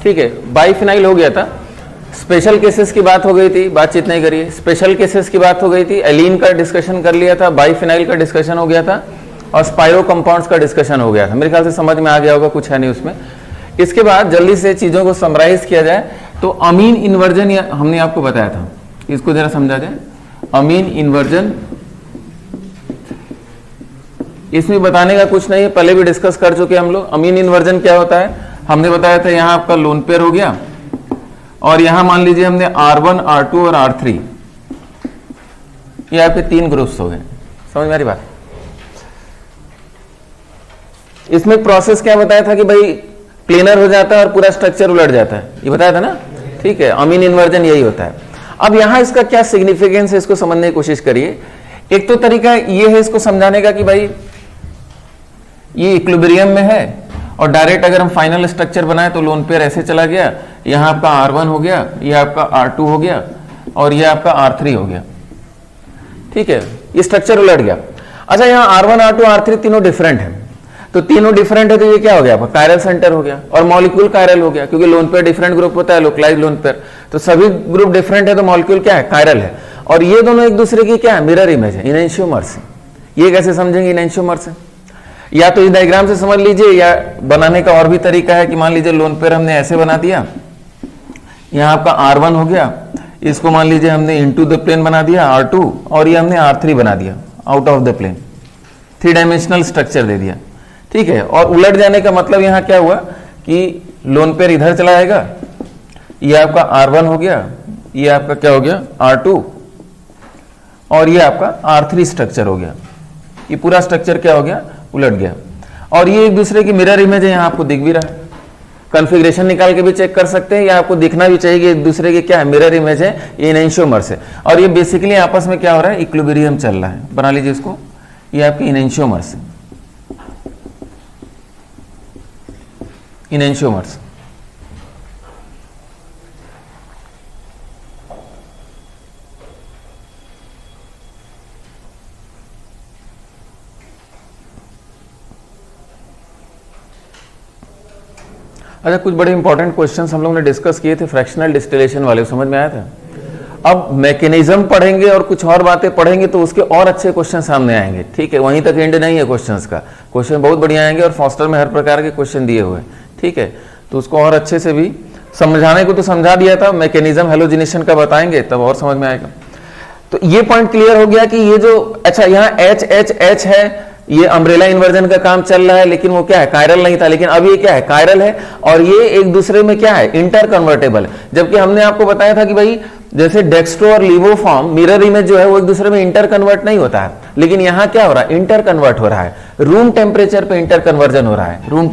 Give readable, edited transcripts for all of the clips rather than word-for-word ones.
ठीक है, बाइफिनाइल हो गया था। स्पेशल केसेस की बात हो गई थी, बातचीत नहीं करिए। स्पेशल केसेस की बात हो गई थी, एलीन का डिस्कशन कर लिया था, बाइफिनाइल का डिस्कशन हो गया था और स्पाइरो कंपाउंड्स का डिस्कशन हो गया था। मेरे ख्याल से समझ में आ गया होगा, कुछ है नहीं उसमें। इसके बाद जल्दी से चीजों को समराइज किया जाए तो अमीन इन्वर्जन हमने आपको बताया था, इसको जरा समझा जाए। अमीन इन्वर्जन, इसमें बताने का कुछ नहीं है, पहले भी डिस्कस कर चुके हम लोग। अमीन इन्वर्जन क्या होता है, हमने बताया था। यहां आपका लोन पेयर हो गया और यहां मान लीजिए हमने R1, R2 और R3, ये आपके 3 ग्रुप्स हो गए। समझ में आ रही बात? इसमें प्रोसेस क्या बताया था कि भाई प्लेनर हो जाता है और पूरा स्ट्रक्चर उलट जाता है, ये बताया था ना, ठीक है। अमीन इन्वर्जन यही होता है। अब यहां इसका क्या सिग्निफिकेंस है, इसको समझने की कोशिश करिए। एक तो तरीका ये है इसको समझाने का कि भाई ये इक्विलिब्रियम में है और डायरेक्ट अगर हम फाइनल स्ट्रक्चर बनाए तो लोन पेयर ऐसे चला गया, यहां आपका R1 हो गया, ये आपका R2 हो गया और ये आपका R3 हो गया, ठीक है। ये स्ट्रक्चर उलट गया। अच्छा, यहां R1, R2, R3 तीनों डिफरेंट है, तो तीनों डिफरेंट है तो ये क्या हो गया, आपका कायरल सेंटर हो गया और मॉलिक्यूल कायरल हो गया, क्योंकि लोन पेयर डिफरेंट ग्रुप होता है, लोकलाइज लोन पेयर। तो सभी ग्रुप डिफरेंट है तो मॉलिक्यूल क्या है, कायरल है। और ये दोनों एक दूसरे की क्या है, मिरर इमेज है, इनएंशियोमर्स। ये कैसे समझेंगे इनएंशियोमर्स? या तो इस डायग्राम से समझ लीजिए, या बनाने का और भी तरीका है कि मान लीजिए लोन पेयर हमने ऐसे बना दिया, यहां आपका R1 हो गया, इसको मान लीजिए हमने इनटू द प्लेन बना दिया R2 और ये हमने R3 बना दिया out of the plane, 3 dimensional structure दे दिया, ठीक है। और उलट जाने का मतलब यहां क्या हुआ कि लोन पेयर इधर चला जाएगा, ये आपका R1 हो गया, ये आपका क्या हो गया R2 और ये आपका R3 स्ट्रक्चर हो गया। ये पूरा स्ट्रक्चर क्या हो गया, उलट गया। और ये एक दूसरे की मिरर इमेज है, यहां आपको दिख भी रहा है। कॉन्फ़िगरेशन निकाल के भी चेक कर सकते हैं, या आपको दिखना भी चाहिए कि एक दूसरे के क्या है, मिरर इमेज है, ये इनएंशियोमर्स है। और ये बेसिकली आपस में क्या हो रहा है, इक्विलिब्रियम चल रहा है। बना लीजिए इसको, ये आपकी इनएंशियोमर्स है, इनएंशियोमर्स। अच्छा, कुछ बड़े इंपॉर्टेंट क्वेश्चंस हम लोग ने डिस्कस किए थे फ्रैक्शनल डिस्टिलेशन वाले, समझ में आया था। अब मैकेनिज्म पढ़ेंगे और कुछ और बातें पढ़ेंगे तो उसके और अच्छे क्वेश्चन सामने आएंगे, ठीक है। वहीं तक एंड नहीं है क्वेश्चंस का, क्वेश्चन बहुत बढ़िया आएंगे और फॉस्टर में हर प्रकार के क्वेश्चन दिए हुए, ठीक है। तो उसको और अच्छे से भी समझाने को तो समझा दिया था, मैकेनिज्म हेलोजिनेशन का बताएंगे तब और समझ में आएगा। तो ये पॉइंट क्लियर हो गया कि ये जो, अच्छा यहाँ H है, ये अम्ब्रेला इन्वर्जन का काम चल रहा है, लेकिन वो क्या है, कायरल नहीं था, लेकिन अब ये क्या है, कायरल है। और ये एक दूसरे में क्या है, इंटर कन्वर्टेबल है। जबकि हमने आपको बताया था कि भाई जैसे डेक्स्ट्रो और लीवो फॉर्म मिरर इमेज जो है वो एक दूसरे में इंटर कन्वर्ट नहीं होता है, लेकिन यहां क्या हो रहा है, इंटर कन्वर्ट हो रहा है। रूम टेम्परेचर पे इंटर कन्वर्जन हो रहा है, रूम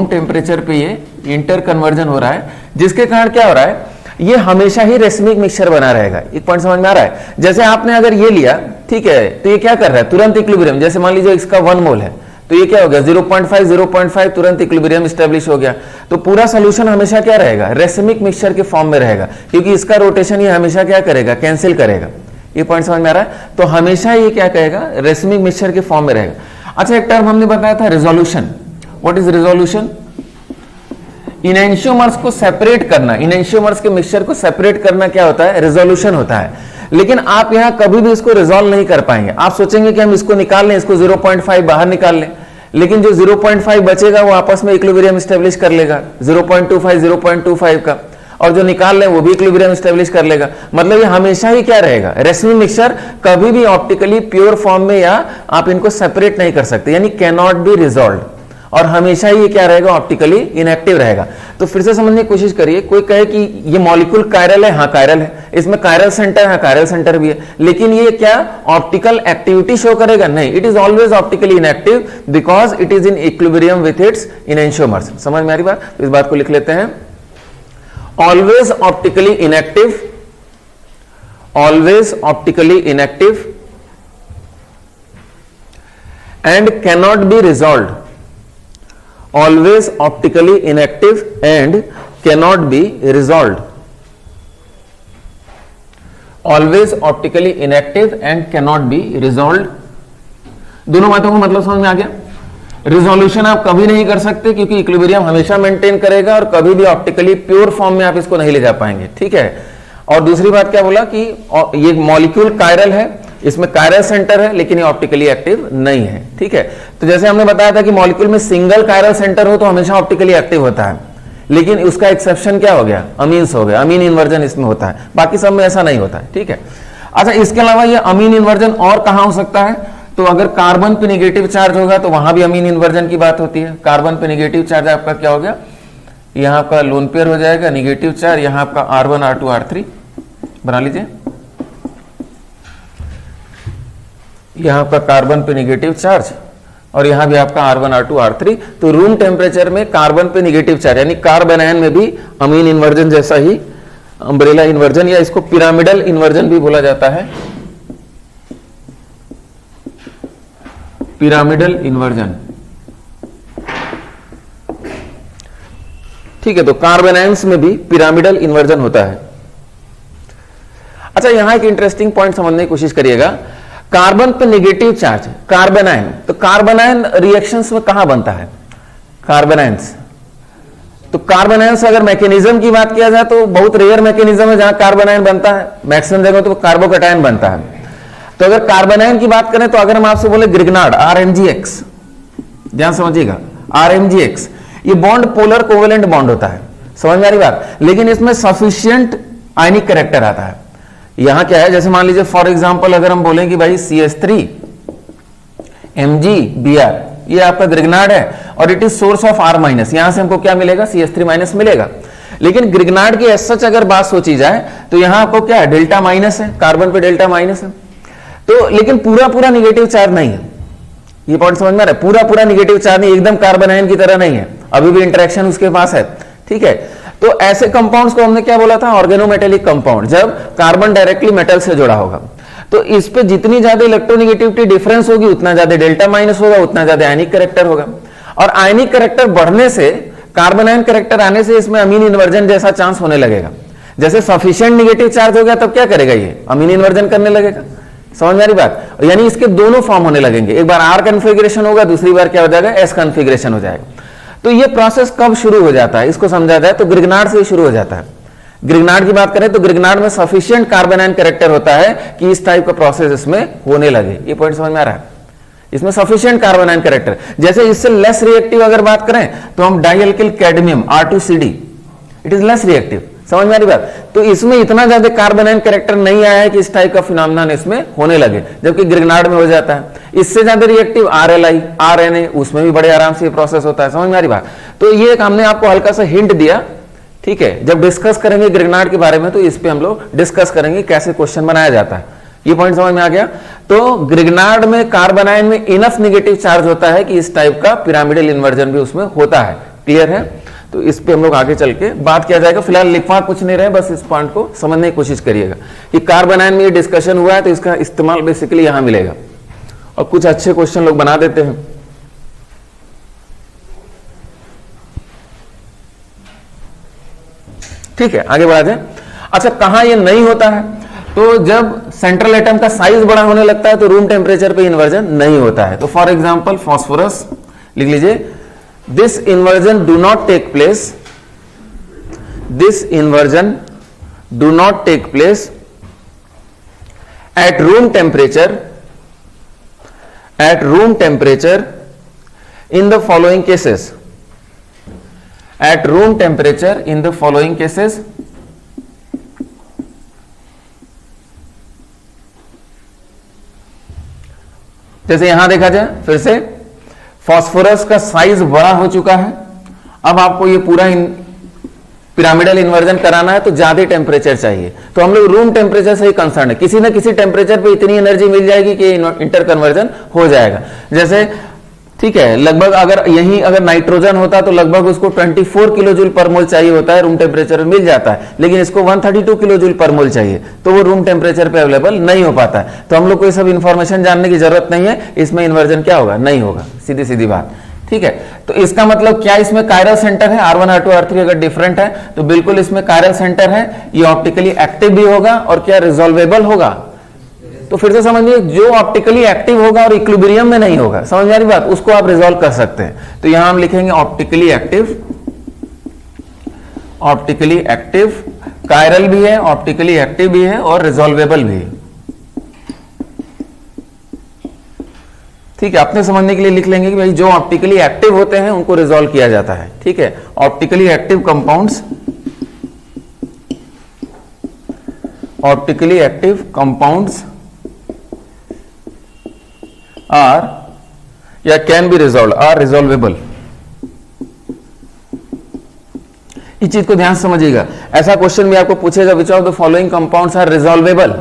टेम्परेचर पे ये इंटर कन्वर्जन हो रहा है, जिसके कारण क्या हो रहा है, ये हमेशा ही रेसमिक मिक्सचर बना रहेगा। एक पॉइंट समझ में आ रहा है। जैसे आपने अगर ये लिया, ठीक है, तो ये क्या कर रहा है, तुरंत इक्विलिब्रियम। जैसे मान लीजिए इसका 1 मोल है, तो ये क्या हो गया 0.5 तुरंत इक्विलिब्रियम एस्टेब्लिश हो गया। तो पूरा सोल्यूशन हमेशा क्या रहेगा, रेसमिक मिक्सचर के फॉर्म में रहेगा, क्योंकि इसका रोटेशन ये हमेशा क्या करेगा, कैंसिल करेगा। ये पॉइंट समझ में आ रहा है। तो हमेशा ये क्या कहेगा, रेसमिक मिक्सचर के फॉर्म में रहेगा। अच्छा, एक टर्म हमने बताया था resolution. What is resolution? Enantiomers को सेपरेट करना, इनएंशियोमर्स के मिक्सचर को सेपरेट करना क्या होता है, रेजोल्यूशन होता है। लेकिन आप यहां कभी भी इसको रिजोल्व नहीं कर पाएंगे। आप सोचेंगे कि हम इसको निकाल लें, इसको 0.5 बाहर निकाल लें, लेकिन जो 0.5 बचेगा वो आपस में इक्विलिब्रियम एस्टेब्लिश कर लेगा 0.25 का, और जो निकाल लें वो भी इक्विलिब्रियम एस्टेब्लिश कर लेगा। मतलब ये हमेशा ही क्या रहेगा, रेसमिक मिक्सचर कभी भी ऑप्टिकली प्योर फॉर्म में, या आप इनको सेपरेट नहीं कर सकते, यानी कैन नॉट बी रिजॉल्व। और हमेशा ये क्या रहेगा, ऑप्टिकली इनएक्टिव रहेगा। तो फिर से समझने की कोशिश करिए। कोई कहे कि ये मॉलिक्यूल कायरल है, हाँ कायरल है, इसमें कायरल सेंटर है, कायरल सेंटर भी है, लेकिन ये क्या ऑप्टिकल एक्टिविटी शो करेगा? नहीं, it is always optically inactive because it is in equilibrium with its enantiomers. समझ में आ रही बात? तो इस बात को लिख लेते हैं, always optically inactive, always optically inactive and cannot be resolved, always optically inactive and cannot be resolved, always optically inactive and cannot be resolved। दोनों बातों को मतलब समझ में आ गया? रिजोल्यूशन आप कभी नहीं कर सकते क्योंकि इक्विलिब्रियम हमेशा मेंटेन करेगा और कभी भी ऑप्टिकली प्योर फॉर्म में आप इसको नहीं ले जा पाएंगे, ठीक है। और दूसरी बात क्या बोला कि ये मॉलिक्यूल कायरल है, इसमें कायरल सेंटर है लेकिन ये ऑप्टिकली एक्टिव नहीं है, ठीक है। तो जैसे हमने बताया था कि मॉलिक्यूल में सिंगल कायरल सेंटर हो तो हमेशा ऑप्टिकली एक्टिव होता है, लेकिन उसका एक्सेप्शन क्या हो गया, अमीन्स हो गया, अमीन इन्वर्जन इसमें होता है, बाकी सब में ऐसा नहीं होता है, ठीक है। अच्छा, इसके अलावा ये अमीन इन्वर्जन और कहां हो सकता है, तो अगर कार्बन पे नेगेटिव चार्ज होगा तो वहां भी अमीन इन्वर्जन की बात होती है। कार्बन पे नेगेटिव चार्ज आपका क्या हो गया, यहां आपका लोन पेयर हो जाएगा, नेगेटिव चार्ज, यहां आपका R1 R2 R3 बना लीजिए, यहां आपका कार्बन पे नेगेटिव चार्ज और यहां भी आपका R1 R2 R3। तो रूम टेम्परेचर में कार्बन पे नेगेटिव चार्ज यानी कार्बन आयन में भी अमीन इन्वर्जन जैसा ही अम्ब्रेला इन्वर्जन या इसको पिरामिडल इन्वर्जन भी बोला जाता है, पिरामिडल इन्वर्जन, ठीक है। तो कार्बन आयंस में भी पिरामिडल इन्वर्जन होता है। अच्छा, यहां एक इंटरेस्टिंग पॉइंट समझने की कोशिश करिएगा, कार्बन पे नेगेटिव चार्ज कार्बन आयन, तो कार्बन आयन रिएक्शंस में कहां बनता है, कार्बन आयंस। तो कार्बन आयन से अगर मैकेनिज्म की बात किया जाए तो बहुत रेयर मैकेनिज्म है जहां कार्बन आयन बनता है, मैक्सिमम जगह तो कार्बोकैटायन बनता है। तो अगर कार्बन आयन की बात करें तो अगर हम आपसे बोले ग्रिग्नार्ड RMgX, ध्यान समझिएगा, RMgX ये बॉन्ड पोलर कोवेलेंट बॉन्ड होता है, समझ में आ रही बात, लेकिन इसमें सफिशिएंट आयनिक कैरेक्टर आता है। यहां क्या है, जैसे मान लीजिए फॉर एग्जांपल अगर हम बोलें कि भाई CH3 MgBr ये आपका ग्रिग्नार्ड है और it is source of R-, यहां से हमको क्या मिलेगा, CH3- मिलेगा। लेकिन ग्रिग्नार्ड की एज सच अगर बात सोची जाए तो यहां आपको क्या है, डेल्टा माइनस है, कार्बन पे डेल्टा माइनस है, तो लेकिन पूरा निगेटिव चार्ज नहीं है, ये पॉइंट समझ में आ रहा है, पूरा निगेटिव चार्ज नहीं, एकदम कार्बन आयन की तरह नहीं है, अभी भी इंटरेक्शन उसके पास है, ठीक है। तो ऐसे कंपाउंड्स को हमने क्या बोला था, ऑर्गेनोमेटेलिक कंपाउंड, जब कार्बन डायरेक्टली मेटल से जुड़ा होगा तो इस पे जितनी ज्यादा इलेक्ट्रोनेगेटिविटी डिफरेंस होगी उतना ज्यादा डेल्टा माइनस होगा, उतना ज्यादा आयनिक कैरेक्टर होगा, और आयनिक कैरेक्टर बढ़ने से, कार्बन आयन कैरेक्टर आने से इसमें अमीन इन्वर्जन जैसा चांस होने लगेगा। जैसे सफिशिएंट नेगेटिव चार्ज हो गया तब क्या करेगा, ये अमीन इन्वर्जन करने लगेगा, समझ में आ रही बात, यानी इसके दोनों फॉर्म होने लगेंगे, एक बार R कॉन्फ़िगरेशन होगा, दूसरी बार क्या हो जाएगा, S कॉन्फ़िगरेशन हो जाएगा। तो ये प्रोसेस कब शुरू हो जाता है, इसको समझा जाए तो ग्रिग्नार्ड से शुरू हो जाता है। ग्रिग्नार्ड की बात करें तो ग्रिग्नार्ड में सफिशिएंट कार्बन आयन कैरेक्टर होता है कि इस टाइप का प्रोसेस इसमें होने लगे, ये पॉइंट समझ में आ रहा है, इसमें सफिशिएंट कार्बन आयन कैरेक्टर। जैसे इससे लेस रिएक्टिव अगर बात करें तो हम dialkyl cadmium R2CD, it is less reactive, समझ में आ रही बात, तो इसमें इतना ज्यादा कार्बन आयन कैरेक्टर नहीं आया है कि इस टाइप का फिनोमेनन इसमें होने लगे, जबकि ग्रिग्नार्ड में हो जाता है। इससे ज्यादा रिएक्टिव RLI RNA, उसमें भी बड़े आराम से ये प्रोसेस होता है, समझ में आ रही बात। तो ये एक हमने आपको हल्का सा हिंट दिया, ठीक है। जब डिस्कस करेंगे ग्रिग्नार्ड के बारे में तो इस पे हम लोग डिस्कस करेंगे कैसे क्वेश्चन बनाया जाता है, ये पॉइंट समझ में आ गया। तो ग्रिग्नार्ड में कार्बन आयन में इनफ नेगेटिव चार्ज होता है कि इस टाइप का पिरामिडल इन्वर्जन भी उसमें होता है, क्लियर है। तो इस पे हम लोग आगे चल के बात किया जाएगा, फिलहाल लिखवा कुछ नहीं रहे, बस इस पॉइंट को समझने की कोशिश करिएगा कि कार्बन आयन में ये डिस्कशन हुआ है तो इसका इस्तेमाल बेसिकली यहां मिलेगा, और कुछ अच्छे क्वेश्चन लोग बना देते हैं। ठीक है, आगे बढ़ा जाए। अच्छा, कहां ये नहीं होता है, तो जब सेंट्रल एटम का साइज बड़ा होने लगता है तो रूम टेम्परेचर पे इन्वर्जन नहीं होता है। तो फॉर एग्जांपल फॉस्फोरस लिख लीजिए, this inversion do not take place, this inversion do not take place at room temperature in the following cases, at room temperature in the following cases. जैसे यहां देखा जाए फिर से, फास्फोरस का साइज बड़ा हो चुका है, अब आपको ये पूरा पिरामिडल इन्वर्जन कराना है तो ज्यादा टेम्परेचर चाहिए, तो हम लोग रूम टेम्परेचर से ही कंसर्न है, किसी ना किसी टेम्परेचर पे इतनी एनर्जी मिल जाएगी कि इंटर कन्वर्जन हो जाएगा। जैसे ठीक है, लगभग अगर नाइट्रोजन होता तो लगभग उसको 24 किलो जूल पर मोल चाहिए होता है, रूम टेम्परेचर में मिल जाता है, लेकिन इसको 132 किलो जूल पर मोल चाहिए, तो वो रूम टेम्परेचर पे अवेलेबल नहीं हो पाता है। तो हम लोग को ये सब इंफॉर्मेशन जानने की जरूरत नहीं है, इसमें इन्वर्जन क्या होगा, नहीं होगा, सीधी सीधी बात। ठीक है, तो इसका मतलब क्या, इसमें कायरल सेंटर है, R1 R2 R3 अगर डिफरेंट है तो बिल्कुल इसमें कायरल सेंटर है, ये ऑप्टिकली एक्टिव भी होगा और क्या रिजॉल्वेबल होगा, तो फिर से समझिए, जो ऑप्टिकली एक्टिव होगा और इक्विलिब्रियम में नहीं होगा, समझ में आ रही बात, उसको आप रिजॉल्व कर सकते हैं। तो यहां हम लिखेंगे optically active, optically active, chiral भी है, ऑप्टिकली एक्टिव भी है और रिजॉल्वेबल भी है। ठीक है, अपने समझने के लिए लिख लेंगे कि भाई जो ऑप्टिकली एक्टिव होते हैं उनको रिजॉल्व किया जाता है। ठीक है, optically active compounds, optically active compounds are या can be resolve, are resolvable. इस चीज को ध्यान से समझिएगा, ऐसा क्वेश्चन भी आपको पूछेगा which of the following compounds are resolvable,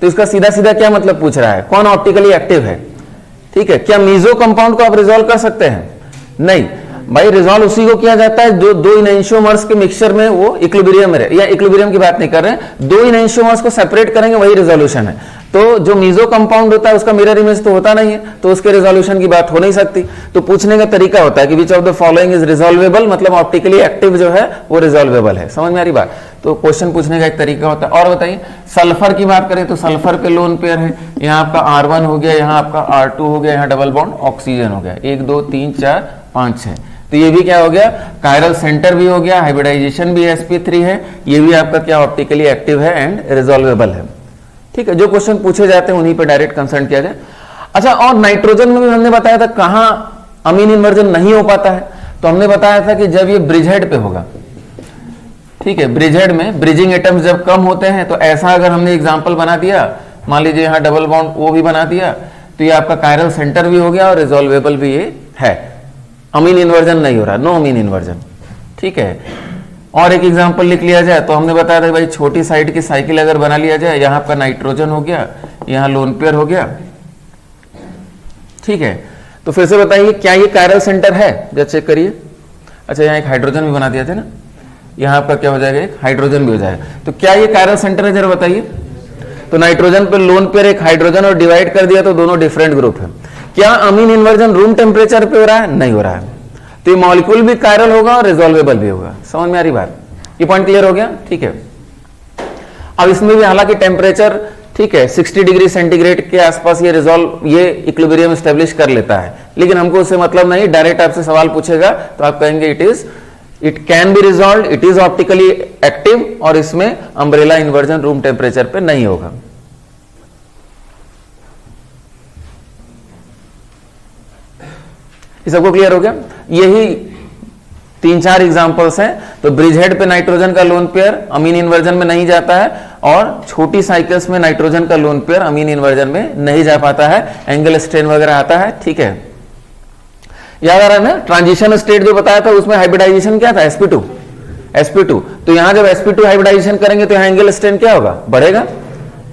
तो इसका सीधा सीधा क्या मतलब पूछ रहा है, कौन ऑप्टिकली एक्टिव है। ठीक है, क्या मीजो कंपाउंड को आप रिजॉल्व कर सकते हैं? नहीं भाई, रिजॉल्व उसी को किया जाता है जो दो इनएंशियोमर्स के मिक्सचर में वो इक्विलिब्रियम में रहे, या इक्विलिब्रियम की बात नहीं कर रहे हैं, दो इनएंशियोमर्स को सेपरेट करेंगे वही रिजोल्यूशन है। तो जो मीजो कंपाउंड होता है उसका मिरर इमेज तो होता नहीं है, तो उसके रिजोल्यूशन की बात हो नहीं सकती। तो पूछने का तरीका होता है कि which of the following is resolvable, मतलब ऑप्टिकली एक्टिव जो है वो रिजॉल्वेबल है। समझ में आ रही बात? तो क्वेश्चन पूछने का एक तरीका होता है। और बताइए, सल्फर की बात करें तो सल्फर पे लोन पेयर है, यहाँ आपका R1 हो गया, यहाँ आपका R2 हो गया, यहाँ डबल बॉन्ड ऑक्सीजन हो गया, 1 2 3 4 5 6, तो ये भी क्या हो गया, कायरल सेंटर भी हो गया, हाइब्रिडाइजेशन भी sp3 है, ये भी आपका क्या ऑप्टिकली एक्टिव है एंड रिजॉल्वेबल है। ठीक है, जो क्वेश्चन पूछे जाते हैं उन्हीं पे डायरेक्ट कंसर्न किया जाए। अच्छा, और नाइट्रोजन में भी हमने बताया था कहां अमीन इन्वर्जन नहीं हो पाता है, तो हमने बताया था कि जब ये ब्रिजहेड पे होगा। ठीक है, ब्रिजहेड में ब्रिजिंग एटम्स जब कम होते हैं, तो ऐसा अगर हमने एग्जांपल बना दिया, मान लीजिए यहाँ डबल बॉन्ड ओ भी बना दिया, तो ये आपका कायरल सेंटर भी हो गया और रिजॉल्वेबल भी ये है, अमीन इन्वर्जन नहीं हो रहा, नो अमीन इन्वर्जन। ठीक है, और एक एग्जांपल लिख लिया जाए तो हमने बताया था भाई छोटी साइड की साइकिल अगर बना लिया जाए, यहाँ आपका नाइट्रोजन हो गया, यहाँ लोन पेयर हो गया। ठीक है, तो फिर से बताइए क्या ये कायरल सेंटर है, जब चेक करिए। अच्छा, यहाँ एक हाइड्रोजन भी बना दिया था ना, यहाँ आपका क्या हो जाएगा, एक हाइड्रोजन भी हो जाएगा, तो क्या ये कायरल सेंटर है, जरा बताइए। तो नाइट्रोजन पर लोन पेयर एक हाइड्रोजन और डिवाइड कर दिया तो दोनों डिफरेंट ग्रुप है। क्या अमीन इन्वर्जन रूम टेम्परेचर पे हो रहा है? नहीं हो रहा है, तो ये मॉलिक्यूल भी कायरल होगा और रिजॉल्वेबल भी होगा। समझ में आ रही बात? ये पॉइंट क्लियर हो गया? ठीक है, अब इसमें भी हालांकि टेम्परेचर ठीक है 60 डिग्री सेंटीग्रेड के आसपास ये रिजॉल्व, ये इक्विलिब्रियम एस्टेब्लिश कर लेता है, लेकिन हमको उससे मतलब नहीं, डायरेक्ट आपसे सवाल पूछेगा तो आप कहेंगे it can be resolve, it is optically active, और इसमें अम्ब्रेला इन्वर्जन रूम टेम्परेचर पे नहीं होगा। ये सबको क्लियर हो गया? यही 3-4 एग्जांपल्स हैं। तो ब्रिजहेड पे नाइट्रोजन का लोन पेयर अमीन इन्वर्जन में नहीं जाता है, और छोटी साइकिल्स में नाइट्रोजन का लोन पेयर अमीन इन्वर्जन में नहीं जा पाता है, एंगल स्ट्रेन वगैरह आता है। ठीक है, याद आ रहा है ना, ट्रांजिशन स्टेट जो बताया था उसमें हाइब्रिडाइजेशन क्या था, sp2। तो यहां जब sp2 हाइब्रिडाइजेशन करेंगे तो यहां एंगल स्ट्रेन क्या होगा, बढ़ेगा।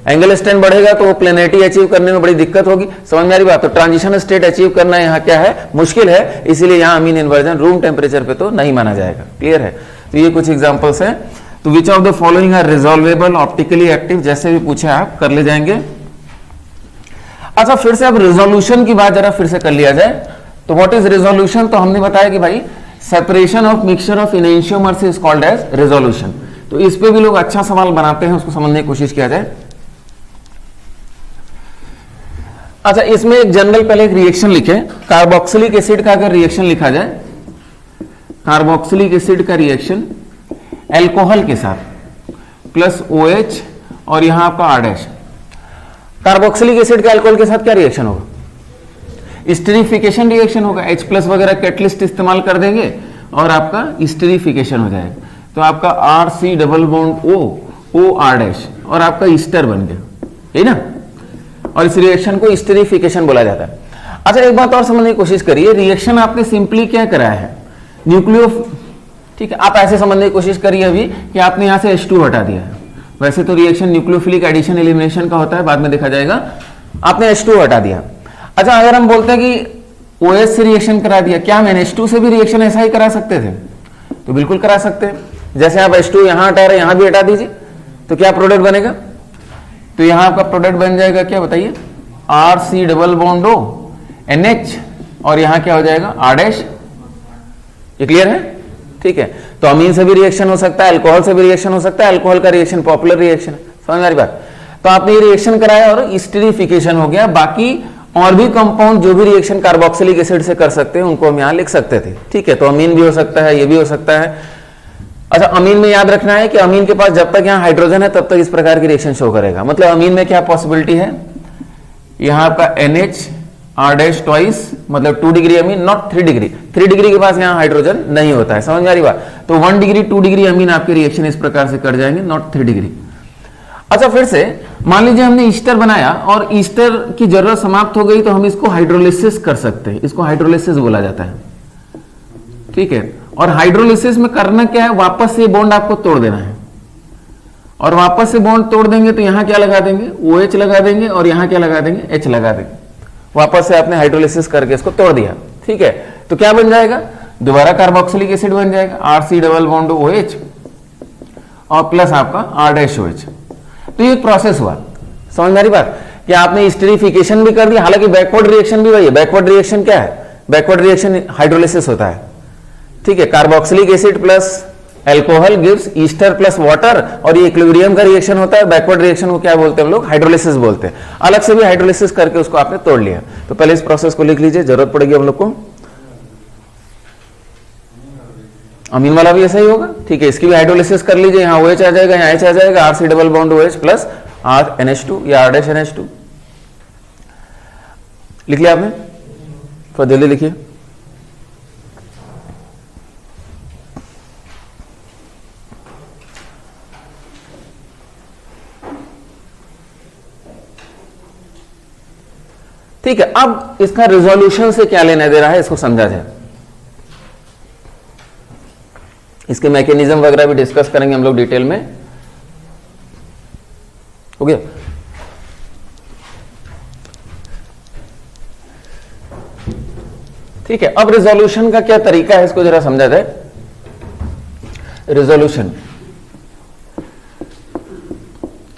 एंगल स्ट्रेन बढ़ेगा तो वो प्लेनेरिटी अचीव करने में बड़ी दिक्कत होगी। समझ में आ रही बात? तो ट्रांजिशन स्टेट अचीव करना यहाँ क्या है, मुश्किल है, इसीलिए यहाँ अमीन इन्वर्जन रूम टेम्परेचर पे तो नहीं माना जाएगा। क्लियर है? तो ये कुछ एग्जांपल्स हैं। तो which of the following are resolvable, optically active, जैसे भी पूछे आप कर ले जाएंगे। अच्छा, फिर से अब रिजोल्यूशन की बात जरा फिर से कर लिया जाए। तो व्हाट इज रिजोल्यूशन? तो हमने बताया कि भाई separation of mixture of enantiomers is called as resolution. तो इस पे भी लोग अच्छा सवाल बनाते हैं, उसको समझने की कोशिश किया जाए। अच्छा, इसमें एक जनरल पहले एक रिएक्शन लिखे, कार्बोक्सिलिक एसिड का अगर रिएक्शन लिखा जाए, कार्बोक्सिलिक एसिड का रिएक्शन एल्कोहल के साथ प्लस OH और यहां आपका R'। कार्बोक्सिलिक एसिड का अल्कोहल के साथ क्या रिएक्शन होगा, स्टेरिफिकेशन रिएक्शन होगा, H+ वगैरह कैटलिस्ट इस्तेमाल कर देंगे और आपका स्टेरिफिकेशन हो जाएगा। तो आपका RC डबल बॉन्ड OR' और आपका ईस्टर बन गया, है ना, और इस रिएक्शन को स्टेरिफिकेशन बोला जाता है। अच्छा, एक बात और समझने की कोशिश करिए, रिएक्शन आपने सिंपली क्या कराया है, न्यूक्लियो, ठीक है, आप ऐसे समझने की कोशिश करिए अभी कि आपने यहां से H2 हटा दिया है। वैसे तो रिएक्शन न्यूक्लियोफिलिक एडिशन एलिमिनेशन का होता है, बाद में देखा जाएगा। आपने H2 हटा दिया। अच्छा, अगर हम बोलते हैं कि OH से रिएक्शन करा दिया, क्या हम H2 से भी रिएक्शन ऐसा ही करा सकते थे? तो बिल्कुल करा सकते हैं। जैसे आप H2 यहां हटा रहे, यहां भी हटा दीजिए, तो क्या प्रोडक्ट बनेगा? तो यहां आपका प्रोडक्ट बन जाएगा क्या बताइए, RC double bond O NH, और यहां क्या हो जाएगा R'। ये क्लियर है? ठीक है, तो अमीन से भी रिएक्शन हो सकता है, अल्कोहल से भी रिएक्शन हो सकता है। अल्कोहल का रिएक्शन पॉपुलर रिएक्शन है। समझ में आ रही बात? तो आपने ये रिएक्शन कराया और एस्टरीफिकेशन हो गया। बाकी और भी कंपाउंड जो भी रिएक्शन कार्बोक्सिलिक एसिड से कर सकते हैं उनको हम यहां लिख सकते थे, ठीक है। तो अमीन भी हो सकता है, ये भी हो सकता है। अच्छा, अमीन में याद रखना है कि अमीन के पास जब तक यहां हाइड्रोजन है तब तक इस प्रकार की रिएक्शन शो करेगा। मतलब अमीन में क्या पॉसिबिलिटी है, यहां आपका NH R' ट्वाइस, मतलब 2 degree amine, not 3 degree. 3 degree के पास यहां हाइड्रोजन नहीं होता है, समझ में आ रही बात। तो 1 डिग्री 2 डिग्री अमीन आपके रिएक्शन इस प्रकार से कर जाएंगे, नॉट 3 डिग्री। अच्छा, फिर से मान लीजिए हमने ईस्टर बनाया और ईस्टर की जरूरत समाप्त हो गई तो हम इसको हाइड्रोलिसिस कर सकते हैं। इसको हाइड्रोलिसिस बोला जाता है, ठीक है। और हाइड्रोलिसिस में करना क्या है, वापस से बॉन्ड आपको तोड़ देना है। और वापस से बॉन्ड तोड़ देंगे तो यहां क्या लगा देंगे, OH लगा देंगे, और यहां क्या लगा देंगे, H लगा देंगे। वापस से आपने हाइड्रोलिसिस करके इसको तोड़ दिया, ठीक है। तो क्या बन जाएगा, दोबारा कार्बोक्सिलिक एसिड बन जाएगा, RC डबल बॉन्ड OH और प्लस आपका R'OH। तो ये प्रोसेस हुआ, समझ में आ रही बात कि आपने एस्टरीफिकेशन भी कर दिया। हालांकि बैकवर्ड रिएक्शन भी वही है। बैकवर्ड रिएक्शन क्या है, बैकवर्ड रिएक्शन हाइड्रोलिसिस होता है, ठीक है। Carboxylic acid plus alcohol gives Easter plus water, और ये इक्विलिब्रियम का रिएक्शन होता है। बैकवर्ड रिएक्शन को क्या बोलते हैं हम लोग, हाइड्रोलिसिस बोलते हैं। अलग से भी हाइड्रोलिसिस करके उसको आपने तोड़ लिया। तो पहले इस प्रोसेस को लिख लीजिए, जरूरत पड़ेगी हम लोग को। अमीन वाला भी ऐसा ही होगा, ठीक है। इसकी भी हाइड्रोलिसिस कर लीजिए, यहाँ OH आ जाएगा, यहाँ H आ जाएगा, RC double bond OH plus NH2 या R'NH2 लिख लिया आपने। थोड़ा जल्दी लिखिए। ठीक है, अब इसका रिजोल्यूशन से क्या लेना दे रहा है इसको समझा जाए। इसके मैकेनिज्म वगैरह भी डिस्कस करेंगे हम लोग डिटेल में, हो गया। ठीक है, अब रिजोल्यूशन का क्या तरीका है इसको जरा समझा जाए। रिजोल्यूशन,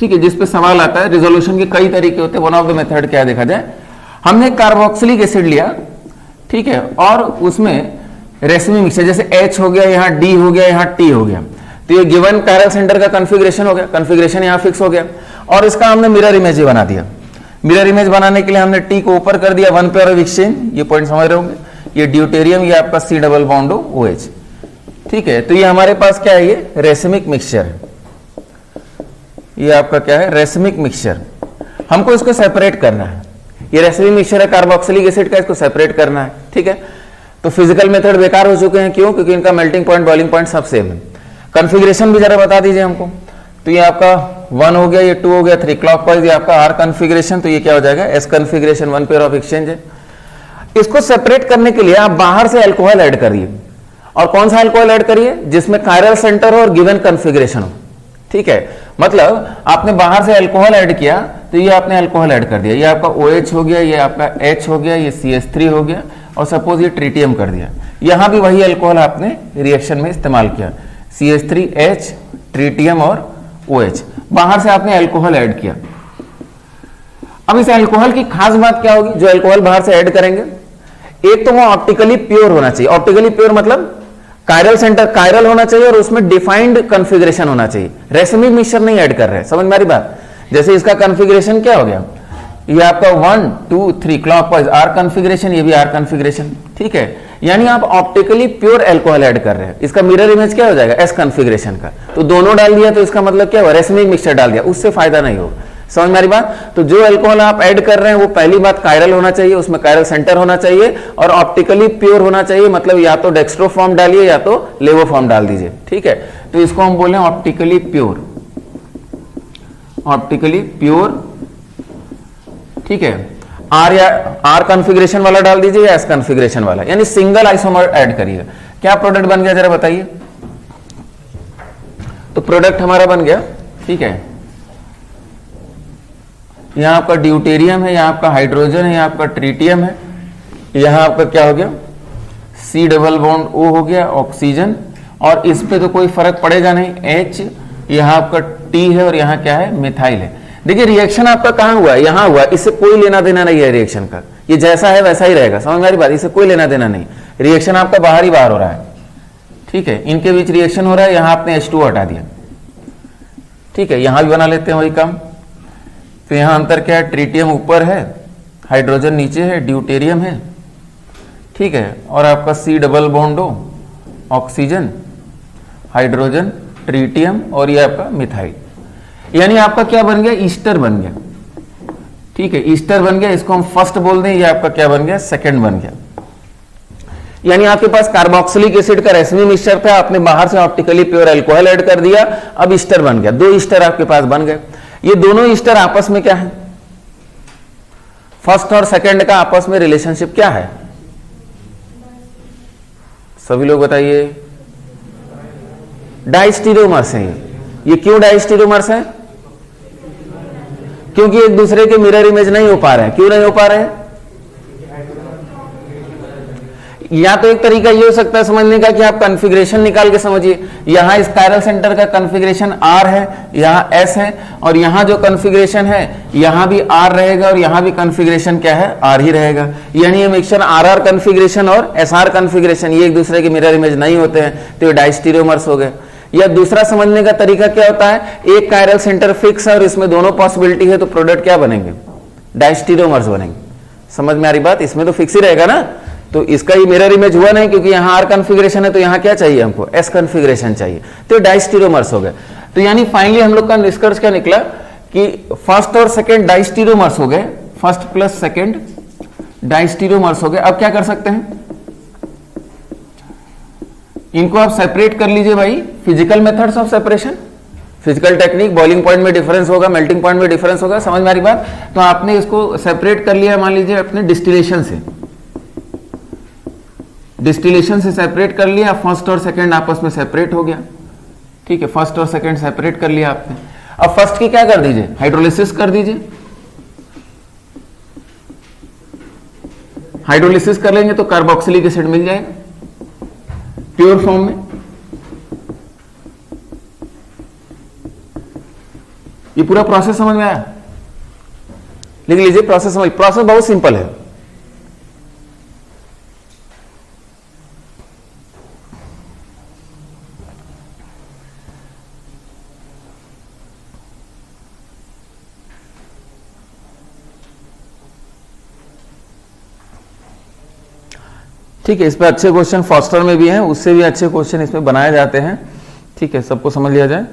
ठीक है, जिस पे सवाल आता है, रिजोल्यूशन के कई तरीके होते हैं। वन ऑफ द मेथड क्या देखा जाए, हमने कार्बोक्सिलिक एसिड लिया, ठीक है, और उसमें रेसिमी मिक्सचर, जैसे H हो गया, यहां D हो गया, यहां T हो गया, तो ये गिवन कायरल सेंटर का कॉन्फ़िगरेशन हो गया। कॉन्फ़िगरेशन यहां फिक्स हो गया और इसका हमने मिरर इमेज बना दिया। मिरर इमेज बनाने के लिए हमने T को ऊपर कर दिया, 1 पेयर ऑफ एक्सचेंज, ये पॉइंट समझ रहे होंगे। ये ड्यूटेरियम, ये आपका C डबल बॉन्ड OH, ठीक है। तो ये हमारे पास क्या है, ये रेसिमिक मिक्सचर है। ये आपका क्या है, रेसिमिक मिक्सचर। हमको इसको सेपरेट करना है। ये रेसिमिक मिक्सचर है कार्बोक्सिलिक एसिड का, इसको सेपरेट करना है, ठीक है। तो फिजिकल मेथड बेकार हो चुके हैं, क्यों, क्योंकि इनका मेल्टिंग पॉइंट, बॉइलिंग पॉइंट सब सेम है। कॉन्फ़िगरेशन भी जरा बता दीजिए हमको। तो ये आपका 1 हो गया, ये 2 हो गया, 3 क्लॉकवाइज, ये आपका R कॉन्फ़िगरेशन, तो ये क्या हो जाएगा, S configuration, 1 pair of exchange है। इसको सेपरेट करने के लिए आप बाहर से अल्कोहल ऐड करिए, और कौन सा अल्कोहल ऐड करिए, जिसमें कायरल सेंटर हो और गिवन कॉन्फ़िगरेशन हो, ठीक है। मतलब आपने बाहर से अल्कोहल ऐड किया, तो ये आपने अल्कोहल ऐड कर दिया, ये आपका OH हो गया, ये आपका H हो गया, ये CH3 हो गया, और सपोज ये ट्रीटियम कर दिया। यहां भी वही अल्कोहल आपने रिएक्शन में इस्तेमाल किया, CH3H, ट्रीटियम और OH। बाहर से आपने अल्कोहल ऐड किया। अब इस अल्कोहल की खास बात क्या होगी, जो अल्कोहल बाहर से ऐड करेंगे, एक तो वो ऑप्टिकली प्योर होना चाहिए। ऑप्टिकली प्योर मतलब कायरल सेंटर कायरल होना चाहिए और उसमें डिफाइंड कॉन्फ़िगरेशन होना चाहिए। रेसिमिक मिक्सचर नहीं ऐड कर रहे हैं, समझ में आ रही बात। जैसे इसका कॉन्फ़िगरेशन क्या हो गया, ये आपका 1 2 3 क्लॉकवाइज R कॉन्फ़िगरेशन, ये भी R कॉन्फ़िगरेशन, ठीक है। यानी आप ऑप्टिकली प्योर अल्कोहल ऐड कर रहे हैं। इसका मिरर इमेज क्या हो जाएगा, S कॉन्फ़िगरेशन का। तो दोनों डाल दिया, तो इसका मतलब क्या हुआ, रेसिमिक मिक्सचर डाल दिया, उससे फायदा नहीं होगा। समझ में आ रही बात। तो जो अल्कोहल आप ऐड कर रहे हैं वो पहली बात कायरल होना चाहिए, उसमें कायरल सेंटर होना चाहिए और ऑप्टिकली प्योर होना चाहिए। मतलब या तो डेक्स्ट्रो फॉर्म डालिए या तो लेवो फॉर्म डाल दीजिए, ठीक है। तो इसको हम बोले ऑप्टिकली प्योर, ऑप्टिकली प्योर, ठीक है। R कॉन्फ़िगरेशन वाला डाल दीजिए या S कॉन्फ़िगरेशन वाला, यानी सिंगल आइसोमर ऐड करिएगा। क्या प्रोडक्ट बन गया जरा बताइए। तो प्रोडक्ट हमारा बन गया, ठीक है। यहां आपका ड्यूटेरियम है, यहां आपका हाइड्रोजन है, यहां आपका ट्रीटियम है, यहां आपका क्या हो गया, C डबल बॉन्ड O हो गया, ऑक्सीजन, और इस पे तो कोई फर्क पड़ेगा नहीं, H, यहां आपका T है और यहां क्या है, मिथाइल है। देखिए रिएक्शन आपका कहां हुआ है, यहां हुआ, इससे कोई लेना देना नहीं है रिएक्शन का। ये जैसा है वैसा ही रहेगा, समझ में आ रही बात, इससे कोई लेना देना नहीं। रिएक्शन आपका बाहर ही बाहर हो रहा है, ठीक है। इनके बीच रिएक्शन हो रहा है, यहां आपने H2 हटा दिया, ठीक है। यहां भी बना लेते हैं वही काम, तो यहां अंतर क्या है, ट्रिटियम ऊपर है, हाइड्रोजन नीचे है, ड्यूटेरियम है, ठीक है, और आपका C डबल बॉन्ड हो, ऑक्सीजन, हाइड्रोजन, ट्रिटियम, और ये आपका मिथाइल, यानी आपका क्या बन गया, ईस्टर बन गया, ठीक है, ईस्टर बन गया, इसको हम फर्स्ट बोल दें, ये आपका क्या बन गया, सेकंड बन गया। यानी आपके पास कार्बोक्सिलिक एसिड का रेसमी मिक्सचर था, आपने बाहर से ऑप्टिकली प्योर अल्कोहल ऐड कर दिया, अब ईस्टर बन गया, 2 ईस्टर आपके पास बन गए। ये दोनों ईस्टर आपस में क्या है, फर्स्ट और सेकंड का आपस में रिलेशनशिप क्या है, सभी लोग बताइए, डाइस्टीरियोमर्स है। ये क्यों डाइस्टीरियोमर्स है, क्योंकि एक दूसरे के मिरर इमेज नहीं हो पा रहे हैं। क्यों नहीं हो पा रहे हैं, या तो एक तरीका ये हो सकता है समझने का कि आप कॉन्फ़िगरेशन निकाल के समझिए, यहां इस कायरल सेंटर का कॉन्फ़िगरेशन R है, यहां S है, और यहां जो कॉन्फ़िगरेशन है यहां भी R रहेगा और यहां भी कॉन्फ़िगरेशन क्या है, R ही रहेगा। यानी ये मिक्सचर RR कॉन्फ़िगरेशन और SR कॉन्फ़िगरेशन ये एक दूसरे के मिरर इमेज नहीं होते हैं, तो ये डाइस्टीरियोमर्स हो गए। या दूसरा समझने का तरीका क्या होता है, एक कायरल सेंटर फिक्स है और इसमें दोनों पॉसिबिलिटी है, तो प्रोडक्ट क्या बनेंगे, डाइस्टीरियोमर्स बनेंगे। समझ में आ रही बात, इसमें तो फिक्स ही रहेगा ना, तो इसका ये मिरर इमेज हुआ नहीं, क्योंकि यहां R कॉन्फ़िगरेशन है, तो यहां क्या चाहिए हमको, S कॉन्फ़िगरेशन चाहिए, तो डाइस्टीरियोमर्स हो गए। तो यानी फाइनली हम लोग का निष्कर्ष क्या निकला कि फर्स्ट और सेकंड डाइस्टीरियोमर्स हो गए, फर्स्ट प्लस सेकंड डाइस्टीरियोमर्स हो गए। अब क्या कर सकते हैं, इनको आप सेपरेट कर लीजिए भाई, physical methods of separation, physical technique, boiling point में डिफरेंस होगा, मेल्टिंग पॉइंट में डिफरेंस होगा, समझ में आ रही बात। तो आपने इसको सेपरेट कर लिया, मान लीजिए अपने डिस्टिलेशन से, डिस्टिलेशन से सेपरेट कर लिया, फर्स्ट और सेकंड आपस में सेपरेट हो गया, ठीक है, फर्स्ट और सेकंड सेपरेट कर लिया आपने। अब फर्स्ट की क्या कर दीजिए, हाइड्रोलिसिस कर दीजिए, हाइड्रोलिसिस कर लेंगे तो कार्बोक्सिलिक एसिड मिल जाएगा प्योर फॉर्म में। ये पूरा प्रोसेस समझ में आया, लिख लीजिए प्रोसेस समझ, प्रोसेस बहुत सिंपल है। ठीक है, इस पे अच्छे क्वेश्चन फॉस्टर में भी हैं, उससे भी अच्छे क्वेश्चन इसमें बनाए जाते हैं, ठीक है, सबको समझ लिया जाए।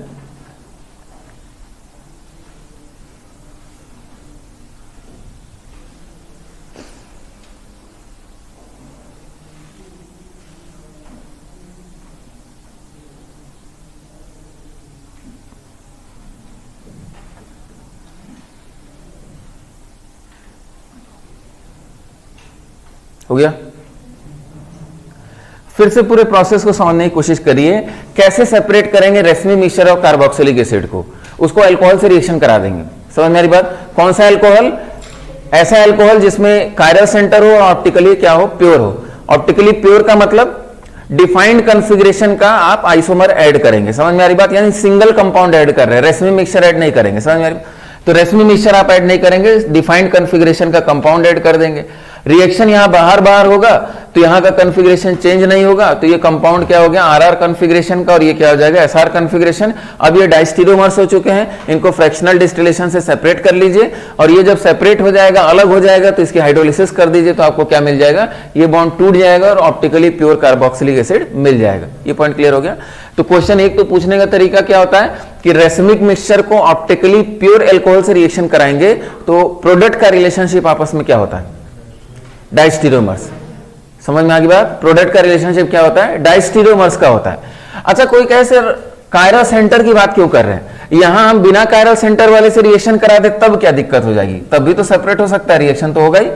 हो गया, फिर से पूरे प्रोसेस को समझने की कोशिश करिए, कैसे सेपरेट करेंगे रेसमी मिक्सचर और कार्बोक्सिलिक एसिड को, उसको अल्कोहल से रिएक्शन करा देंगे। समझ में आ रही बात, कौन सा अल्कोहल, ऐसा अल्कोहल जिसमें कायरल सेंटर हो और ऑप्टिकली क्या हो, प्योर हो। ऑप्टिकली प्योर का मतलब डिफाइंड कॉन्फ़िगरेशन का आप आइसोमर ऐड करेंगे, समझ में आ रही बात, यानी सिंगल कंपाउंड ऐड कर रहे हैं, रेसमी मिक्सचर ऐड नहीं करेंगे, समझ में आ रही। तो रेसमी मिक्सचर आप ऐड नहीं करेंगे, डिफाइंड कॉन्फ़िगरेशन का कंपाउंड ऐड कर देंगे। रिएक्शन यहां बाहर बाहर होगा तो यहां का कॉन्फ़िगरेशन चेंज नहीं होगा, तो ये कंपाउंड क्या हो गया, आरआर कॉन्फ़िगरेशन का, और ये क्या हो जाएगा, एसआर कॉन्फ़िगरेशन। अब ये डाइस्टीरियोमर्स हो चुके हैं, इनको फ्रैक्शनल डिस्टिलेशन से सेपरेट कर लीजिए, और ये जब सेपरेट हो जाएगा, अलग हो जाएगा, तो इसकी हाइड्रोलिसिस कर दीजिए, तो आपको क्या मिल जाएगा, ये बॉन्ड टूट जाएगा और ऑप्टिकली प्योर कार्बोक्सिलिक एसिड मिल जाएगा। ये पॉइंट क्लियर हो गया। तो क्वेश्चन एक तो पूछने का तरीका क्या होता है कि रेसमिक मिक्सचर को ऑप्टिकली प्योर अल्कोहल से रिएक्शन कराएंगे तो प्रोडक्ट का रिलेशनशिप आपस में क्या होता है, डाइस्टीरियोमर्स। समझ में आ गई बात, प्रोडक्ट का रिलेशनशिप क्या होता है, डाइस्टीरियोमर्स का होता है। अच्छा, कोई कहे सर कायरल सेंटर की बात क्यों कर रहे हैं, यहां हम बिना कायरल सेंटर वाले से रिएक्शन करा दे तब क्या दिक्कत हो जाएगी, तब भी तो सेपरेट हो सकता है, रिएक्शन तो होगा ही।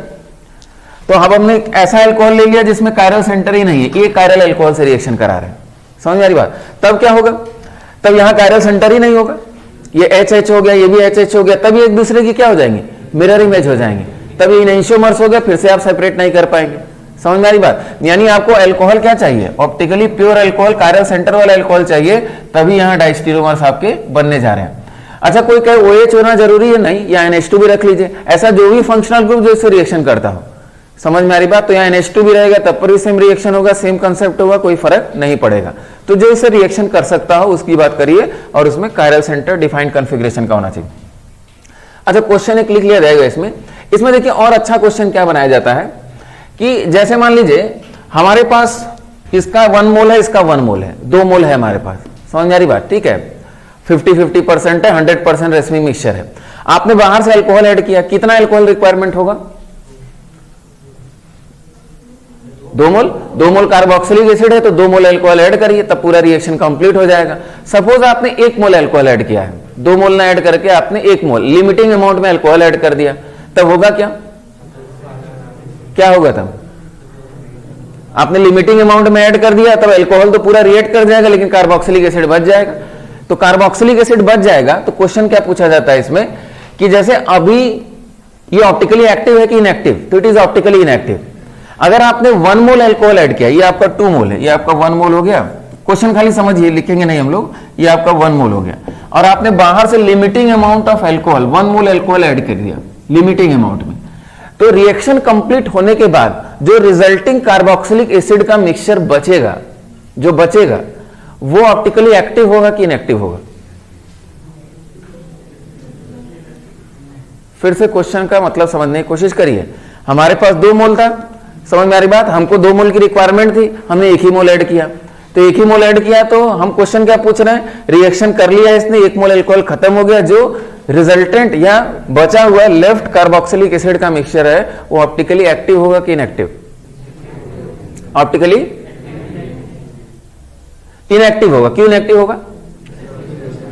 तो अब हमने ऐसा अल्कोहल ले लिया जिसमें कायरल सेंटर ही नहीं है, ये कायरल अल्कोहल से रिएक्शन करा रहे हैं, समझ में आ रही बात। तब क्या होगा, तब यहां कायरल सेंटर ही नहीं होगा, ये एच हो गया, ये भी एच हो गया, तब ये एक दूसरे की क्या हो जाएंगे, मिरर इमेज हो जाएंगे, तब ये इनएंशियोमर्स हो गया, फिर से आप सेपरेट नहीं कर पाएंगे। समझ में आ रही बात, यानी आपको अल्कोहल क्या चाहिए, optically pure alcohol, chiral centre वाला अल्कोहल चाहिए, तभी यहां डाइस्टीरियोमर्स आपके बनने जा रहे हैं। अच्छा, कोई कहे OH होना जरूरी है, नहीं, या NH2 भी रख लीजिए, ऐसा जो भी फंक्शनल ग्रुप जो इससे रिएक्शन करता हो। समझ में आ रही बात, तो यहाँ NH2 भी रहेगा, तब पर भी सेम रिएक्शन होगा, सेम कंसेप्ट होगा, कोई फर्क नहीं पड़ेगा। तो जो इससे रिएक्शन कर सकता हो उसकी बात करिए, और उसमें कायरल सेंटर डिफाइंड कॉन्फ़िगरेशन का होना चाहिए। अच्छा क्वेश्चन एक लिख लिया जाएगा इसमें। इसमें देखिए और अच्छा क्वेश्चन क्या बनाया जाता है कि जैसे मान लीजिए हमारे पास इसका 1 मोल है, इसका 1 मोल है, 2 मोल है हमारे पास, समझ में आ रही बात, ठीक है। 50-50% है, 100% रेसमी मिक्सचर है। आपने बाहर से अल्कोहल ऐड किया, कितना अल्कोहल रिक्वायरमेंट होगा? 2 मोल। 2 मोल कार्बोक्सिलिक एसिड है तो 2 मोल अल्कोहल ऐड करिए, तब पूरा रिएक्शन कंप्लीट हो जाएगा। सपोज आपने 1 मोल अल्कोहल ऐड किया है, 2 मोल ना ऐड करके आपने 1 मोल लिमिटिंग अमाउंट में अल्कोहल ऐड कर दिया, तब होगा क्या? क्या होगा तब? आपने लिमिटिंग अमाउंट में ऐड कर दिया, तब अल्कोहल तो पूरा रिएक्ट कर जाएगा, लेकिन कार्बोक्सिलिक एसिड बच जाएगा। तो कार्बोक्सिलिक एसिड बच जाएगा तो क्वेश्चन क्या पूछा जाता है इसमें कि जैसे अभी ये ऑप्टिकली एक्टिव है कि इनएक्टिव, तो इट इज ऑप्टिकली इनएक्टिव। अगर आपने 1 मोल अल्कोहल ऐड किया, ये आपका 2 मोल है, ये आपका 1 मोल हो गया। क्वेश्चन खाली समझिए, लिखेंगे नहीं हम लोग, ये आपका 1 मोल हो गया। और आपने बाहर से limiting amount of alcohol 1 mole alcohol add कर दिया लिमिटिंग अमाउंट में, तो रिएक्शन कंप्लीट होने के बाद जो रिजल्टिंग कार्बोक्सिलिक एसिड का मिक्सचर बचेगा, जो बचेगा वो ऑप्टिकली एक्टिव होगा कि इनएक्टिव होगा? फिर से क्वेश्चन का मतलब समझने की कोशिश करिए। हमारे पास 2 मोल था, समझ में आ रही बात, हमको 2 मोल की रिक्वायरमेंट थी, हमने 1 ही मोल ऐड किया, तो 1 ही मोल ऐड किया, तो हम क्वेश्चन क्या पूछ रहे हैं? रिएक्शन कर लिया इसने, 1 मोल अल्कोहल खत्म हो गया, जो रिजल्टेंट या बचा हुआ लेफ्ट कार्बोक्सिलिक एसिड का मिक्सचर है वो ऑप्टिकली एक्टिव होगा कि इनएक्टिव? ऑप्टिकली इनएक्टिव होगा। क्यों इनएक्टिव होगा?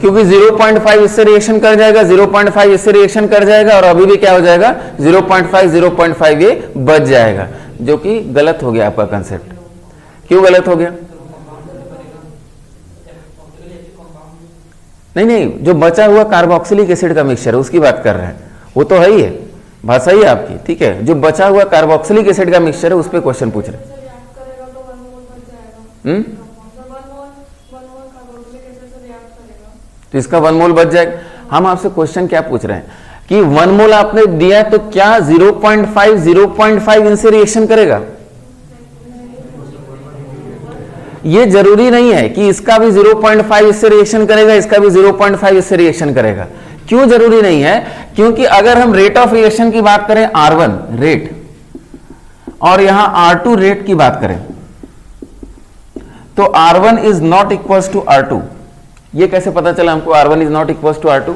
क्योंकि 0.5 इससे रिएक्शन कर जाएगा, 0.5 इससे रिएक्शन कर जाएगा, और अभी भी क्या हो जाएगा? 0.5 ये बच जाएगा, जो कि गलत हो गया आपका कंसेप्ट। क्यों गलत हो गया? नहीं, जो बचा हुआ कार्बोक्सिलिक एसिड का मिक्सचर है उसकी बात कर रहे हैं, वो तो है ही है, बात सही है आपकी, ठीक है। जो बचा हुआ कार्बोक्सिलिक एसिड का मिक्सचर है उस पर क्वेश्चन पूछ रहे हैं। तो इसका 1 मोल बच जाएगा। हम आपसे क्वेश्चन क्या पूछ रहे हैं कि 1 मोल आपने दिया तो क्या 0.5 इनसे रिएक्शन करेगा? ये जरूरी नहीं है कि इसका भी 0.5 इससे रिएक्शन करेगा, इसका भी 0.5 इससे रिएक्शन करेगा। क्यों जरूरी नहीं है? क्योंकि अगर हम रेट ऑफ रिएक्शन की बात करें R1 रेट, और यहां R2 रेट की बात करें, तो R1 is not equal to R2। ये कैसे पता चला हमको R1 is not equal to R2?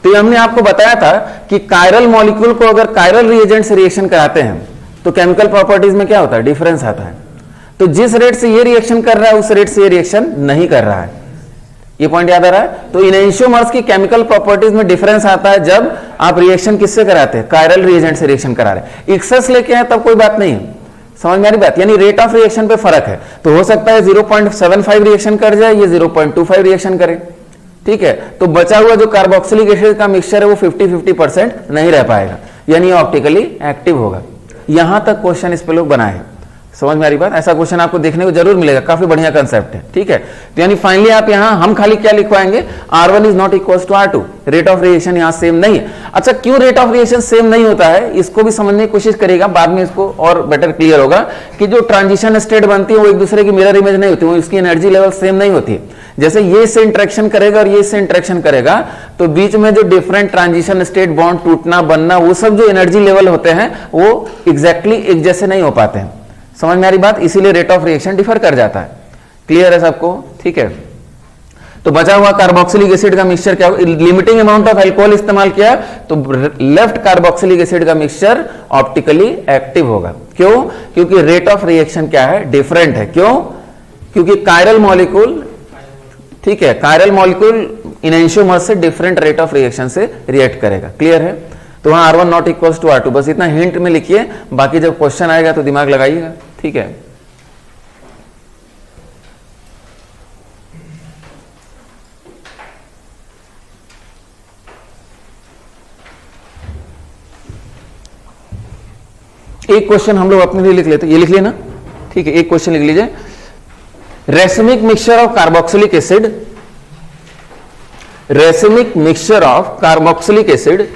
तो ये हमने आपको बताया था कि कायरल मॉलिक्यूल को अगर कायरल रिएजेंट से रिएक्शन कराते हैं तो केमिकल प्रॉपर्टीज में क्या होता है? डिफरेंस आता है। तो जिस रेट से ये रिएक्शन कर रहा है उस रेट से ये रिएक्शन नहीं कर रहा है। ये पॉइंट याद आ रहा है? तो इनेंशियोमर्स की केमिकल प्रॉपर्टीज में डिफरेंस आता है जब आप रिएक्शन किससे कराते हैं? कायरल रिएजेंट से रिएक्शन करा रहे हैं। एक्सेस लेके आए तब कोई बात नहीं है, समझ में आ रही बात? यानी रेट ऑफ रिएक्शन पे फर्क है। तो हो सकता है 0.75 रिएक्शन कर जाए, ये 0.25 रिएक्शन करे, ठीक है। तो बचा हुआ जो कार्बोक्सिलिक एसिड का मिक्सचर है वो 50-50% नहीं रह पाएगा, यानी ऑप्टिकली एक्टिव होगा। यहां तक क्वेश्चन इस पे लोग बनाए हैं, समझ में आ रही बात? ऐसा क्वेश्चन आपको देखने को जरूर मिलेगा, काफी बढ़िया कंसेप्ट है, ठीक है। तो यानी फाइनली आप यहां हम खाली क्या लिखवाएंगे? R1 is not equal to R2। Rate of reaction यहां सेम नहीं है। अच्छा, क्यों रेट ऑफ रिएक्शन सेम नहीं होता है इसको भी समझने की कोशिश करेगा, बाद में इसको और बेटर क्लियर होगा कि जो ट्रांजिशन स्टेट बनती है वो एक दूसरे की मिरर इमेज नहीं होती, वो इसकी एनर्जी लेवल सेम नहीं होती है। जैसे ये इससे इंटरेक्शन करेगा और ये इससे इंटरेक्शन करेगा, तो बीच में जो डिफरेंट ट्रांजिशन स्टेट बॉन्ड टूटना बनना, वो सब जो एनर्जी लेवल होते हैं वो एग्जैक्टली एक जैसे नहीं हो पाते हैं, समझ में आ रही बात? इसीलिए रेट ऑफ रिएक्शन डिफर कर जाता है। क्लियर है सबको? ठीक है। तो बचा हुआ कार्बोक्सिलिक एसिड का मिक्सचर क्या होगा? लिमिटिंग अमाउंट ऑफ अल्कोहल इस्तेमाल किया तो लेफ्ट कार्बोक्सिलिक एसिड का मिक्सचर ऑप्टिकली एक्टिव होगा। क्यों? क्योंकि रेट ऑफ रिएक्शन क्या है? डिफरेंट है। क्यों? क्योंकि कायरल मॉलिक्यूल, ठीक है, कायरल मॉलिक्यूल इनेंशियोमर्स से डिफरेंट रेट ऑफ रिएक्शन से रिएक्ट करेगा। क्लियर है? तो वहां R1 not equal to R2, बस इतना हिंट में लिखिए, बाकी जब क्वेश्चन आएगा तो दिमाग लगाइएगा, ठीक है। एक क्वेश्चन हम लोग अपने लिए लिख लेते, ये लिख लिया ना, ठीक है। एक क्वेश्चन लिख लीजिए, racemic mixture of carboxylic acid, racemic mixture of carboxylic acid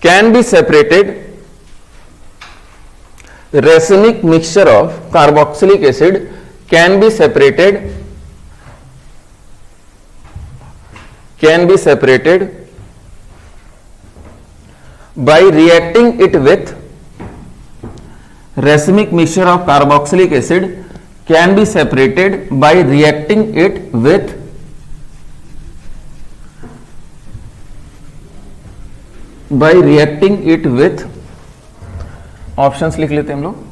can be separated, racemic mixture of carboxylic acid can be separated can be separated by reacting it with racemic mixture of carboxylic acid can be separated by reacting it with options लिख लेते हैं हम लोग।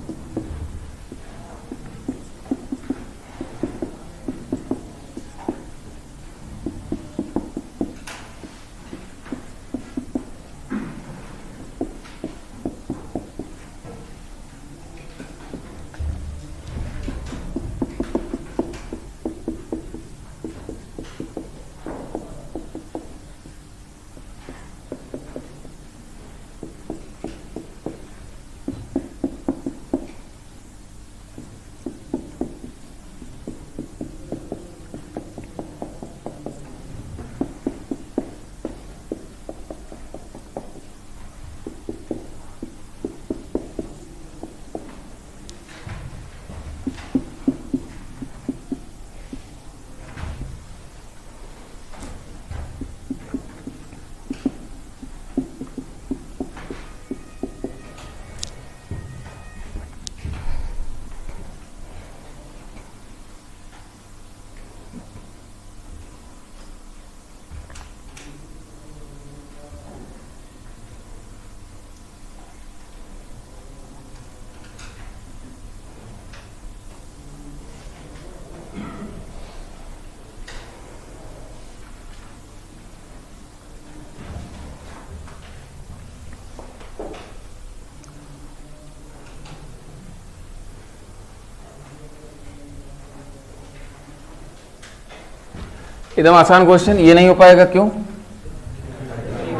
एकदम आसान question, ये नहीं हो पाएगा क्यों?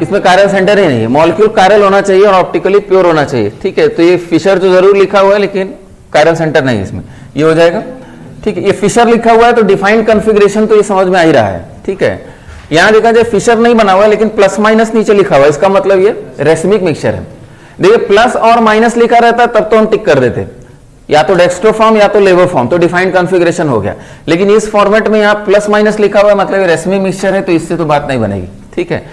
इसमें कायरल सेंटर ही नहीं है। मॉलिक्यूल कायरल होना चाहिए और ऑप्टिकली प्योर होना चाहिए, ठीक है। तो ये फिशर तो जरूर लिखा हुआ है लेकिन कायरल सेंटर नहीं है इसमें, ये हो जाएगा, ठीक है। ये फिशर लिखा हुआ है तो डिफाइंड कॉन्फ़िगरेशन तो ये समझ में आ ही रहा है, ठीक है। यहां देखा जाए फिशर नहीं बना हुआ है लेकिन प्लस माइनस नीचे लिखा हुआ है, इसका मतलब ये रेसमिक मिक्सचर है। देखिए प्लस और माइनस लिखा रहता तब तो हम टिक कर देते, या तो डेक्स्ट्रो फॉर्म या तो लेवो फॉर्म, तो डिफाइंड कॉन्फ़िगरेशन हो गया। लेकिन इस फॉर्मेट में यहाँ प्लस माइनस लिखा हुआ है, मतलब रेसमिक मिक्सचर है, तो इससे तो बात नहीं बनेगी, ठीक है।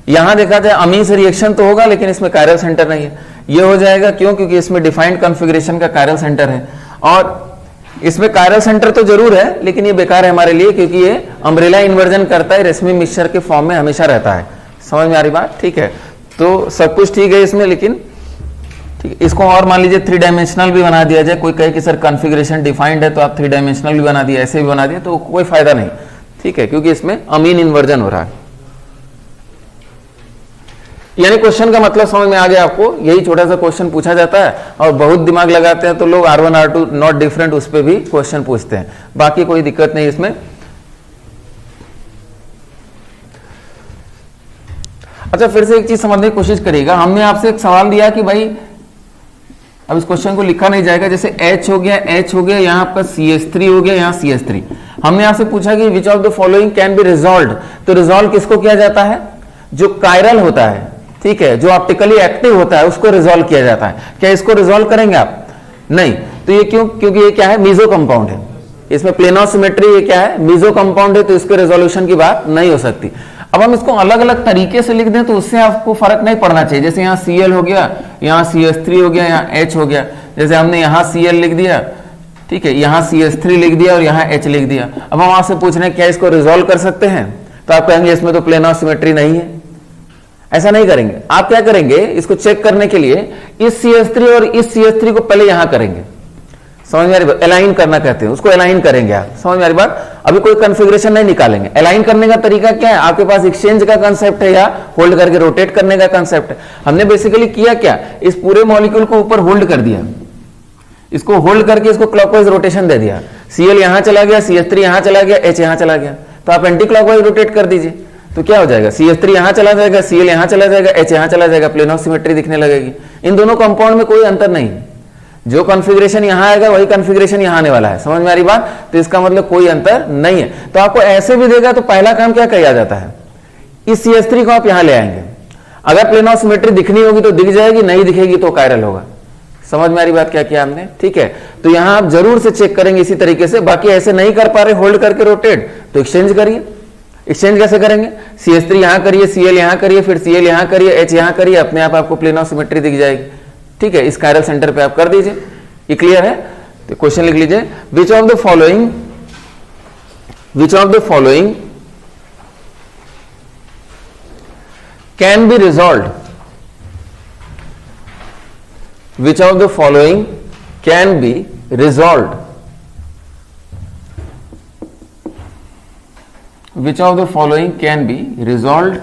यहां देखा जाए अमीन से रिएक्शन तो होगा लेकिन इसमें कायरल सेंटर नहीं है, ये हो जाएगा क्यों? क्योंकि इसमें डिफाइंड कॉन्फ़िगरेशन का कायरल सेंटर है। और इसमें कायरल सेंटर तो जरूर है लेकिन ये बेकार है हमारे लिए, क्योंकि ये अम्ब्रेला इन्वर्जन करता है, रेसमिक मिक्सचर के फॉर्म में हमेशा रहता है। समझ में आ रही बात, ठीक है। तो सब कुछ ठीक है इसमें, लेकिन ठीक है, इसको और मान लीजिए 3 डायमेंशनल भी बना दिया जाए। कोई कहे कि सर कॉन्फ़िगरेशन डिफाइंड है तो आप 3 डायमेंशनल भी बना दिए, ऐसे भी बना दिए, तो कोई फायदा नहीं, ठीक है, क्योंकि इसमें अमीन इन्वर्जन हो रहा है। यानी क्वेश्चन का मतलब समझ में आ गया आपको, यही छोटा सा क्वेश्चन पूछा जाता है और बहुत दिमाग लगाते हैं तो लोग R1 R2 नॉट डिफरेंट उस पर भी क्वेश्चन पूछते हैं, बाकी कोई दिक्कत नहीं इसमें। अच्छा, फिर से एक चीज समझने की कोशिश करिएगा। हमने आपसे एक सवाल दिया कि भाई, अब इस क्वेश्चन को लिखा नहीं जाएगा, जैसे H हो गया, H हो गया, यहाँ पर CH3 हो गया, यहाँ CH3। हमने आपसे पूछा कि which of the following can be resolve, तो रिजॉल्व किसको किया जाता है? जो कायरल होता है, ठीक है, जो ऑप्टिकली एक्टिव होता है उसको रिजॉल्व किया जाता है। क्या इसको रिजॉल्व करेंगे आप? नहीं। तो ये क्यों? क्योंकि ये क्या है? मीजो कंपाउंड है, इसमें प्लेनो सिमेट्री, ये क्या है? मीजो कंपाउंड है, तो इसके रेजोल्यूशन की बात नहीं हो सकती। अब हम इसको अलग अलग तरीके से लिख दें तो उससे आपको फर्क नहीं पड़ना चाहिए। जैसे यहाँ Cl हो गया, यहाँ CH3 हो गया, यहाँ H हो गया, जैसे हमने यहाँ Cl लिख दिया, ठीक है, यहाँ CH3 लिख दिया और यहाँ H लिख दिया। अब हम आपसे पूछ रहे हैं क्या इसको रिजोल्व कर सकते हैं, तो आप कहेंगे इसमें तो प्लेनो सिमेट्री नहीं है। ऐसा नहीं करेंगे, आप क्या करेंगे, इसको चेक करने के लिए इस CH3 और इस CH3 को पहले यहां करेंगे। समझ में आ रही बात? अलाइन करना कहते हैं उसको, अलाइन करेंगे आप। समझ में आ रही बात? अभी कोई कॉन्फ़िगरेशन नहीं निकालेंगे। अलाइन करने का तरीका क्या है? आपके पास एक्सचेंज का कांसेप्ट है या होल्ड करके रोटेट करने का कांसेप्ट है। हमने बेसिकली किया क्या, इस पूरे मॉलिक्यूल को ऊपर होल्ड कर दिया, इसको होल्ड करके इसको क्लॉकवाइज रोटेशन दे दिया। Cl यहां चला गया, CH3 यहां चला गया, H यहां चला गया, तो आप एंटी क्लॉकवाइज रोटेट कर दीजिए, तो क्या हो जाएगा? CH3 यहां चला जाएगा, Cl यहां चला जाएगा, H यहां चला जाएगा, प्लेनो सिमेट्री दिखने लगेगी। इन दोनों कंपाउंड में कोई अंतर नहीं, जो कॉन्फ़िगरेशन यहां आएगा वही कॉन्फ़िगरेशन यहां आने वाला है। समझ में आ रही बात? तो इसका मतलब कोई अंतर नहीं है। तो आपको ऐसे भी देगा तो पहला काम क्या किया जाता है, इस CH3 को आप यहां ले आएंगे। अगर प्लेनो सिमेट्री दिखनी होगी तो दिख जाएगी, नहीं दिखेगी तो कायरल होगा। समझ में आ रही बात क्या किया हमने, ठीक है। तो यहां आप जरूर से चेक करेंगे इसी तरीके से। बाकी ऐसे नहीं कर पा रहे होल्ड करके रोटेट, तो एक्सचेंज करिए, एक्सचेंज कैसे करेंगे? CH3 यहां करिए, Cl यहां करिए, फिर Cl यहां करिए, H यहां करिए, अपने आप आपको प्लेन ऑफ सिमेट्री दिख जाएगी। ठीक है, इस कायरल सेंटर पे आप कर दीजिए। ये क्लियर है? तो क्वेश्चन लिख लीजिए, विच of the following can be resolve, which of the following can be resolved, which of the following can be resolved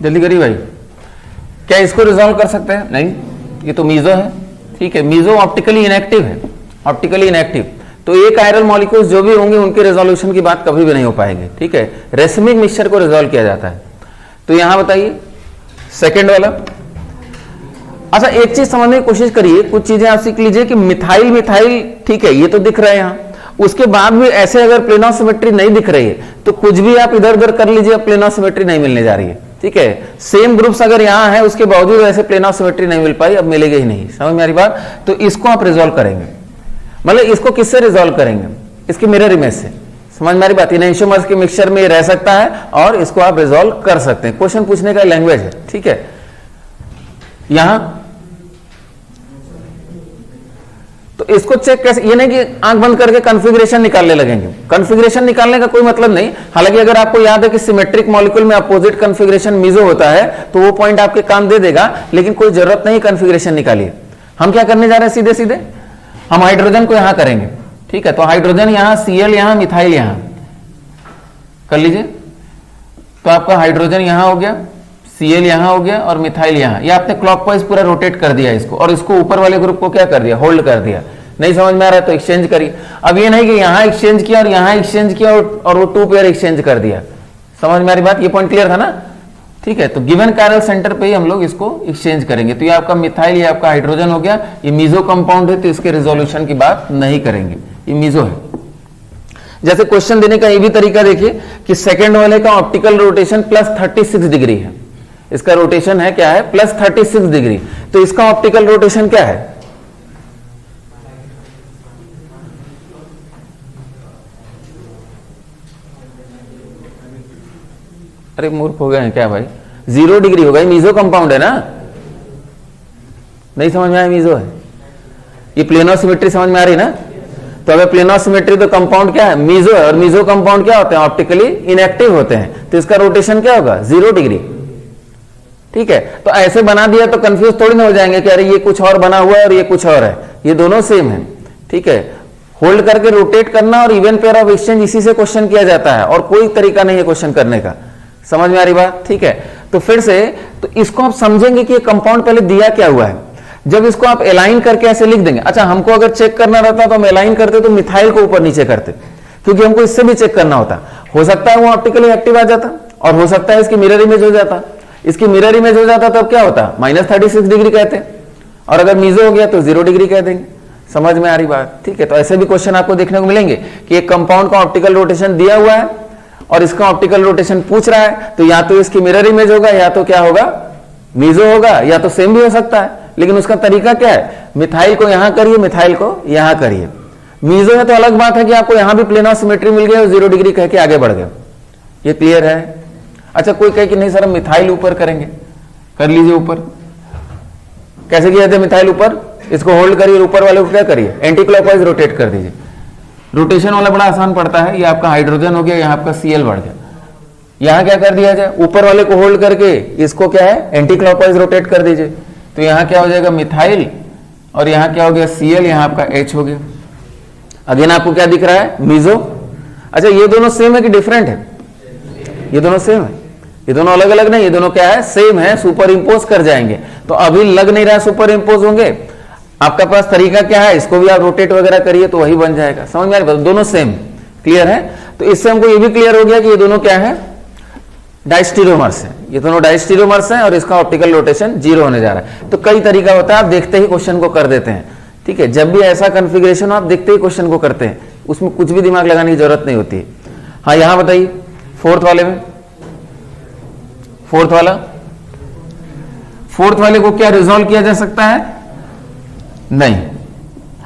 जल्दी करिए भाई। क्या इसको रिजॉल्व कर सकते हैं? नहीं, ये तो मीजो है। ठीक है, मीजो ऑप्टिकली इनएक्टिव है, ऑप्टिकली इनएक्टिव। तो एक आयरल मॉलिक्यूल्स जो भी होंगे उनके रेजोल्यूशन की बात कभी भी नहीं हो पाएगी। ठीक है, रेसमिक मिक्सचर को रिजॉल्व किया जाता है। तो यहां बताइए सेकेंड वाला। अच्छा, एक चीज समझने की कोशिश करिए, कुछ चीजें आप सीख लीजिए कि मिथाइल मिथाइल, ठीक है, ये तो दिख रहा है यहां, उसके बाद भी ऐसे अगर प्लेन ऑफ सिमेट्री नहीं दिख रही है तो कुछ भी आप इधर उधर कर लीजिए, प्लेन ऑफ सिमेट्री नहीं मिलने जा रही है। ठीक है, सेम ग्रुप्स अगर यहां है उसके बावजूद ऐसे प्लेन ऑफ सिमेट्री नहीं मिल पाई, अब मिलेगी ही नहीं। समझ में आ रही बात? तो इसको आप रिजॉल्व करेंगे, मतलब इसको किससे रिजॉल्व करेंगे? इसके मिरर इमेज से। समझ में आ रही बात? इन आइसोमर्स के मिक्सचर में रह सकता है और इसको आप रिजॉल्व कर सकते हैं। क्वेश्चन पूछने का लैंग्वेज है। ठीक है, यहां तो इसको चेक कैसे, ये नहीं कि आंख बंद करके कॉन्फ़िगरेशन निकालने लगेंगे। कॉन्फ़िगरेशन निकालने का कोई मतलब नहीं। हालांकि अगर आपको याद है कि सिमेट्रिक मॉलिक्यूल में अपोजिट कॉन्फ़िगरेशन मीजो होता है तो वो पॉइंट आपके काम दे देगा, लेकिन कोई जरूरत नहीं कॉन्फ़िगरेशन निकालिए। हम क्या करने जा रहे हैं? सीधे सीधे हम हाइड्रोजन को यहां करेंगे। ठीक है, तो हाइड्रोजन यहां, Cl यहां, मिथाइल यहां कर लीजिए। तो आपका हाइड्रोजन यहां हो गया, Cl यहां हो गया और मिथाइल यहां। ये आपने क्लॉकवाइज पूरा रोटेट कर दिया इसको, और इसको ऊपर वाले ग्रुप को क्या कर दिया? होल्ड कर दिया। नहीं समझ में आ रहा है तो एक्सचेंज करिए। अब ये नहीं कि यहां एक्सचेंज किया और यहां एक्सचेंज किया और वो 2 पेयर एक्सचेंज कर दिया। समझ में आ रही बात? ये पॉइंट क्लियर था ना? ठीक है, तो गिवन कायरल सेंटर पे ही हम लोग इसको एक्सचेंज करेंगे। तो ये आपका मिथाइल, ये आपका हाइड्रोजन हो गया। ये मीजो कंपाउंड है तो इसके रिजोल्यूशन की बात नहीं करेंगे, ये मीजो है। जैसे क्वेश्चन देने का ये भी तरीका देखिए कि सेकेंड वाले का ऑप्टिकल रोटेशन +36 डिग्री है। इसका रोटेशन है क्या है? +36 डिग्री। तो इसका ऑप्टिकल रोटेशन क्या है? अरे मूर्ख हो गए हैं क्या भाई? 0 डिग्री होगा। मीजो कंपाउंड है ना? नहीं समझ में आया? मीजो है। ये प्लेन ऑफ सिमेट्री समझ में आ रही है ना? तो अगर प्लेन ऑफ सिमेट्री तो कंपाउंड क्या है? मीजो है। और मीजो कंपाउंड क्या होते हैं? ऑप्टिकली इनएक्टिव होते हैं। तो इसका रोटेशन क्या होगा? 0 डिग्री। ठीक है, तो ऐसे बना दिया तो कंफ्यूज थोड़ी ना हो जाएंगे कि अरे ये कुछ और बना हुआ है और ये कुछ और है। ये दोनों सेम है। ठीक है, होल्ड करके रोटेट करना और इवन पेयर ऑफ एक्सचेंज इसी से क्वेश्चन किया जाता है, और कोई तरीका नहीं है क्वेश्चन करने का। समझ में आ रही बात? ठीक है, तो फिर से तो इसको आप समझेंगे कि ये कंपाउंड पहले दिया क्या हुआ है। जब इसको आप एलाइन करके ऐसे लिख देंगे, अच्छा हमको अगर चेक करना रहता तो हम एलाइन करते तो मिथाइल को ऊपर नीचे करते, क्योंकि हमको इससे भी चेक करना होता। हो सकता है वो ऑप्टिकली एक्टिव आ जाता और हो सकता है इसकी मिरर इमेज हो जाता। इसकी मिरर इमेज हो जाता तब क्या होता, -36 डिग्री कहते हैं, और अगर मीजो हो गया तो 0 डिग्री कह देंगे। समझ में आ रही बात? ठीक है, तो ऐसे भी क्वेश्चन आपको देखने को मिलेंगे कि एक कंपाउंड का ऑप्टिकल रोटेशन दिया हुआ है और इसका ऑप्टिकल रोटेशन पूछ रहा है, तो या तो इसकी मिरर इमेज होगा या तो क्या होगा, मीजो होगा, या तो सेम भी हो सकता है। लेकिन उसका तरीका क्या है, मिथाइल को यहां करिए, मिथाइल को यहां करिए। मीजो है तो अलग बात है कि आपको यहां भी प्लेन ऑफ सिमेट्री मिल गया और 0 डिग्री कह के आगे बढ़ गए। ये क्लियर है? अच्छा, कोई कहे कि नहीं सर हम मिथाइल ऊपर करेंगे, कर लीजिए ऊपर। कैसे किया जाता है मिथाइल ऊपर, इसको होल्ड करिए, ऊपर वाले को क्या करिए, एंटी क्लॉकवाइज रोटेट कर दीजिए। रोटेशन वाला बड़ा आसान पड़ता है, ये आपका हाइड्रोजन हो गया, यहाँ आपका Cl बढ़ गया। यहाँ क्या कर दिया जाए, ऊपर वाले को होल्ड करके इसको क्या है, एंटी क्लॉकवाइज रोटेट कर दीजिए। तो यहाँ क्या हो जाएगा, मिथाइल, और यहाँ क्या हो गया, Cl, यहाँ आपका H हो गया। अगेन आपको क्या दिख रहा है, मीजो। अच्छा, ये दोनों सेम है कि डिफरेंट है? ये दोनों सेम है, ये दोनों अलग अलग नहीं, ये दोनों क्या है, सेम है, सुपर इंपोज कर जाएंगे। तो अभी लग नहीं रहा सुपर इंपोज होंगे, आपका पास तरीका क्या है, इसको भी आप रोटेट वगैरह करिए तो वही बन जाएगा। समझ में आ रही? दोनों सेम, क्लियर है? तो इससे हमको ये भी क्लियर हो गया कि ये दोनों क्या है, डाइस्टीरियोमर्स है। ये दोनों डाइस्टीरियोमर्स हैं और इसका ऑप्टिकल रोटेशन 0 होने जा रहा है। तो कई तरीका होता है, आप देखते ही क्वेश्चन को कर देते हैं। ठीक है, जब भी ऐसा कन्फिग्रेशन आप देखते ही क्वेश्चन को करते हैं, उसमें कुछ भी दिमाग लगाने की जरूरत नहीं होती है। हाँ, यहां बताइए फोर्थ वाले में, फोर्थ वाले को क्या रिजॉल्व किया जा सकता है? नहीं।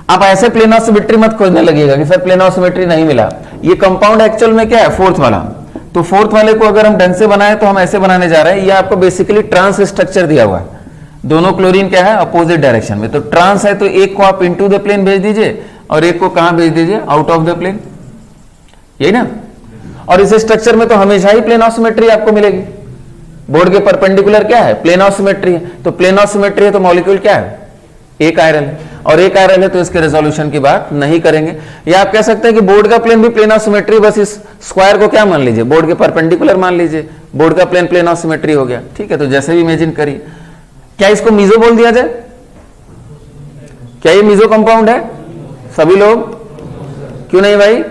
आप ऐसे प्लेन ऑफ सिमेट्री मत खोजने लगेगा कि सर प्लेन ऑफ सिमेट्री नहीं मिला। ये कंपाउंड एक्चुअल में क्या है, फोर्थ वाला। तो फोर्थ वाले को अगर हम ढंग से बनाए तो हम ऐसे बनाने जा रहे हैं। ये आपको बेसिकली ट्रांस स्ट्रक्चर दिया हुआ है, दोनों क्लोरीन क्या है, अपोजिट डायरेक्शन में। तो ट्रांस है तो एक को आप इनटू द प्लेन भेज दीजिए और एक को कहां भेज दीजिए, आउट ऑफ द प्लेन, यही ना। और इस स्ट्रक्चर में तो हमेशा ही प्लेन ऑफ सिमेट्री आपको मिलेगी। बोर्ड के परपेंडिकुलर क्या है, प्लेन ऑफ सिमेट्री है। तो प्लेन ऑफ सिमेट्री है तो मॉलिक्यूल क्या है, एक आयरन है, और एक आयरन है तो इसके रेजोल्यूशन की बात नहीं करेंगे। या आप कह सकते हैं कि बोर्ड का प्लेन भी प्लेन ऑफ सिमेट्री, बस इस स्क्वायर को क्या मान लीजिए, बोर्ड के परपेंडिकुलर मान लीजिए, बोर्ड का प्लेन प्लेन ऑफ सिमेट्री हो गया। ठीक है, तो जैसे भी इमेजिन करिए। क्या इसको मीजो बोल दिया जाए? क्या ये मीजो कंपाउंड है सभी लोग? क्यों नहीं भाई?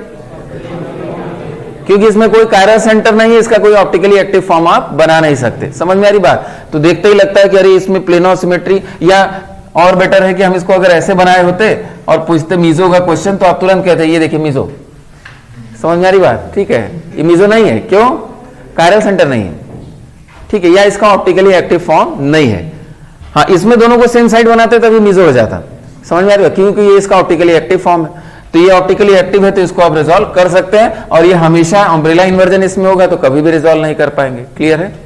क्योंकि इसमें कोई कायरल सेंटर नहीं है, इसका कोई ऑप्टिकली एक्टिव फॉर्म आप बना नहीं सकते। समझ में आ रही बात? तो देखते ही लगता है कि अरे इसमें प्लेन ऑफ सिमेट्री, या और बेटर है कि हम इसको अगर ऐसे बनाए होते और पूछते मीजो का क्वेश्चन तो आप तुरंत कहते ये देखिए मीजो। समझ में आ रही बात? ठीक है, ये मीजो नहीं है, क्यों? कायरल सेंटर नहीं है। ठीक है, या इसका ऑप्टिकली एक्टिव फॉर्म नहीं है। हाँ, इसमें दोनों को सेम साइड बनाते तभी मीजो हो जाता। समझ में आ रही बात? क्योंकि ये इसका ऑप्टिकली एक्टिव फॉर्म है, तो ये ऑप्टिकली एक्टिव है तो इसको आप रिजॉल्व कर सकते हैं। और ये हमेशा अम्ब्रेला इन्वर्जन इसमें होगा तो कभी भी रिजॉल्व नहीं कर पाएंगे। क्लियर है?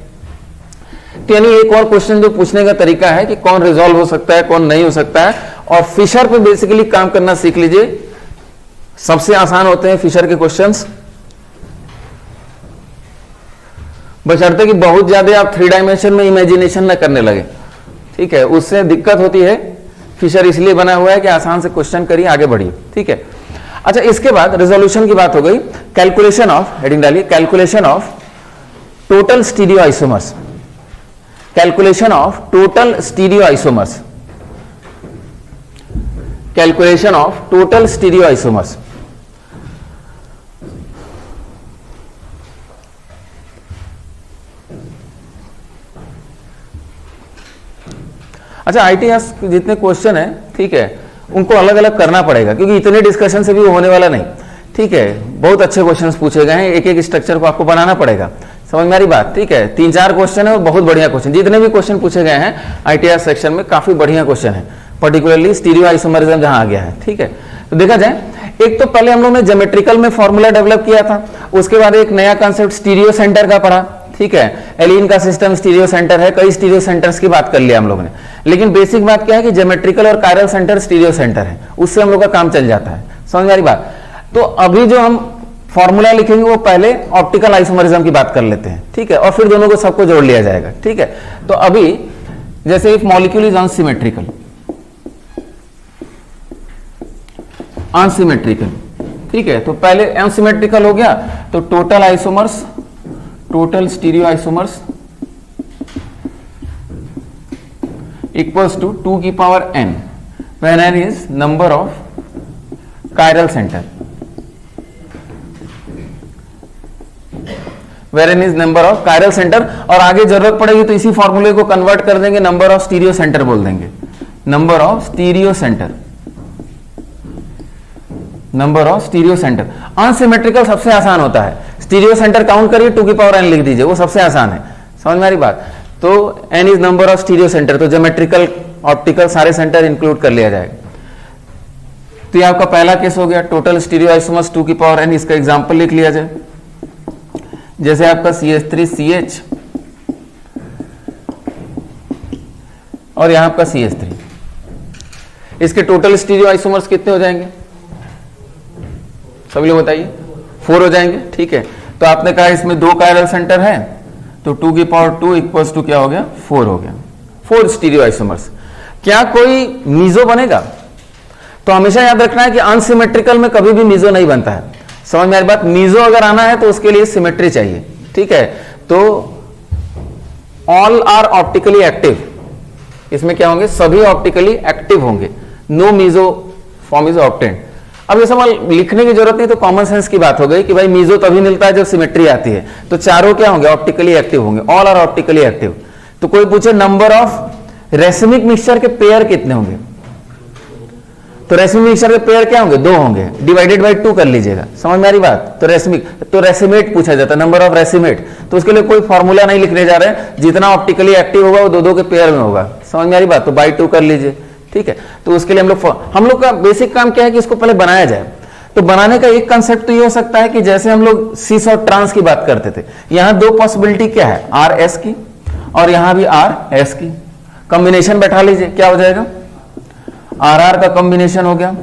तो यानी एक और क्वेश्चन जो पूछने का तरीका है कि कौन रिजॉल्व हो सकता है, कौन नहीं हो सकता है, और फिशर पे बेसिकली काम करना सीख लीजिए। सबसे आसान होते हैं फिशर के क्वेश्चंस, बशर्ते कि बहुत ज्यादा आप 3 डायमेंशन में इमेजिनेशन न करने लगे। ठीक है, उससे दिक्कत होती है। फिशर इसलिए बना हुआ है कि आसान से क्वेश्चन करिए, आगे बढ़िए। ठीक है, अच्छा इसके बाद रेजोल्यूशन की बात हो गई। कैलकुलेशन ऑफ, हेडिंग डालिए, calculation of total stereo isomers. Calculation of total stereo isomers, calculation of total stereo isomers. अच्छा, आईटीएस जितने क्वेश्चन है, ठीक है, उनको अलग अलग करना पड़ेगा क्योंकि इतने डिस्कशन से भी होने वाला नहीं। ठीक है, बहुत अच्छे क्वेश्चंस पूछे गए हैं, एक एक स्ट्रक्चर को आपको बनाना पड़ेगा। समझ में आ रही बात? ठीक है, 3-4 क्वेश्चन है और बहुत बढ़िया क्वेश्चन। जितने भी क्वेश्चन पूछे गए हैं आईटीएस सेक्शन में काफी बढ़िया क्वेश्चन है, पर्टिकुलरली स्टीरियो आइसोमरिज्म जहां आ गया है। ठीक है, तो देखा जाए, एक तो पहले हम लोग ने ज्योमेट्रिकल में फॉर्मूला डेवलप किया था, उसके बाद एक नया कॉन्सेप्ट स्टीरियो सेंटर का पढ़ा। ठीक है, एलिन का सिस्टम स्टीरियो सेंटर है, कई स्टीरियो सेंटर्स की बात कर लिया हम लोग ने। लेकिन बेसिक बात क्या है कि ज्योमेट्रिकल और कायरल सेंटर स्टीरियो सेंटर है, उससे हम लोग का काम चल जाता है। समझ में आ रही बात? तो अभी जो हम फॉर्मूला लिखेंगे वो पहले ऑप्टिकल आइसोमरिज्म की बात कर लेते हैं। ठीक है, और फिर दोनों को सबको जोड़ लिया जाएगा। ठीक है, तो अभी जैसे if molecule is unsymmetrical, unsymmetrical, ठीक है, तो पहले अनसिमेट्रिकल हो गया तो total isomers, total stereo isomers, equals to 2 की power n, when n is number of chiral center, where n is number of chiral center। और आगे जरूरत पड़ेगी तो इसी फॉर्मूले को कन्वर्ट कर देंगे, नंबर ऑफ स्टीरियो सेंटर बोल देंगे, number of stereo centre, number of stereo centre. Unsymmetrical सबसे आसान होता है, स्टीरियो सेंटर काउंट करिए 2 की पावर n लिख दीजिए, वो सबसे आसान है, समझ में आ रही बात। तो n is number of stereo centre, तो ज्योमेट्रिकल ऑप्टिकल सारे सेंटर इंक्लूड कर लिया जाएगा। तो ये आपका पहला केस हो गया, टोटल स्टीरियो आइसोमर्स 2 की पावर n। इसका एग्जांपल लिख लिया जाए, जैसे आपका CH3CH और यहां आपका CH3, इसके टोटल स्टीरियो आइसोमर्स कितने हो जाएंगे सभी लोग बताइए? 4 हो जाएंगे, ठीक है। तो आपने कहा इसमें 2 कायरल सेंटर है, तो 2 की पावर 2 इक्वल्स टू क्या हो गया? 4 हो गया, 4 स्टीरियो आइसोमर्स। क्या कोई मीजो बनेगा? तो हमेशा याद रखना है कि अनसिमेट्रिकल में कभी भी मीजो नहीं बनता है, समझ में आ रही बात। मीजो अगर आना है तो उसके लिए सिमेट्री चाहिए, ठीक है। तो ऑल आर ऑप्टिकली एक्टिव, इसमें क्या होंगे? सभी ऑप्टिकली एक्टिव होंगे, no meso form is obtained. अब ये सवाल लिखने की जरूरत नहीं, तो कॉमन सेंस की बात हो गई कि भाई मीजो तभी मिलता है जब सिमेट्री आती है। तो चारों क्या होंगे? ऑप्टिकली एक्टिव होंगे, ऑल आर ऑप्टिकली एक्टिव। तो कोई पूछे नंबर ऑफ रेसिमिक मिक्सचर के पेयर कितने होंगे, तो रेसिमिक मिक्सचर के पेयर क्या होंगे? 2 होंगे, डिवाइडेड बाई 2 कर लीजिएगा, समझ में आ रही बात। तो रेसिमिक, तो रेसिमेट पूछा जाता है, नंबर ऑफ रेसिमेट। तो उसके लिए कोई फॉर्मूला नहीं लिखने जा रहे हैं, जितना ऑप्टिकली एक्टिव होगा वो 2-2 के पेयर में होगा, समझ में आ रही बात। तो बाई 2 कर लीजिए, ठीक है। तो उसके लिए हम लोग का बेसिक काम क्या है कि इसको पहले बनाया जाए। तो बनाने का एक कंसेप्ट तो ये हो सकता है कि जैसे हम लोग सिस और ट्रांस की बात करते थे, यहां 2 पॉसिबिलिटी क्या है? RS की और यहां भी RS की। कॉम्बिनेशन बैठा लीजिए, क्या हो जाएगा? RR का कॉम्बिनेशन हो गया,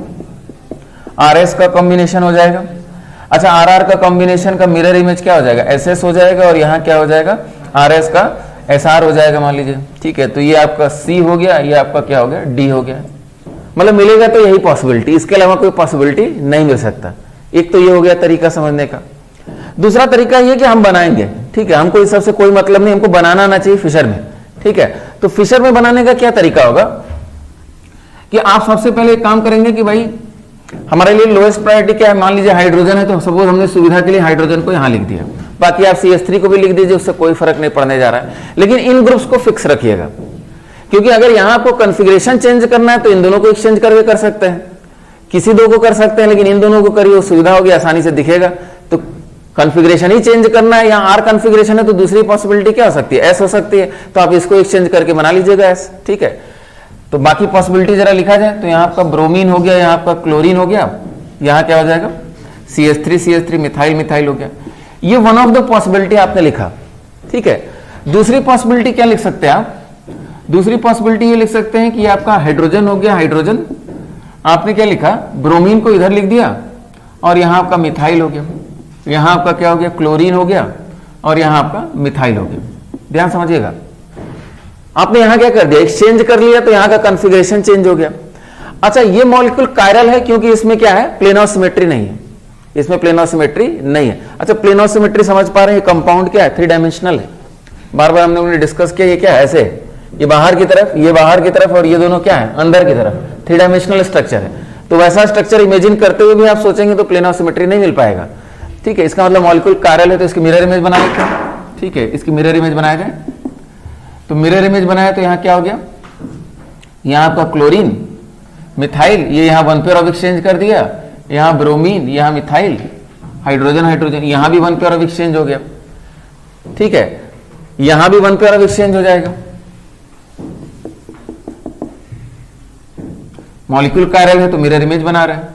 RS का कॉम्बिनेशन हो जाएगा। अच्छा, RR का कॉम्बिनेशन का मिरर इमेज क्या हो जाएगा? SS हो जाएगा, और यहां क्या हो जाएगा? RS का SR हो जाएगा, मान लीजिए, ठीक है। तो ये आपका C हो गया, ये आपका क्या हो गया? D हो गया। मतलब मिलेगा तो यही पॉसिबिलिटी, इसके अलावा कोई पॉसिबिलिटी नहीं मिल सकता। एक तो ये हो गया तरीका समझने का। दूसरा तरीका ये कि हम बनाएंगे, ठीक है। हमको इस सबसे कोई मतलब नहीं, हमको बनाना आना चाहिए फिशर में, ठीक है। तो फिशर में बनाने का क्या तरीका होगा कि आप सबसे पहले एक काम करेंगे कि भाई हमारे लिए लोएस्ट प्रायोरिटी क्या है? मान लीजिए हाइड्रोजन है, तो सपोज हमने सुविधा के लिए हाइड्रोजन को यहां लिख दिया, बाकी आप CH3 को भी लिख दीजिए, उससे कोई फर्क नहीं पड़ने जा रहा है। लेकिन इन ग्रुप्स को फिक्स रखिएगा, क्योंकि अगर यहां आपको कॉन्फ़िगरेशन चेंज करना है तो इन दोनों को एक्सचेंज करके कर सकते हैं, किसी 2 को कर सकते हैं, लेकिन इन दोनों को करिए, सुविधा होगी, आसानी से दिखेगा। तो कॉन्फ़िगरेशन ही चेंज करना है, यहाँ R कॉन्फ़िगरेशन है, तो दूसरी पॉसिबिलिटी क्या हो सकती है? S हो सकती है। तो आप इसको एक्सचेंज करके बना लीजिएगा S, ठीक है। तो बाकी पॉसिबिलिटी जरा लिखा जाए, तो यहाँ आपका ब्रोमीन हो गया, यहाँ आपका क्लोरीन हो गया, यहाँ क्या हो जाएगा? CH3 मिथाइल मिथाइल हो गया। ये वन ऑफ द पॉसिबिलिटी आपने लिखा, ठीक है। दूसरी पॉसिबिलिटी क्या लिख सकते हैं आप? दूसरी पॉसिबिलिटी ये लिख सकते हैं कि आपका हाइड्रोजन हो गया, हाइड्रोजन आपने क्या लिखा? ब्रोमीन को इधर लिख दिया, और यहां आपका मिथाइल हो गया, यहां आपका क्या हो गया? क्लोरीन हो गया, और यहां आपका मिथाइल हो गया। ध्यान समझिएगा, आपने यहां क्या कर दिया? एक्सचेंज कर लिया, तो यहां का कॉन्फ़िगरेशन चेंज हो गया। अच्छा, ये मॉलिक्यूल कायरल है क्योंकि इसमें क्या है? प्लेन ऑफ सिमेट्री नहीं है, इसमें प्लेन ऑफ सिमेट्री नहीं है। अच्छा, प्लेन ऑफ सिमेट्री समझ पा रहे हैं? कंपाउंड क्या है? 3 डायमेंशनल है। बार बार हमने डिस्कस किया, ये क्या है? ऐसे, ये बाहर की तरफ, ये बाहर की तरफ, और ये दोनों क्या है? अंदर की तरफ। 3 डायमेंशनल स्ट्रक्चर है। तो वैसा स्ट्रक्चर इमेजिन करते हुए भी आप सोचेंगे तो प्लेन ऑफ सिमेट्री नहीं मिल पाएगा, ठीक है। इसका मतलब मॉलिक्यूल कायरल है, तो इसकी मिरर इमेज बनाया क्या? ठीक है, इसकी मिरर इमेज बनाया जाए। तो मिरर इमेज बनाया तो यहां क्या हो गया? यहां आपका क्लोरीन मिथाइल, ये यहां 1 पेयर ऑफ एक्सचेंज कर दिया, यहां ब्रोमीन, यहां मिथाइल, हाइड्रोजन हाइड्रोजन, यहां भी 1 पेयर ऑफ एक्सचेंज हो गया, ठीक है। यहां भी 1 पेयर ऑफ एक्सचेंज हो जाएगा। मॉलिक्यूल कायरल है तो मिरर इमेज बना रहा है,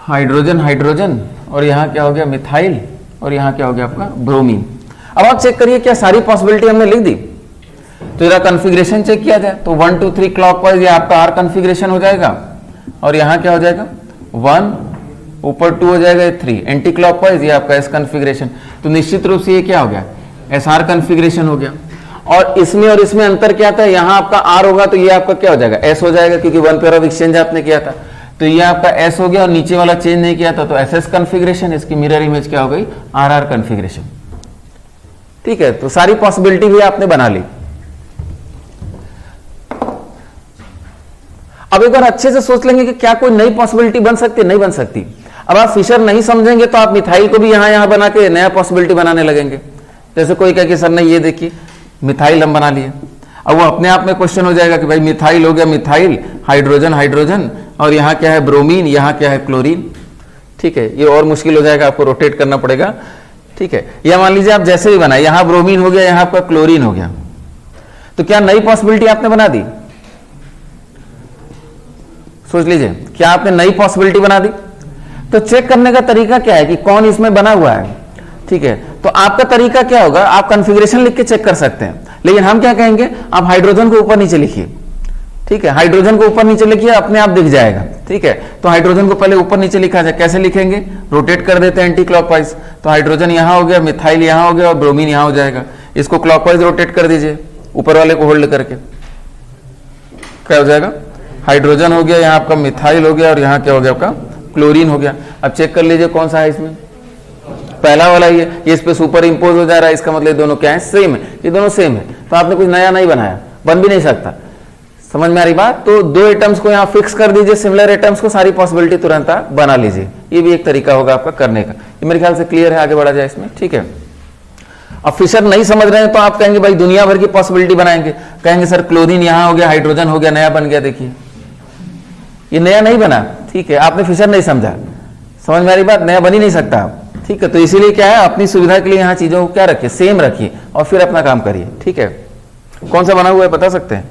हाइड्रोजन हाइड्रोजन, और यहां क्या हो गया? मिथाइल, और यहां क्या हो गया? आपका ब्रोमीन। अब आप चेक करिए, क्या सारी पॉसिबिलिटी हमने लिख दी? तो जरा कॉन्फ़िगरेशन चेक किया जाए, तो 1 2 3 क्लॉकवाइज ये आपका R कॉन्फ़िगरेशन हो जाएगा, और यहां क्या हो जाएगा? 1, ऊपर 2 हो जाएगा, 3 एंटी क्लॉकवाइज ये आपका S कॉन्फ़िगरेशन। तो निश्चित रूप से ये क्या हो गया? SR कॉन्फ़िगरेशन हो गया। और इसमें अंतर क्या था? यहां आपका R होगा तो ये आपका क्या हो जाएगा? S हो जाएगा, क्योंकि 1 पेयर ऑफ एक्सचेंज आपने किया था। तो ये आपका S हो गया, और नीचे वाला चेंज नहीं किया था, तो SS कॉन्फ़िगरेशन। इसकी मिरर इमेज क्या हो गई? RR कॉन्फ़िगरेशन, ठीक है। तो सारी पॉसिबिलिटी भी आपने बना ली। अब एक बार अच्छे से सोच लेंगे कि क्या कोई नई पॉसिबिलिटी बन सकती है, नहीं बन सकती। अब आप फिशर नहीं समझेंगे तो आप मिथाइल को भी यहां बना के नया पॉसिबिलिटी बनाने लगेंगे। जैसे कोई कहे कि सर नहीं, ये देखिए मिथाइल हम बना लिए, अब वो अपने आप में क्वेश्चन हो जाएगा कि भाई मिथाइल हो गया, मिथाइल हाइड्रोजन हाइड्रोजन, और यहाँ क्या है ब्रोमीन, यहाँ क्या है क्लोरीन। ठीक है, ये और मुश्किल हो जाएगा, आपको रोटेट करना पड़ेगा। ठीक है, या मान लीजिए आप जैसे भी बनाए, यहाँ ब्रोमीन हो गया, यहाँ आपका क्लोरीन हो गया, तो क्या नई पॉसिबिलिटी आपने बना दी? सोच लीजिए, क्या आपने नई पॉसिबिलिटी बना दी? तो चेक करने का तरीका क्या है कि कौन इसमें बना हुआ है। ठीक है, तो आपका तरीका क्या होगा, आप कॉन्फ़िगरेशन लिख के चेक कर सकते हैं, लेकिन हम क्या कहेंगे, आप हाइड्रोजन को ऊपर नीचे लिखिए। ठीक है, हाइड्रोजन को ऊपर नीचे लिखिए, अपने आप दिख जाएगा। ठीक है, तो हाइड्रोजन को पहले ऊपर नीचे लिखा जाए, कैसे लिखेंगे, रोटेट कर देते हैं एंटी क्लॉकवाइज। तो हाइड्रोजन यहां हो गया, मिथाइल यहां हो गया और ब्रोमीन यहां हो जाएगा। इसको क्लॉकवाइज रोटेट कर दीजिए, ऊपर वाले को होल्ड करके, क्या हो जाएगा, हाइड्रोजन हो गया, यहाँ आपका मिथाइल हो गया और यहाँ क्या हो गया, आपका क्लोरीन हो गया। अब चेक कर लीजिए कौन सा है इसमें, पहला वाला ये इस पे सुपर इंपोज हो जा रहा है, इसका मतलब दोनों क्या है, सेम है, ये दोनों सेम है। तो आपने कुछ नया नहीं बनाया, बन भी नहीं सकता। समझ में आ रही बात? तो दो एटम्स को यहाँ फिक्स कर दीजिए, सिमिलर एटम्स को, सारी पॉसिबिलिटी तुरंत बना लीजिए। ये भी एक तरीका होगा आपका करने का। ये मेरे ख्याल से क्लियर है, आगे बढ़ा जाए इसमें। ठीक है, अब फिशर नहीं समझ रहे हैं तो आप कहेंगे भाई दुनिया भर की पॉसिबिलिटी बनाएंगे, कहेंगे सर क्लोरीन यहां हो गया, हाइड्रोजन हो गया, नया बन गया, देखिए ये नया नहीं बना। ठीक है, आपने फिशर नहीं समझा, समझ में आ रही बात, नया बन ही नहीं सकता आप। ठीक है, तो इसीलिए क्या है, अपनी सुविधा के लिए यहाँ चीजों को क्या रखिए, सेम रखिए और फिर अपना काम करिए। ठीक है, कौन सा बना हुआ है बता सकते हैं?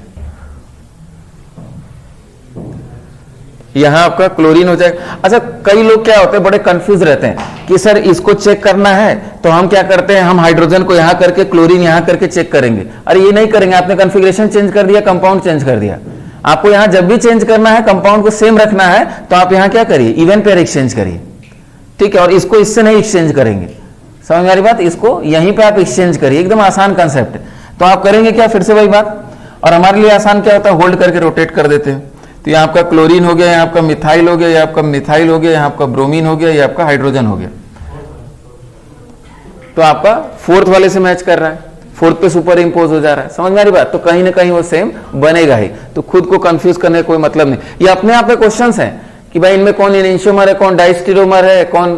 यहां आपका क्लोरीन हो जाएगा। अच्छा, कई लोग क्या होते हैं, बड़े कंफ्यूज रहते हैं कि सर इसको चेक करना है तो हम क्या करते हैं, हम हाइड्रोजन को यहां करके क्लोरीन यहां करके चेक करेंगे। अरे ये नहीं करेंगे, आपने कॉन्फ़िगरेशन चेंज कर दिया, कंपाउंड चेंज कर दिया। आपको यहां जब भी चेंज करना है, कंपाउंड को सेम रखना है, तो आप यहां क्या करिए, इवन पेयर एक्सचेंज करिए। ठीक है, और इसको इससे नहीं एक्सचेंज करेंगे। समझ में आ रही बात? इसको यहीं पे आप एक्सचेंज करिए, एकदम आसान कंसेप्ट है। तो आप करेंगे क्या, फिर से वही बात, और हमारे लिए आसान क्या होता है, होल्ड करके रोटेट कर देते हैं। तो यहाँ आपका क्लोरीन हो गया, यहाँ आपका मिथाइल हो गया, यहाँ आपका मिथाइल हो गया, यहाँ आपका ब्रोमीन हो गया, ये आपका हाइड्रोजन हो गया। तो आपका फोर्थ वाले से मैच कर रहा है, फोर्थ पे सुपर इंपोज हो जा रहा है। समझ में आ रही बात? तो कहीं ना कहीं वो सेम बनेगा ही, तो खुद को कंफ्यूज करने का कोई मतलब नहीं। ये अपने आप में क्वेश्चंस हैं कि भाई इनमें कौन एनिंशियोमर है, कौन डाइस्टेरोमर है, कौन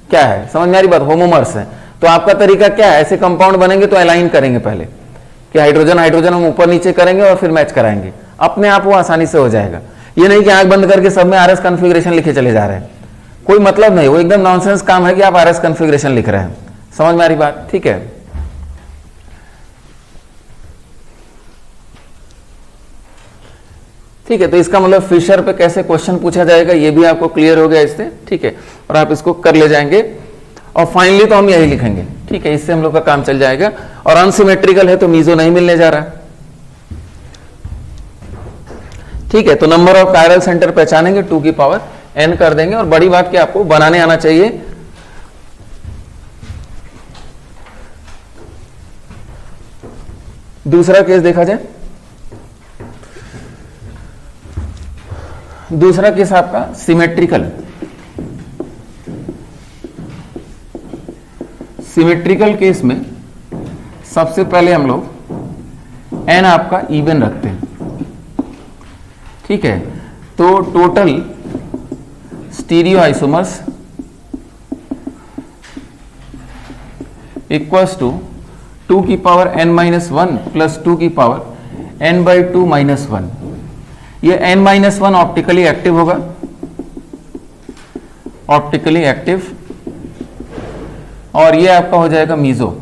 क्या है। समझ में आ रही बात? होमोमर्स है। तो आपका तरीका क्या है, ऐसे कंपाउंड बनेंगे तो अलाइन करेंगे पहले कि हाइड्रोजन हाइड्रोजन हम ऊपर नीचे करेंगे और फिर मैच कराएंगे, अपने आप वो आसानी से हो जाएगा। ये नहीं कि आंख बंद करके सब में आरएस कॉन्फ़िगरेशन लिखे चले जा रहे हैं, कोई मतलब नहीं, वो एकदम नॉनसेंस काम है कि आप आरएस कॉन्फ़िगरेशन लिख रहे हैं। समझ में आ रही बात? ठीक है, ठीक है, तो इसका मतलब फिशर पे कैसे क्वेश्चन पूछा जाएगा ये भी आपको क्लियर हो गया इससे। ठीक है, और आप इसको कर ले जाएंगे और फाइनली तो हम यही लिखेंगे। ठीक है, इससे हम लोग का काम चल जाएगा। और अनसिमेट्रिकल है तो मीजो नहीं मिलने जा रहा। ठीक है, तो नंबर ऑफ कायरल सेंटर पहचानेंगे, 2 की पावर n कर देंगे। और बड़ी बात कि आपको बनाने आना चाहिए। दूसरा केस देखा जाए, दूसरा केस आपका सिमेट्रिकल। सिमेट्रिकल केस में सबसे पहले हम लोग n आपका इवन रखते हैं। ठीक है, तो total stereo isomers equals to 2 की पावर n-1 प्लस 2 की पावर n/2-1। ये n-1 ऑप्टिकली एक्टिव होगा, ऑप्टिकली एक्टिव, और ये आपका हो जाएगा मीजो।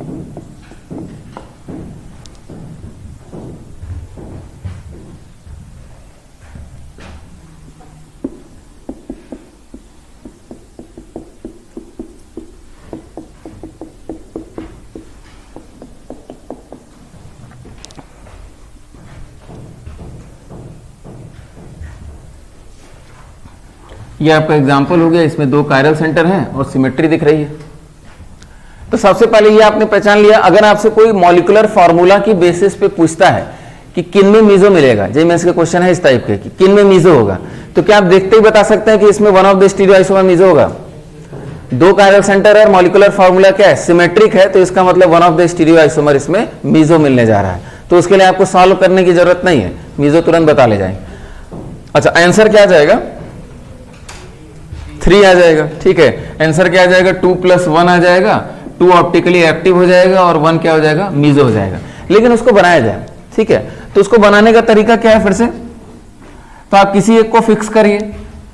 ये आपका एग्जाम्पल हो गया, इसमें 2 कायरल सेंटर हैं और सिमेट्री दिख रही है। तो सबसे पहले ये आपने पहचान लिया। अगर आपसे कोई मॉलिक्यूलर फार्मूला की बेसिस पे पूछता है कि किन में मीजो मिलेगा, जैसे इसके क्वेश्चन है इस टाइप के कि किन में मीजो होगा, तो क्या आप देखते ही बता सकते हैं कि इसमें one of the stereo isomer meso होगा? 2 कायरल सेंटर और मॉलिक्यूलर फार्मूला क्या है, सिमेट्रिक है, तो इसका मतलब one of the stereo isomer इसमें मीजो मिलने जा रहा है। तो उसके लिए आपको सॉल्व करने की जरूरत नहीं है, मीजो तुरंत बता ले जाएंगे। अच्छा आंसर क्या आ जाएगा, 3 आ जाएगा। ठीक है, आंसर क्या आ जाएगा, 2 + 1 आ जाएगा, 2 ऑप्टिकली एक्टिव हो जाएगा और 1 क्या हो जाएगा, मीजो हो जाएगा। लेकिन उसको बनाया जाए, ठीक है, तो उसको बनाने का तरीका क्या है, फिर से तो आप किसी एक को फिक्स करिए।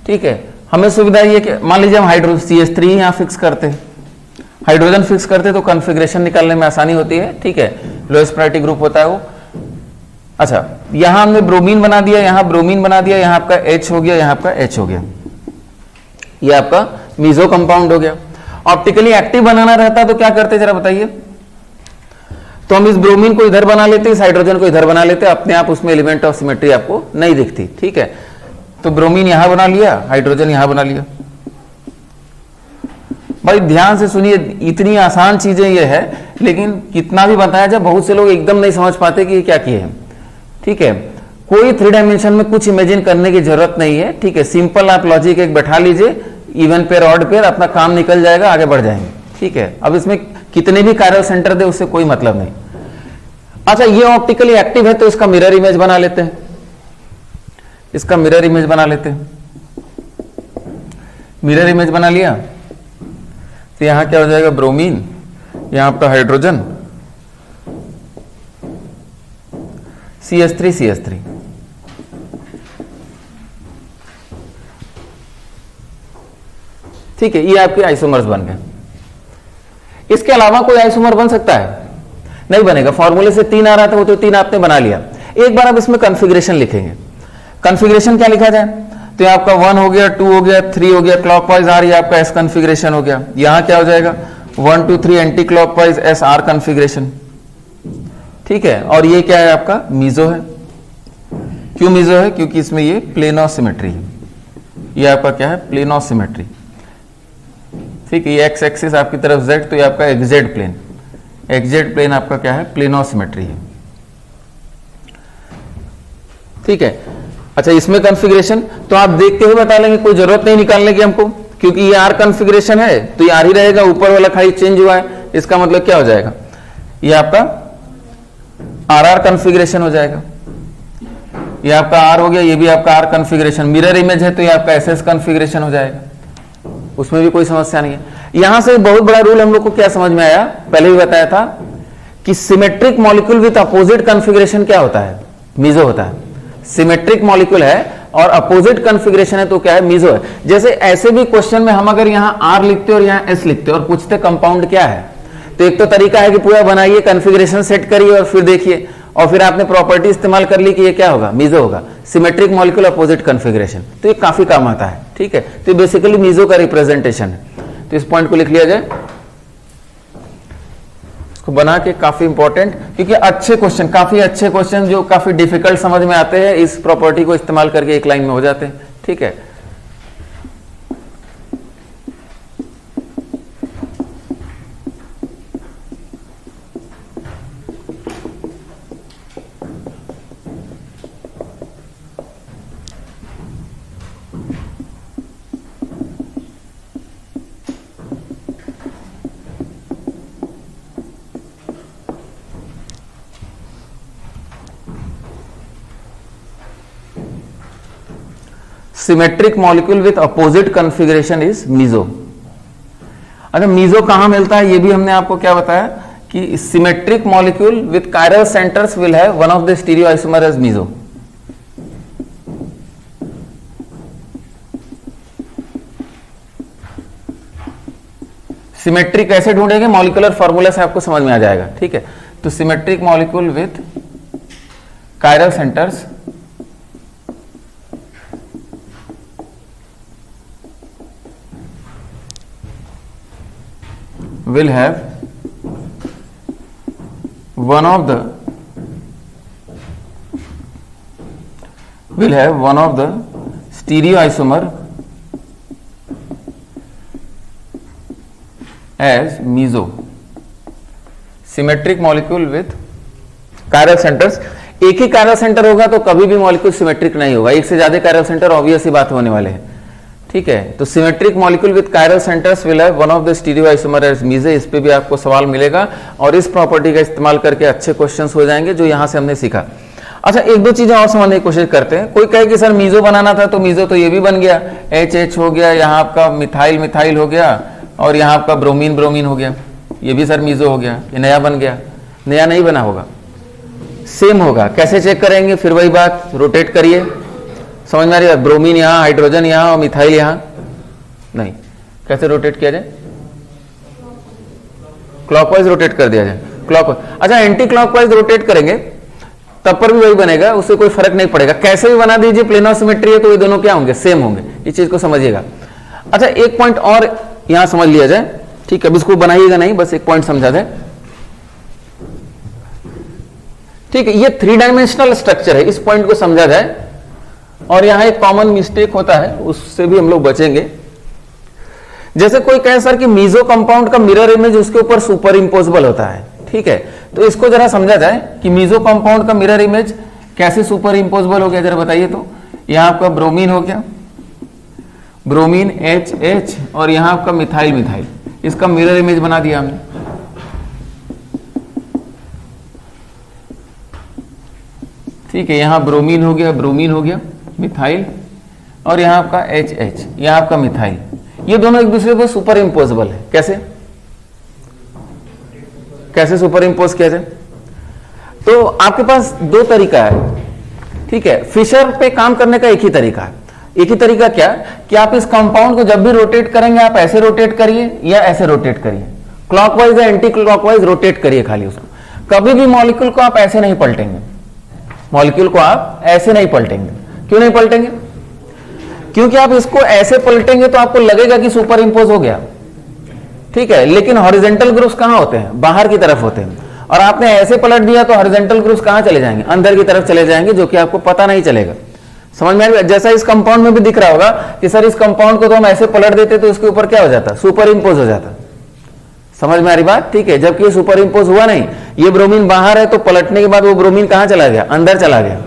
ठीक है, हमें सुविधा ये कि मान लीजिए हम हाइड्रो CH3 यहाँ फिक्स करते हैं, हाइड्रोजन फिक्स करते तो कॉन्फ़िगरेशन निकालने में आसानी होती है। ठीक है, लोएस्ट प्रायोरिटी ग्रुप होता है वो। अच्छा, यहां हमने ब्रोमीन बना दिया, यहां ब्रोमीन बना दिया, यहां आपका H हो गया, यहां आपका H हो गया, ये आपका मीजो कंपाउंड हो गया। ऑप्टिकली एक्टिव बनाना रहता तो क्या करते जरा बताइए, तो हम इस ब्रोमीन को इधर बना लेते, इस हाइड्रोजन को इधर बना लेते, अपने आप उसमें एलिमेंट ऑफ सिमेट्री आपको नहीं दिखती। ठीक है, तो ब्रोमीन यहां बना लिया, हाइड्रोजन यहां बना लिया। भाई ध्यान से सुनिए, इतनी आसान चीजें ये है, लेकिन कितना भी बताया जाए बहुत से लोग एकदम नहीं समझ पाते कि ये क्या किए हैं। ठीक है, कोई 3 डायमेंशन में कुछ इमेजिन करने की जरूरत नहीं है। ठीक है, सिंपल आप लॉजिक एक बैठा लीजिए, इवन पेयर ऑड पेयर, अपना काम निकल जाएगा, आगे बढ़ जाएंगे। ठीक है, अब इसमें कितने भी कायरल सेंटर दे उससे कोई मतलब नहीं। अच्छा, ये ऑप्टिकली एक्टिव है तो इसका मिरर इमेज बना लेते हैं, इसका मिरर इमेज बना लेते हैं। मिरर इमेज बना लिया तो यहां क्या हो जाएगा, ब्रोमीन, यहां आपका हाइड्रोजन, CH3 ठीक है, ये आपके आइसोमर्स बन गए। इसके अलावा कोई आइसोमर बन सकता है, नहीं बनेगा। फॉर्मूले से 3 आ रहा था, वो तो 3 आपने बना लिया। एक बार अब इसमें कॉन्फ़िगरेशन लिखेंगे। कॉन्फ़िगरेशन क्या लिखा जाए, तो आपका 1 हो गया, 2 हो गया, 3 हो गया, क्लॉकवाइज आर, ये आपका S कॉन्फ़िगरेशन हो गया। यहां क्या हो जाएगा, 1 2 3 एंटी क्लॉकवाइज SR कॉन्फ़िगरेशन। ठीक है, और ये क्या है आपका मीजो है। क्यों मीजो है, क्योंकि इसमें ये प्लेन ऑफ सिमेट्री है, ये आपका क्या है, प्लेन ऑफ सिमेट्री। ठीक है, ये एक्स एक्सिस आपकी तरफ Z, तो ये आपका एक्जेड प्लेन, एक्जेड प्लेन आपका क्या है, प्लेन ऑफ सिमेट्री है। ठीक है, अच्छा इसमें कॉन्फ़िगरेशन तो आप देखते हुए बता लेंगे, कोई जरूरत नहीं निकालने की हमको, क्योंकि ये R कॉन्फ़िगरेशन है तो ये R ही रहेगा, ऊपर वाला खाली चेंज हुआ है, इसका मतलब क्या हो जाएगा, ये आपका RR कॉन्फ़िगरेशन हो जाएगा। ये आपका R हो गया, ये भी आपका R कॉन्फ़िगरेशन। मिरर इमेज है तो ये आपका SS कॉन्फ़िगरेशन हो जाएगा, उसमें भी कोई समस्या नहीं है। यहां से बहुत बड़ा रूल हम लोग को क्या समझ में आया, पहले भी बताया था कि symmetric molecule with opposite configuration क्या होता है, मीजो होता है। सिमेट्रिक मॉलिक्यूल है और अपोजिट कॉन्फ़िगरेशन है तो क्या है, मीजो है। जैसे ऐसे भी क्वेश्चन में हम अगर यहां R लिखते और यहां S लिखते और पूछते कंपाउंड क्या है, तो एक तो तरीका है कि पूरा बनाइए, कॉन्फ़िगरेशन सेट करिए और फिर देखिए, और फिर आपने प्रॉपर्टी इस्तेमाल कर ली कि ये क्या होगा, मीजो होगा, सिमेट्रिक मॉलिक्यूल अपोजिट कॉन्फ़िगरेशन, तो ये काफी काम आता है। ठीक है, तो बेसिकली मीजो का रिप्रेजेंटेशन है, तो इस पॉइंट को लिख लिया जाए, इसको बना के, काफी इंपॉर्टेंट, क्योंकि अच्छे क्वेश्चन, काफी अच्छे क्वेश्चन जो काफी डिफिकल्ट समझ में आते हैं, इस प्रॉपर्टी को इस्तेमाल करके एक लाइन में हो जाते हैं। ठीक है, symmetric molecule with opposite configuration is meso. अच्छा, मीजो कहां मिलता है, ये भी हमने आपको क्या बताया कि symmetric molecule with chiral centres will have one of the stereo isomer as meso. Symmetry कैसे ढूंढेंगे, मॉलिक्यूलर फॉर्मूला से आपको समझ में आ जाएगा। ठीक है, तो symmetric molecule with chiral centres will have one of the stereoisomer as meso। Symmetric molecule with chiral centres, एक ही कायरल सेंटर होगा तो कभी भी मॉलिक्यूल सिमेट्रिक नहीं होगा, एक से ज्यादा कायरल सेंटर ऑब्वियस ही बात होने वाले हैं। ठीक है, तो symmetric molecule with chiral centres will have one of the stereo isomer as meso. इस पे भी आपको सवाल मिलेगा और इस प्रॉपर्टी का इस्तेमाल करके अच्छे क्वेश्चंस हो जाएंगे जो यहां से हमने सीखा। अच्छा, एक दो चीजें और समझने की कोशिश करते हैं। कोई कहे कि सर मीजो बनाना था, तो मीजो तो ये भी बन गया, एच हो गया, यहाँ आपका मिथाइल हो गया, और यहाँ आपका ब्रोमीन हो गया, ये भी सर मीजो हो गया, ये नया बन गया। नया नहीं बना होगा, सेम होगा। कैसे चेक करेंगे? फिर वही बात, रोटेट करिए। समझ में आ रही है? ब्रोमीन यहाँ, हाइड्रोजन यहाँ और मिथाइल यहाँ। नहीं, कैसे रोटेट किया जाए? क्लॉकवाइज रोटेट कर दिया जाए, क्लॉकवाइज। अच्छा, एंटी क्लॉकवाइज रोटेट करेंगे तब पर भी वही बनेगा, उससे कोई फर्क नहीं पड़ेगा। कैसे भी बना दीजिए, प्लेनर सिमेट्री है तो ये दोनों क्या होंगे? सेम होंगे। इस चीज को समझिएगा। अच्छा, एक पॉइंट और यहां समझ लिया जाए, ठीक है? अब इसको बनाइएगा नहीं, बस एक पॉइंट समझा जाए, ठीक है? ये 3 डायमेंशनल स्ट्रक्चर है, इस पॉइंट को समझा जाए। और यहां एक कॉमन मिस्टेक होता है, उससे भी हम लोग बचेंगे। जैसे कोई कहे सर कि मीजो कंपाउंड का मिरर इमेज उसके ऊपर सुपर इंपोजेबल होता है, ठीक है? तो इसको जरा समझा जाए कि मीजो कंपाउंड का मिरर इमेज कैसे सुपर इंपोजेबल हो गया, जरा बताइए। तो यहां आपका ब्रोमीन हो गया, ब्रोमीन H, और यहां आपका मिथाइल, इसका मिरर इमेज बना दिया हमने। ठीक है, यहां ब्रोमीन हो गया, मिथाइल, और यहां आपका H, यहां आपका मिथाइल। ये दोनों एक दूसरे पर सुपर इंपोजेबल है। कैसे सुपर इंपोज किया जाए? तो आपके पास 2 तरीका है, ठीक है? फिशर पे काम करने का एक ही तरीका है। एक ही तरीका क्या कि आप इस कंपाउंड को जब भी रोटेट करेंगे, आप ऐसे रोटेट करिए या ऐसे रोटेट करिए, क्लॉकवाइज या एंटी क्लॉकवाइज रोटेट करिए खाली उसको। कभी भी मॉलिक्यूल को आप ऐसे नहीं पलटेंगे, मॉलिक्यूल को आप ऐसे नहीं पलटेंगे। क्यों नहीं पलटेंगे? क्योंकि आप इसको ऐसे पलटेंगे तो आपको लगेगा कि सुपर इंपोज हो गया, ठीक है? लेकिन हॉरिजॉन्टल ग्रुप्स कहां होते हैं? बाहर की तरफ होते हैं। और आपने ऐसे पलट दिया तो हॉरिजॉन्टल ग्रुप्स कहां चले जाएंगे? अंदर की तरफ चले जाएंगे, जो कि आपको पता नहीं चलेगा। समझ में आ रही है? जैसा इस कंपाउंड में भी दिख रहा होगा कि सर इस कंपाउंड को तो हम ऐसे पलट देते तो इसके ऊपर क्या हो जाता? सुपर इंपोज हो जाता। समझ में आ रही बात? ठीक है, जबकि ये सुपर इंपोज हुआ नहीं। ये ब्रोमीन बाहर है, तो पलटने के बाद वो ब्रोमीन कहां चला गया? अंदर चला गया।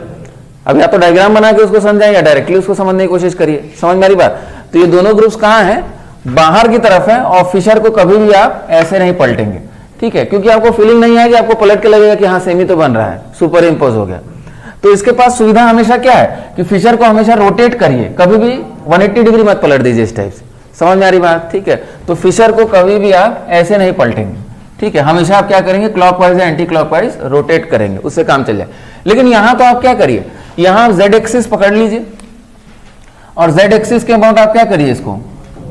अब या तो डायग्राम बना के उसको समझाएं या डायरेक्टली उसको समझने की कोशिश करिए। समझ में आ रही बात? तो ये दोनों ग्रुप्स कहां है? बाहर की तरफ है। और फिशर को कभी भी आप ऐसे नहीं पलटेंगे, ठीक है? क्योंकि आपको फीलिंग नहीं आएगी, आपको पलट के लगेगा कि हाँ सेमी तो बन रहा है, सुपर इंपोज हो गया। तो इसके पास सुविधा हमेशा क्या है कि फिशर को हमेशा रोटेट करिए, कभी भी 180 डिग्री मत पलट दीजिए इस टाइप से। समझ में आ रही बात? ठीक है, तो फिशर को कभी भी आप ऐसे नहीं पलटेंगे, ठीक है? हमेशा आप क्या करेंगे? क्लॉकवाइज या एंटी क्लॉकवाइज रोटेट करेंगे, उससे काम चल जाए। लेकिन यहां तो आप क्या करिए, यहां Z एक्सिस पकड़ लीजिए, और Z एक्सिस के अबाउट आप क्या करिए? इसको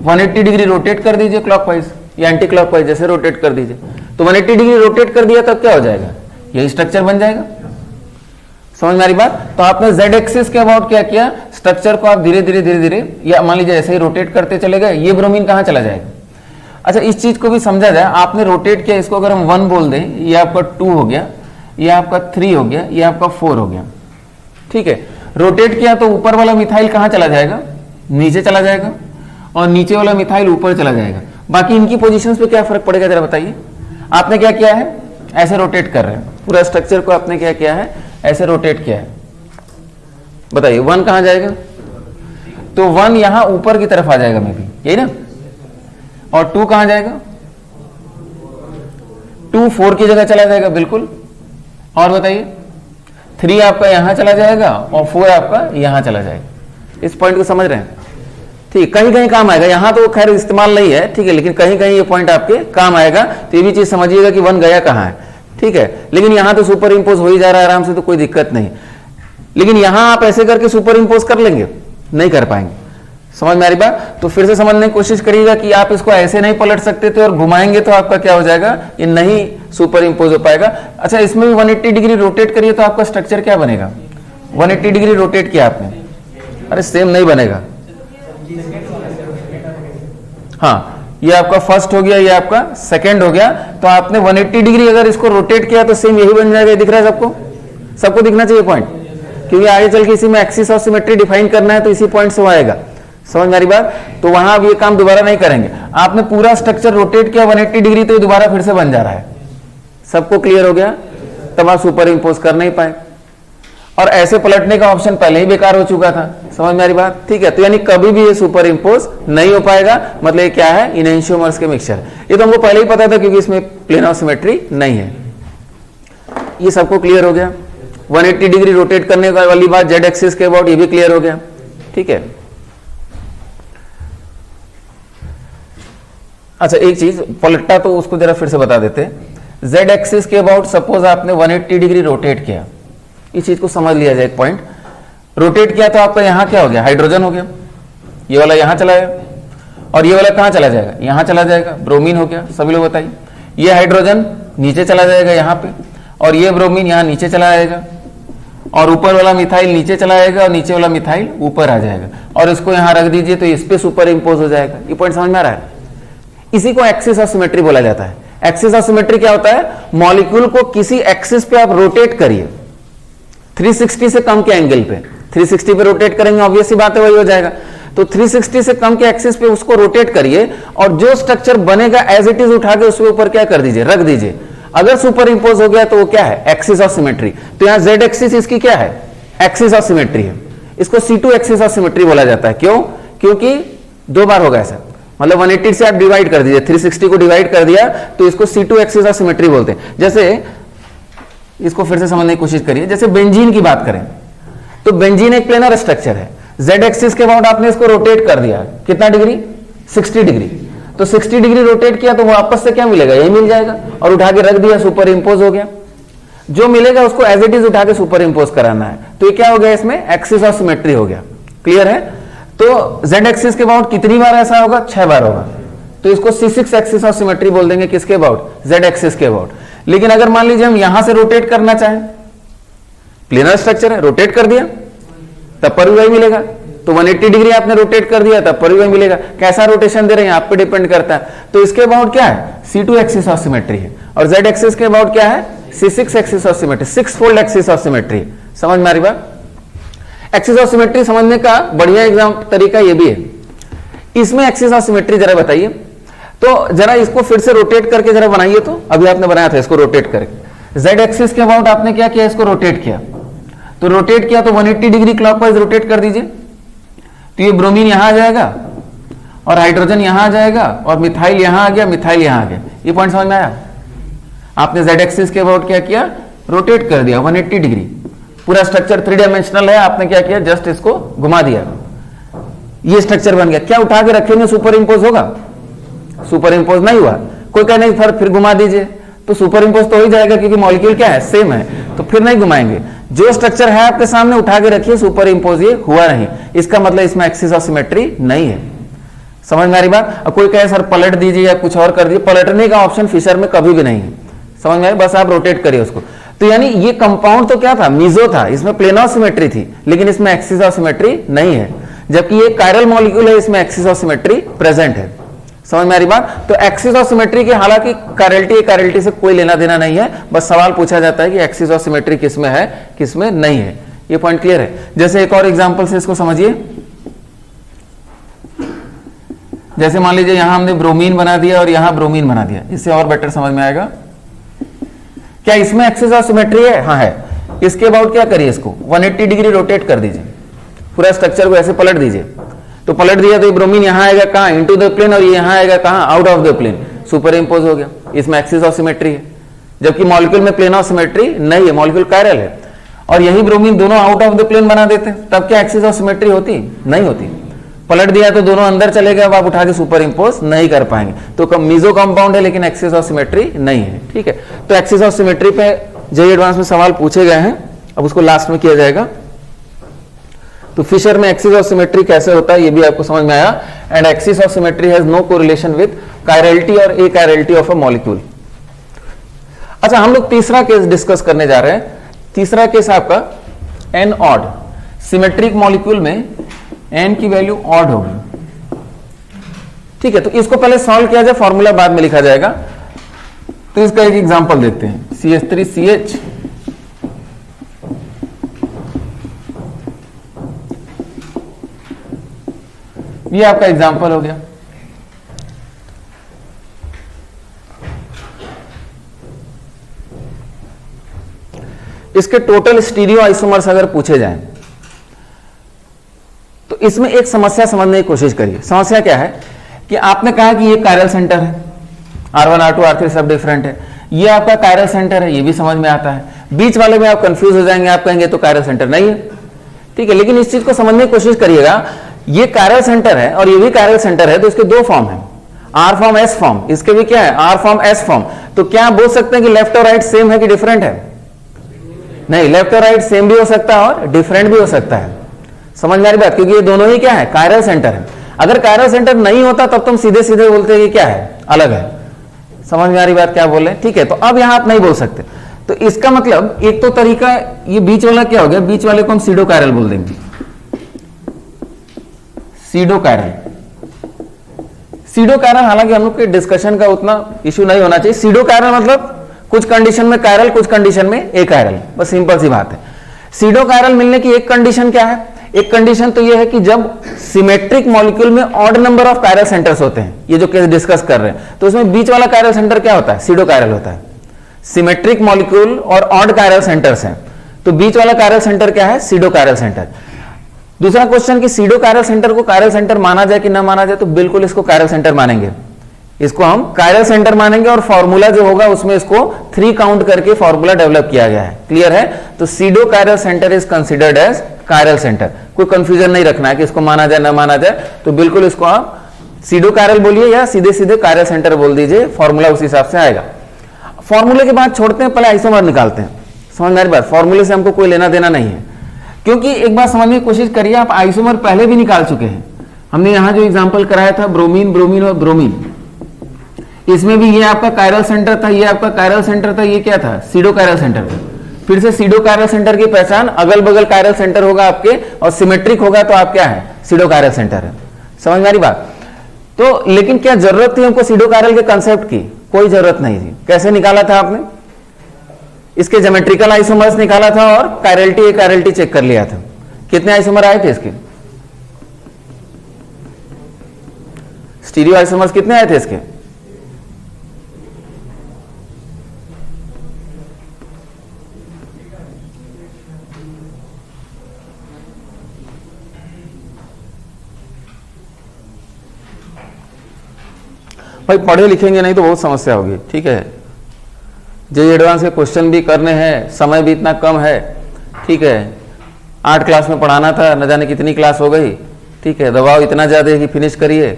180 डिग्री रोटेट कर दीजिए, क्लॉकवाइज या एंटी क्लॉकवाइज जैसे रोटेट कर दीजिए। तो 180 डिग्री रोटेट कर दिया तब क्या हो जाएगा? यही स्ट्रक्चर बन जाएगा। समझ में आ रही बात? तो आपने Z एक्सिस के अबाउट क्या किया? स्ट्रक्चर को आप धीरे धीरे या मान लीजिए ऐसे ही रोटेट करते चले गए, ये ब्रोमीन कहां चला जाएगा? अच्छा, इस चीज को भी समझा जाए। आपने रोटेट किया, इसको अगर हम 1 बोल दें, ये आपका 2 हो गया, ये आपका 3 हो गया, ये आपका 4 हो गया, ठीक है? रोटेट किया तो ऊपर वाला मिथाइल कहां चला जाएगा? नीचे चला जाएगा, और नीचे वाला मिथाइल ऊपर चला जाएगा। बाकी इनकी पोजीशंस पे क्या फर्क पड़ेगा, जरा बताइए। आपने क्या किया है? ऐसे रोटेट कर रहे हैं, पूरा स्ट्रक्चर को आपने क्या किया है? ऐसे रोटेट किया है। बताइए 1 कहां जाएगा? तो 1 यहां ऊपर की तरफ आ जाएगा, मे बी, यही ना? और 2 कहां जाएगा? 2 4 की जगह चला जाएगा, बिल्कुल। और बताइए 3 आपका यहां चला जाएगा, और 4 आपका यहां चला जाएगा। इस पॉइंट को समझ रहे हैं? ठीक, कहीं कहीं काम आएगा। यहां तो खैर इस्तेमाल नहीं है, ठीक है, लेकिन कहीं कहीं ये पॉइंट आपके काम आएगा। तो ये भी चीज समझिएगा कि 1 गया कहां है, ठीक है? लेकिन यहां तो सुपर इंपोज हो ही जा रहा है आराम से, तो कोई दिक्कत नहीं। लेकिन यहां आप ऐसे करके सुपर इंपोज कर लेंगे? नहीं कर पाएंगे। समझ में आ रही बात? तो फिर से समझने की कोशिश करिएगा कि आप इसको ऐसे नहीं पलट सकते थे, और घुमाएंगे तो आपका क्या हो जाएगा? ये नहीं सुपर इंपोज हो पाएगा। अच्छा, इसमें भी 180 डिग्री रोटेट करिए तो आपका स्ट्रक्चर क्या बनेगा? 180 डिग्री रोटेट किया आपने, अरे सेम नहीं बनेगा। हाँ, ये आपका फर्स्ट हो गया, ये आपका सेकंड हो गया। तो आपने 180 डिग्री अगर इसको रोटेट किया तो सेम यही बन जाएगा। दिख रहा है सबको? सबको दिखना चाहिए पॉइंट, क्योंकि आगे चल के इसी में एक्सिस ऑफ सिमेट्री डिफाइन करना है, तो इसी पॉइंट से आएगा। समझ में आ रही बात? तो वहां आप ये काम दोबारा नहीं करेंगे। आपने पूरा स्ट्रक्चर रोटेट किया 180 डिग्री, तो ये दोबारा फिर से बन जा रहा है। सबको क्लियर हो गया? तब आप सुपर इंपोज कर नहीं पाए, और ऐसे पलटने का ऑप्शन पहले ही बेकार हो चुका था। समझ में आ रही बात? ठीक है, तो यानी कभी भी ये सुपर इंपोज नहीं हो पाएगा। मतलब ये क्या है? इनएंशियोमर्स के मिक्सचर। ये तो हमको पहले ही पता था, क्योंकि इसमें प्लेन ऑफ सिमेट्री नहीं है। ये सबको क्लियर हो गया? 180 डिग्री रोटेट करने वाली बात जेड एक्सिस के अबाउट, ये भी क्लियर हो गया। ठीक है, अच्छा एक चीज पलटा तो उसको जरा फिर से बता देते। जेड एक्सिस के अबाउट सपोज आपने 180 डिग्री रोटेट किया, इस चीज को समझ लिया जाए। एक पॉइंट रोटेट किया तो आपका यहां क्या हो गया, हाइड्रोजन हो गया, ये वाला यहां चला गया, और ये वाला कहां चला जाएगा, यहां चला जाएगा, ब्रोमीन हो गया। सभी लोग बताइए, ये हाइड्रोजन नीचे चला जाएगा यहां पे, और ये ब्रोमीन यहां नीचे चला जाएगा, और ऊपर वाला मिथाइल नीचे चला जाएगा, और नीचे वाला मिथाइल ऊपर आ जाएगा, और इसको यहां रख दीजिए तो इस पे सुपर इंपोज हो जाएगा। ये पॉइंट समझ में आ रहा है? इसी को एक्सिस ऑफ सिमेट्री बोला जाता है। एक्सिस ऑफ सिमेट्री क्या होता है, मॉलिक्यूल को किसी एक्सिस पे आप रोटेट करिए 360 से कम के एंगल पे, 360 पे रोटेट करेंगे, ऑब्वियस सी बात है वही हो जाएगा। तो 360 से कम के एक्सिस पे उसको रोटेट करिए, और जो स्ट्रक्चर बनेगा एज इट इज उठा के उसके ऊपर क्या कर दीजिए, रख दीजिए। अगर सुपर इंपोज हो गया तो वो क्या है, एक्सिस ऑफ सिमेट्री। तो यहां जेड एक्सिस इसकी क्या है, एक्सिस ऑफ सिमेट्री है। इसको C2 एक्सिस ऑफ सिमेट्री बोला जाता है। क्यों? क्योंकि दो बार होगा ऐसा, मतलब 180 से आप डिवाइड कर दीजिए, 360 को डिवाइड कर दिया तो इसको C2 एक्सिस ऑफ सिमेट्री बोलते हैं। जैसे इसको फिर से समझने की कोशिश करिए, जैसे बेंजीन की बात करें तो बेंजीन एक प्लेनर स्ट्रक्चर है, जेड एक्सिस के अबाउट आपने इसको रोटेट कर दिया, कितना डिग्री, 60 डिग्री। तो 60 डिग्री रोटेट किया तो वापस से क्या मिलेगा, यही मिल जाएगा, और उठा के रख दिया, सुपर इंपोज हो गया। जो मिलेगा उसको एज इट इज उठा के सुपर इंपोज कराना है। तो ये क्या हो गया, इसमें एक्सिस ऑफ सिमेट्री हो गया। क्लियर है? तो जेड एक्सिस के अबाउट कितनी बार ऐसा होगा, 6 बार होगा। तो इसको C6 एक्सिस ऑफ सिमेट्री बोल देंगे, किसके अबाउट, जेड एक्सिस के अबाउट। लेकिन अगर मान लीजिए हम यहां से रोटेट करना चाहें, प्लेनर स्ट्रक्चर है, रोटेट कर दिया तब पर भी वही मिलेगा। तो 180 डिग्री आपने रोटेट कर दिया तब पर भी वही मिलेगा। कैसा रोटेशन दे रहे हैं आप पे डिपेंड करता है। तो इसके अबाउट क्या है, C2 एक्सिस ऑफ सिमेट्री है, और जेड एक्सिस के अबाउट क्या है, C6 axis of symmetry, 6 fold axis of symmetry. समझ में आ रही बात? एक्सिस ऑफ सिमेट्री समझने का बढ़िया एग्जाम तरीका ये भी है। इसमें एक्सिस ऑफ सिमेट्री जरा बताइए, तो जरा इसको फिर से रोटेट करके जरा बनाइए। तो अभी आपने बनाया था इसको रोटेट करके, जेड एक्सिस के अबाउट आपने क्या किया, इसको रोटेट किया। तो रोटेट किया तो 180 डिग्री क्लॉकवाइज रोटेट कर दीजिए, तो ये ब्रोमीन यहां आ जाएगा, और हाइड्रोजन यहां आ जाएगा, और मिथाइल यहां आ गया, मिथाइल यहां आ गया। ये पॉइंट समझ में आया? आपने जेड एक्सिस के अबाउट क्या किया, रोटेट कर दिया 180 डिग्री। पूरा स्ट्रक्चर 3 डायमेंशनल है, आपने क्या किया, जस्ट इसको घुमा दिया, ये स्ट्रक्चर बन गया। क्या उठा के रखेंगे सुपर इंपोज होगा, सुपर इंपोज नहीं हुआ। कोई कहे नहीं सर फिर घुमा दीजिए, तो सुपर इंपोज तो हो ही जाएगा क्योंकि मॉलिक्यूल क्या है, सेम है, तो फिर नहीं घुमाएंगे। जो स्ट्रक्चर है आपके सामने उठा के रखिए, सुपर इंपोज ये हुआ नहीं, इसका मतलब इसमें एक्सिस ऑफ सिमेट्री नहीं है। समझ में आ रही बात? अब कोई कहे सर पलट दीजिए या कुछ और कर दीजिए, पलटने का ऑप्शन फिशर में कभी भी नहीं है। समझ में आई? बस आप रोटेट करिए उसको। तो यानी ये कंपाउंड तो क्या था, मीजो था, इसमें प्लेन ऑफ सिमेट्री थी, लेकिन इसमें एक्सिस ऑफ सिमेट्री नहीं है। जबकि ये कायरल मॉलिक्यूल है, इसमें एक्सिस ऑफ सिमेट्री प्रेजेंट है। समझ में आ रही बात? तो एक्सिस ऑफ सिमेट्री के हालांकि कायरलिटी से कोई लेना देना नहीं है, बस सवाल पूछा जाता है कि एक्सिस ऑफ सिमेट्री किसमें है, किसमें नहीं है। ये पॉइंट क्लियर है? जैसे एक और एग्जांपल से इसको समझिए, जैसे मान लीजिए यहां हमने ब्रोमीन बना दिया और यहां ब्रोमीन बना दिया, इससे और बेटर समझ में आएगा। क्या इसमें एक्सिस ऑफ सिमेट्री है? हाँ है। इसके अबाउट क्या करिए, इसको 180 डिग्री रोटेट कर दीजिए, पूरा स्ट्रक्चर को ऐसे पलट दीजिए। तो पलट दिया तो ये ब्रोमीन यहां आएगा कहां, इनटू द प्लेन, और ये यहां आएगा कहां, out of the plane, superimpose हो गया। इसमें एक्सिस ऑफ सिमेट्री है, जबकि मॉलिक्यूल में प्लेन ऑफ सिमेट्री नहीं है, मॉलिक्यूल कायरल है। और यही ब्रोमीन दोनों आउट ऑफ द प्लेन बना देते, तब क्या एक्सिस ऑफ सिमेट्री होती? नहीं होती। पलट दिया तो दोनों अंदर चले गए, अब आप उठा के सुपर इंपोज नहीं कर पाएंगे। तो मीजो कंपाउंड है लेकिन एक्सिस ऑफ सिमेट्री नहीं है। ठीक है, तो एक्सिस ऑफ सिमेट्री पे जेईई एडवांस में सवाल पूछे गए हैं, अब उसको लास्ट में किया जाएगा। तो फिशर में एक्सिस ऑफ सिमेट्री कैसे होता है ये भी आपको समझ में आया। And axis of symmetry has no correlation with chirality और अकायरलिटी ऑफ अ मॉलिक्यूल। अच्छा, हम लोग तीसरा केस डिस्कस करने जा रहे हैं। तीसरा केस आपका एन ऑड, सिमेट्रिक मॉलिक्यूल में एन की वैल्यू ऑड होगी। ठीक है, तो इसको पहले सॉल्व किया जाए, फॉर्मूला बाद में लिखा जाएगा। तो इसका एक एग्जांपल देखते हैं, CH3CH ये आपका एग्जांपल हो गया। इसके टोटल स्टीरियो आइसोमर्स अगर पूछे जाएं तो इसमें एक समस्या समझने की कोशिश करिए। समस्या क्या है कि आपने कहा कि ये कायरल सेंटर है, R1 R2 R3 सब डिफरेंट है, ये आपका कायरल सेंटर है, ये भी समझ में आता है। बीच वाले में आप कंफ्यूज हो जाएंगे, आप कहेंगे तो कायरल सेंटर नहीं है, ठीक है। लेकिन इस चीज को समझने की कोशिश करिएगा, ये कायरल सेंटर है और ये भी कायरल सेंटर है, तो इसके दो फॉर्म है, आर फॉर्म एस फॉर्म। इसके भी क्या है, आर फॉर्म एस फॉर्म। तो क्या आप बोल सकते हैं कि लेफ्ट और राइट सेम है कि डिफरेंट है? नहीं, लेफ्ट और राइट सेम भी हो सकता है और डिफरेंट भी हो सकता है। समझ में आ रही बात? क्योंकि ये दोनों ही क्या है, कायरल सेंटर है। अगर कायरल सेंटर नहीं होता तब तुम सीधे सीधे बोलते हैं कि क्या है, अलग है। समझ में आ रही बात क्या बोल रहे हैं? ठीक है, तो अब यहां आप नहीं बोल सकते। तो इसका मतलब एक तो तरीका, ये बीच वाला क्या हो गया, बीच वाले को हम सीडो कायरल बोल देंगे, सीडो कायरल। सीडो कायरल, हालांकि हम लोग के डिस्कशन का उतना इश्यू नहीं होना चाहिए। सीडो कायरल मतलब कुछ कंडीशन में कायरल, कुछ कंडीशन में ए कायरल, बस सिंपल सी बात है। सीडो कायरल मिलने की एक कंडीशन क्या है? एक कंडीशन तो यह है कि जब सिमेट्रिक मॉलिक्यूल में odd number of chiral centres होते हैं, ये जो केस डिस्कस कर रहे हैं, तो उसमें बीच वाला कायरल सेंटर क्या होता है, सीडो कायरल होता है। सिमेट्रिक मॉलिक्यूल और ऑड कायरल सेंटर्स हैं, तो बीच वाला कायरल सेंटर क्या है, सीडो कायरल सेंटर। दूसरा क्वेश्चन कि सीडो कायरल सेंटर को कायरल सेंटर माना जाए कि ना माना जाए, तो बिल्कुल इसको कायरल सेंटर मानेंगे, इसको हम कायरल सेंटर मानेंगे। और फॉर्मूला जो होगा उसमें इसको 3 काउंट करके फॉर्मूला डेवलप किया गया है। क्लियर है? तो pseudo chiral centre is considered as chiral centre. कोई कंफ्यूजन नहीं रखना है कि इसको माना जाए ना माना जाए, तो बिल्कुल इसको आप सीडो कायरल बोलिए या सीधे सीधे कायरल सेंटर बोल दीजिए, फॉर्मूला उस हिसाब से आएगा। फॉर्मूले के बाद छोड़ते हैं, पहले आइसोमर निकालते हैं। समझ में आ रही बात? फॉर्मूले से हमको कोई लेना देना नहीं है, क्योंकि एक बार समझने की कोशिश करिए, आप आइसोमर पहले भी निकाल चुके हैं। हमने यहां जो एग्जांपल कराया था ब्रोमीन, ब्रोमीन और ब्रोमीन, इसमें भी ये आपका कायरल सेंटर था, ये आपका कायरल सेंटर था, ये क्या था, सीडो कायरल सेंटर था। फिर से सीडो कायरल सेंटर की पहचान, अगल बगल कायरल सेंटर होगा आपके और सिमेट्रिक होगा तो आप क्या है, सीडो कायरल सेंटर है। समझ में आ रही बात? तो लेकिन क्या जरूरत थी हमको सीडो कायरल के कंसेप्ट की? कोई जरूरत नहीं थी। कैसे निकाला था आपने? इसके ज्योमेट्रिकल आइसोमर्स निकाला था और कायरलिटी चेक कर लिया था। कितने आइसोमर आए थे इसके? स्टीरियो आइसोमर्स कितने आए थे इसके? भाई पढ़े लिखेंगे नहीं तो बहुत समस्या होगी, ठीक है। जे एडवांस के क्वेश्चन भी करने हैं, समय भी इतना कम है, ठीक है। 8 क्लास में पढ़ाना था, न जाने कितनी क्लास हो गई, ठीक है। दबाव इतना ज्यादा है कि फिनिश करिए,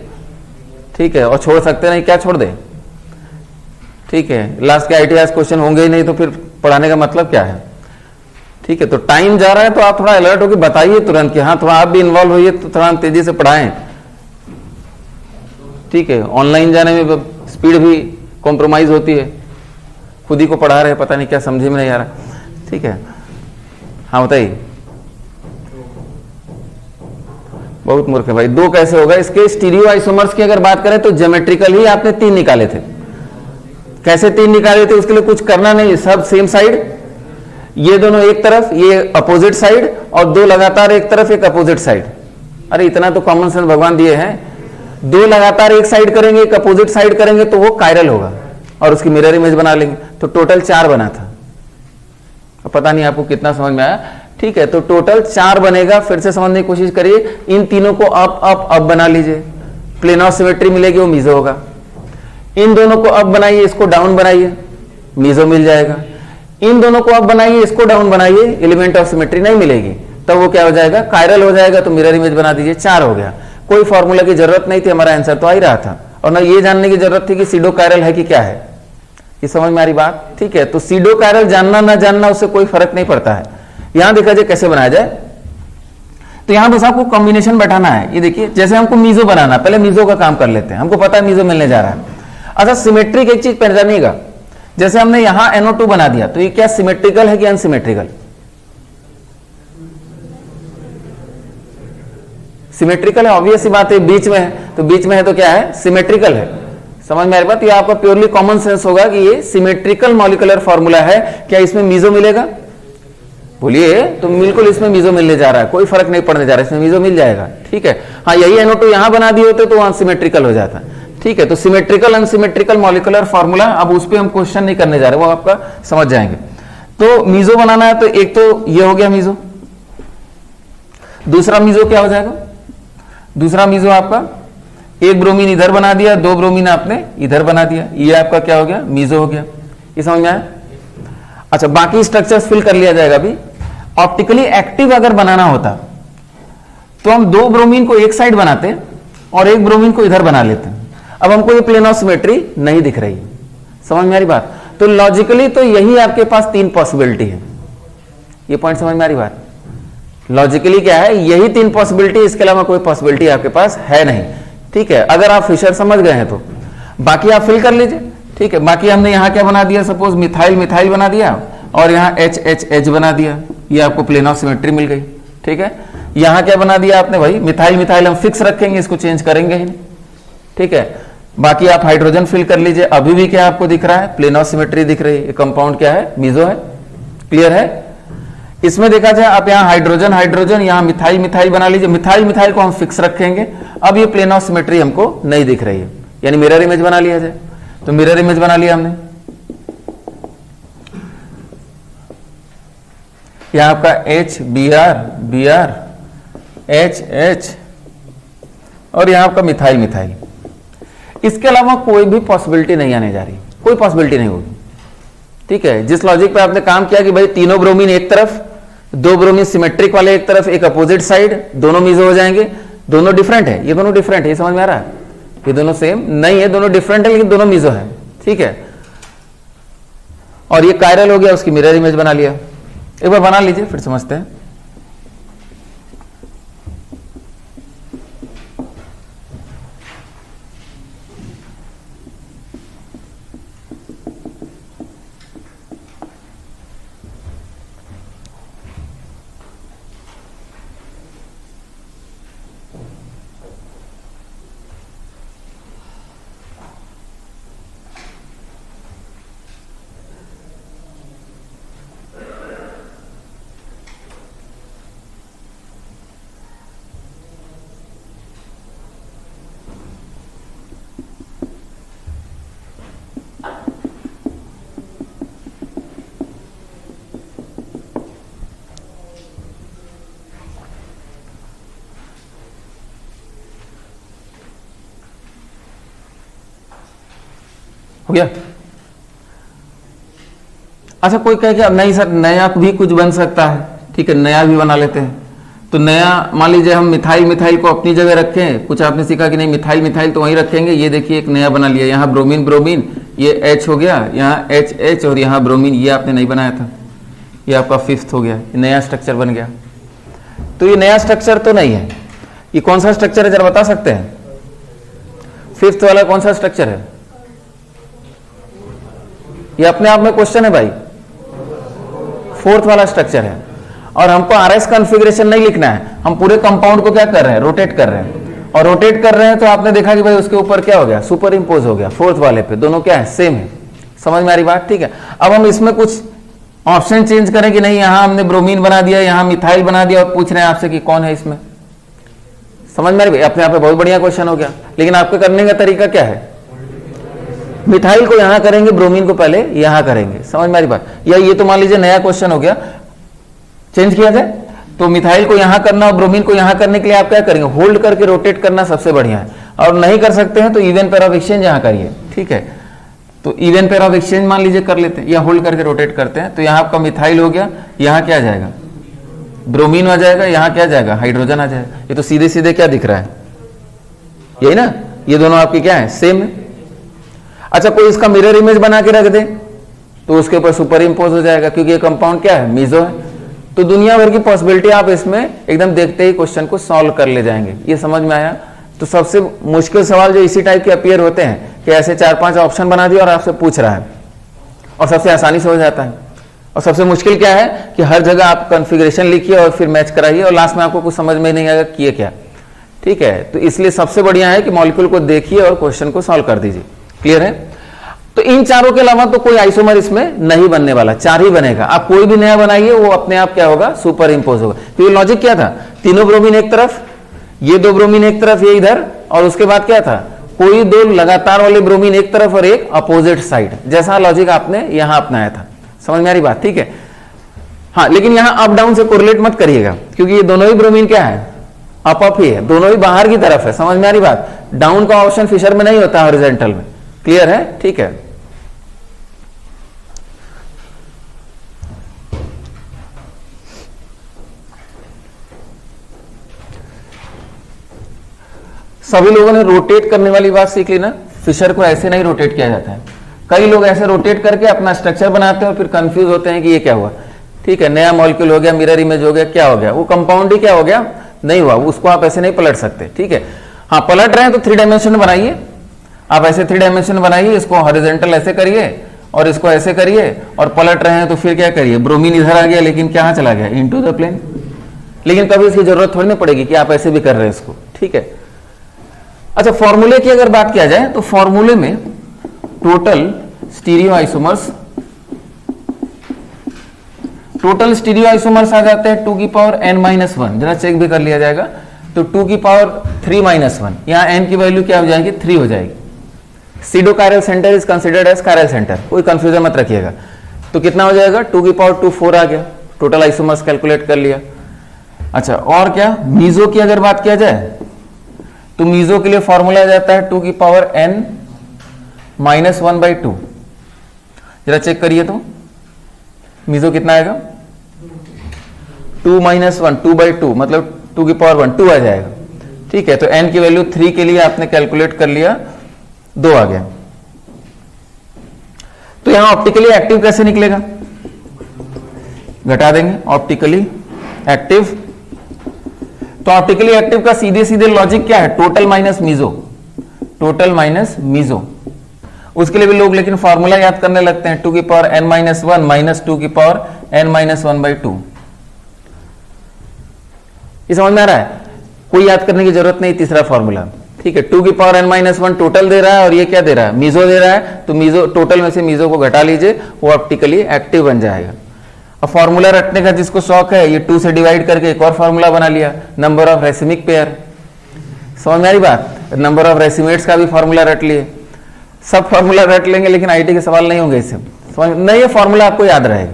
ठीक है। और छोड़ सकते नहीं, क्या छोड़ दे, ठीक है। लास्ट के आईटीआई क्वेश्चन होंगे ही नहीं तो फिर पढ़ाने का मतलब क्या है, ठीक है। तो टाइम जा रहा है तो आप थोड़ा अलर्ट होकर बताइए तुरंत कि हाँ थोड़ा आप भी इन्वॉल्व होइए, तो थोड़ा हम तेजी से पढ़ाएं, ठीक है। ऑनलाइन जाने में स्पीड भी कॉम्प्रोमाइज होती है, खुद ही को पढ़ा रहे पता नहीं क्या, समझे में नहीं आ रहा, ठीक है। हाँ बताइए। बहुत मूर्ख है भाई। 2 कैसे होगा? इसके स्टीरियो आइसोमर्स की अगर बात करें तो ज्योमेट्रिकल ही आपने 3 निकाले थे। कैसे 3 निकाले थे? उसके लिए कुछ करना नहीं, सब सेम साइड, ये दोनों एक तरफ, ये अपोजिट साइड, और 2 लगातार एक तरफ, एक अपोजिट साइड। अरे इतना तो कॉमन सेंस भगवान दिए हैं। 2 लगातार एक साइड करेंगे, एक अपोजिट साइड करेंगे तो वो कायरल होगा और उसकी मिरर इमेज बना लेंगे, तो टोटल 4 बना था। अब पता नहीं आपको कितना समझ में आया, ठीक है। तो टोटल 4 बनेगा। फिर से समझने की कोशिश करिए, इन तीनों को अप अप अप बना लीजिए, प्लेन ऑफ सिमेट्री मिलेगी, वो मीजो होगा। इन दोनों को अप बनाइए, इसको डाउन बनाइए, मीजो मिल जाएगा। इन दोनों को अप बनाइए, इसको डाउन बनाइए, एलिमेंट ऑफ सिमेट्री नहीं मिलेगी, तब वो क्या हो जाएगा, कायरल हो जाएगा। तो मिरर इमेज बना दीजिए, 4 हो गया। कोई फॉर्मूला की जरूरत नहीं थी, हमारा आंसर तो आ ही रहा था। और ना ये जानने की जरूरत थी कि सीडो कायरल है कि क्या है, ये समझ में आ रही बात, ठीक है। तो सीडो कायरल जानना ना जानना उससे कोई फर्क नहीं पड़ता है। यहां देखा जाए कैसे बनाया जाए, तो यहां बस आपको कॉम्बिनेशन बैठाना है। ये देखिए, जैसे हमको मीजो बनाना, पहले मीजो का काम कर लेते हैं, हमको पता है मीजो मिलने जा रहा है। अच्छा, सिमेट्रिक एक चीज पहचानिएगा, जैसे हमने यहां NO2 बना दिया, तो ये क्या सिमेट्रिकल है कि अनसिमेट्रिकल? सिमेट्रिकल है, ऑब्वियस सी बात है, बीच में है, तो बीच में है तो क्या है, सिमेट्रिकल है। समझ में आ रही बात? ये आपका प्योरली कॉमन सेंस होगा कि ये सिमेट्रिकल मॉलिक्यूलर फॉर्मूला है। क्या इसमें मीजो मिलेगा? बोलिए। तो बिल्कुल इसमें मीजो मिलने जा रहा है, कोई फर्क नहीं पड़ने जा रहा है, इसमें मीजो मिल जाएगा, ठीक है। हाँ, यही NO2 यहां बना दिए होते तो अनसिमेट्रिकल हो जाता, ठीक है। तो सिमेट्रिकल अनसिमेट्रिकल मॉलिक्यूलर फॉर्मूला, अब उस पर हम क्वेश्चन नहीं करने जा रहे, वो आपका समझ जाएंगे। तो मीजो बनाना है, तो एक तो ये हो गया मीजो। दूसरा मीजो क्या हो जाएगा? दूसरा मीजो आपका, एक ब्रोमीन इधर बना दिया, 2 ब्रोमीन आपने इधर बना दिया, ये आपका क्या हो गया, मीजो हो गया। ये समझ में आया? अच्छा, बाकी स्ट्रक्चर्स फिल कर लिया जाएगा। अभी ऑप्टिकली एक्टिव अगर बनाना होता तो हम 2 ब्रोमीन को एक साइड बनाते और 1 ब्रोमीन को इधर बना लेते। अब हमको ये प्लेन ऑफ सिमेट्री नहीं दिख रही, समझ में आ रही बात? तो लॉजिकली तो यही आपके पास 3 पॉसिबिलिटी है। ये पॉइंट समझ में आ रही बात? लॉजिकली क्या है, यही 3 पॉसिबिलिटी, इसके अलावा कोई पॉसिबिलिटी आपके पास है नहीं। ठीक है, अगर आप फिशर समझ गए हैं तो बाकी आप फिल कर लीजिए। ठीक है, बाकी हमने यहां क्या बना दिया, सपोज मिथाइल मिथाइल बना दिया और यहां एच एच एच बना दिया, ये आपको प्लेन ऑफ सिमेट्री मिल गई। ठीक है, यहां क्या बना दिया आपने भाई, मिथाइल मिथाइल हम फिक्स रखेंगे, इसको चेंज करेंगे ही नहीं। ठीक है, बाकी आप हाइड्रोजन फिल कर लीजिए। अभी भी क्या आपको दिख रहा है, प्लेन ऑफ सिमेट्री दिख रही है। कंपाउंड क्या है, मीजो है। क्लियर है? इसमें देखा जाए आप यहाँ हाइड्रोजन हाइड्रोजन, यहाँ मिथाइल मिथाइल बना लीजिए। मिथाइल मिथाइल को हम फिक्स रखेंगे। अब ये प्लेन ऑफ सिमेट्री हमको नहीं दिख रही है, यानी मिरर इमेज बना लिया जाए। तो मिरर इमेज बना लिया हमने। यहां आपका H B R B R H H और यहां आपका मिथाइल मिथाइल। इसके अलावा कोई भी पॉसिबिलिटी नहीं आने जा रही, कोई पॉसिबिलिटी नहीं होगी। ठीक है, जिस लॉजिक पे आपने काम किया कि भाई तीनों ब्रोमीन एक तरफ, 2 ब्रोमीन सिमेट्रिक वाले एक तरफ, एक अपोजिट साइड, दोनों मीजो हो जाएंगे। दोनों डिफरेंट है, ये दोनों डिफरेंट है, ये समझ में आ रहा है? ये दोनों सेम नहीं है, दोनों डिफरेंट है, लेकिन दोनों मीजो है। ठीक है, और ये कायरल हो गया, उसकी मिरर इमेज बना लिया। एक बार बना लीजिए, फिर समझते हैं। हो गया? अच्छा, कोई कहे कि अब नहीं सर, नया भी कुछ बन सकता है। ठीक है, नया भी बना लेते हैं। तो नया मान लीजिए हम मिथाइल मिथाइल को अपनी जगह रखें। कुछ आपने सीखा कि नहीं, मिथाइल मिथाइल तो वहीं रखेंगे। ये देखिए एक नया बना लिया, यहाँ ब्रोमीन ब्रोमीन, ये एच हो गया, यहाँ एच एच और यहाँ ब्रोमीन, ये आपने नहीं बनाया था, ये आपका 5th हो गया, नया स्ट्रक्चर बन गया। तो ये नया स्ट्रक्चर तो नहीं है। ये कौन सा स्ट्रक्चर है जरा बता सकते हैं? 5th वाला कौन सा स्ट्रक्चर है? ये अपने आप में क्वेश्चन है भाई। 4th वाला स्ट्रक्चर है। और हमको आरएस कॉन्फ़िगरेशन नहीं लिखना है, हम पूरे कंपाउंड को क्या कर रहे हैं, रोटेट कर रहे हैं। और रोटेट कर रहे हैं तो आपने देखा कि भाई उसके ऊपर क्या हो गया, सुपर इम्पोज हो गया 4th वाले पे। दोनों क्या है, सेम है। समझ में आ रही बात? ठीक है, अब हम इसमें कुछ ऑप्शन चेंज करें कि नहीं, यहां हमने ब्रोमीन बना दिया, यहां मिथाइल बना दिया और पूछ रहे हैं आपसे कि कौन है इसमें। समझ में आ रही? अपने आप में बहुत बढ़िया क्वेश्चन हो गया, लेकिन आपके करने का तरीका क्या है, मिथाइल को यहां करेंगे, ब्रोमीन को पहले यहां करेंगे। समझ में आ रही बात? या ये तो मान लीजिए नया क्वेश्चन हो गया, चेंज किया जाए तो मिथाइल को यहां करना और ब्रोमीन को यहां करने के लिए आप क्या करेंगे, होल्ड करके रोटेट करना सबसे बढ़िया है। और नहीं कर सकते हैं तो इवन पेयर ऑफ एक्सचेंज यहां करिए। ठीक है, तो इवन पेयर ऑफ एक्सचेंज मान लीजिए कर लेते हैं, या होल्ड करके रोटेट करते हैं। तो यहां आपका मिथाइल हो गया, यहां क्या जाएगा, ब्रोमीन आ जाएगा, यहां क्या जाएगा, हाइड्रोजन आ जाएगा। ये तो सीधे सीधे क्या दिख रहा है, यही ना, ये दोनों आपकी क्या है, सेम है। अच्छा, कोई इसका मिरर इमेज बना के रख दे तो उसके ऊपर सुपर इम्पोज हो जाएगा, क्योंकि ये कंपाउंड क्या है, मीजो है। तो दुनिया भर की पॉसिबिलिटी आप इसमें एकदम देखते ही क्वेश्चन को सॉल्व कर ले जाएंगे। ये समझ में आया? तो सबसे मुश्किल सवाल जो इसी टाइप के अपीयर होते हैं कि ऐसे 4-5 ऑप्शन बना दिया और आपसे पूछ रहा है, और सबसे आसानी से हो जाता है। और सबसे मुश्किल क्या है कि हर जगह आप कॉन्फ़िगरेशन लिखिए और फिर मैच कराइए और लास्ट में आपको कुछ समझ में नहीं आएगा किए क्या। ठीक है, तो इसलिए सबसे बढ़िया है कि मॉलिक्यूल को देखिए और क्वेश्चन को सॉल्व कर दीजिए। क्लियर है? तो इन चारों के अलावा तो कोई आइसोमर इसमें नहीं बनने वाला, 4 ही बनेगा। आप कोई भी नया बनाइए वो अपने आप क्या होगा, सुपर इम्पोज होगा। तो ये लॉजिक क्या था, तीनों ब्रोमीन एक तरफ, ये 2 ब्रोमीन एक तरफ, ये इधर, और उसके बाद क्या था, कोई 2 लगातार वाले ब्रोमीन एक तरफ और एक अपोजिट साइड, जैसा लॉजिक आपने यहां अपनाया था। समझ में आ रही बात? ठीक है, हाँ, लेकिन यहां अप डाउन से कोरिलेट मत करिएगा, क्योंकि ये दोनों ही ब्रोमीन क्या है, अप अप ही है, दोनों ही बाहर की तरफ है। समझ में आ रही बात? डाउन का ऑप्शन फिशर में नहीं होता, हॉरिजॉन्टल में। क्लियर है? ठीक है, सभी लोगों ने रोटेट करने वाली बात सीख ली ना। फिशर को ऐसे नहीं रोटेट किया जाता है। कई लोग ऐसे रोटेट करके अपना स्ट्रक्चर बनाते हैं और फिर कंफ्यूज होते हैं कि ये क्या हुआ। ठीक है, नया मॉलिक्यूल हो गया, मिरर इमेज हो गया, क्या हो गया, वो कंपाउंड ही क्या हो गया, नहीं हुआ, उसको आप ऐसे नहीं पलट सकते। ठीक है, हाँ पलट रहे हैं तो 3 डायमेंशन बनाइए, आप ऐसे 3 डायमेंशन बनाइए, इसको हॉरिजॉन्टल ऐसे करिए और इसको ऐसे करिए और पलट रहे हैं तो फिर क्या करिए, ब्रोमीन इधर आ गया लेकिन क्या चला गया, इनटू द प्लेन। लेकिन कभी इसकी जरूरत थोड़ी नहीं पड़ेगी कि आप ऐसे भी कर रहे हैं इसको। ठीक है, अच्छा फॉर्मूले की अगर बात किया जाए तो फॉर्मूले में टोटल स्टीरियो आइसोमर्स आ जाते हैं 2 की पावर n-1। जरा चेक भी कर लिया जाएगा तो 2 की पावर 3-1, यहां n की वैल्यू क्या हो जाएगी, 3 हो जाएगी। Pseudo chiral centre is considered as chiral centre, कोई कंफ्यूजन मत रखिएगा। तो कितना हो जाएगा, 2 की पावर 2 4 आ गया, टोटल आइसोमर्स कैलकुलेट कर लिया। अच्छा और क्या, मीजो की अगर बात किया जाए तो मीजो के लिए फॉर्मूला आ जाता है 2 की पावर n-1/2। जरा चेक करिए तो मीजो कितना आएगा, 2-1, 2/2 मतलब 2 की पावर 1 2 आ जाएगा। ठीक है, तो n की वैल्यू 3 के लिए आपने कैलकुलेट कर लिया, 2 आ गया। तो यहां ऑप्टिकली एक्टिव कैसे निकलेगा, घटा देंगे ऑप्टिकली एक्टिव। तो ऑप्टिकली एक्टिव का सीधे सीधे लॉजिक क्या है, टोटल माइनस मीजो। उसके लिए भी लोग लेकिन फॉर्मूला याद करने लगते हैं, 2 की पावर n-1 माइनस 2 की पावर n-1/2। ये समझ में आ रहा है, कोई याद करने की जरूरत नहीं। तीसरा फॉर्मूला, ठीक है, 2 की पावर n-1 टोटल दे रहा है और ये क्या दे रहा है, मीजो दे रहा है, तो मीजो टोटल में से मीजो को घटा लीजिए, वो ऑप्टिकली एक्टिव बन जाएगा। अब फॉर्मूला रटने का जिसको शौक है, ये 2 से डिवाइड करके एक और फॉर्मूला बना लिया, नंबर ऑफ रेसिमिक पेयर। समझ में आ रही बात, नंबर ऑफ रेसिमेट्स का भी फॉर्मूला रट लिए। सब फॉर्मूला रट लेंगे लेकिन आईटी के सवाल नहीं होंगे इससे, समझ नहीं, ये फॉर्मूला आपको याद रहेगा।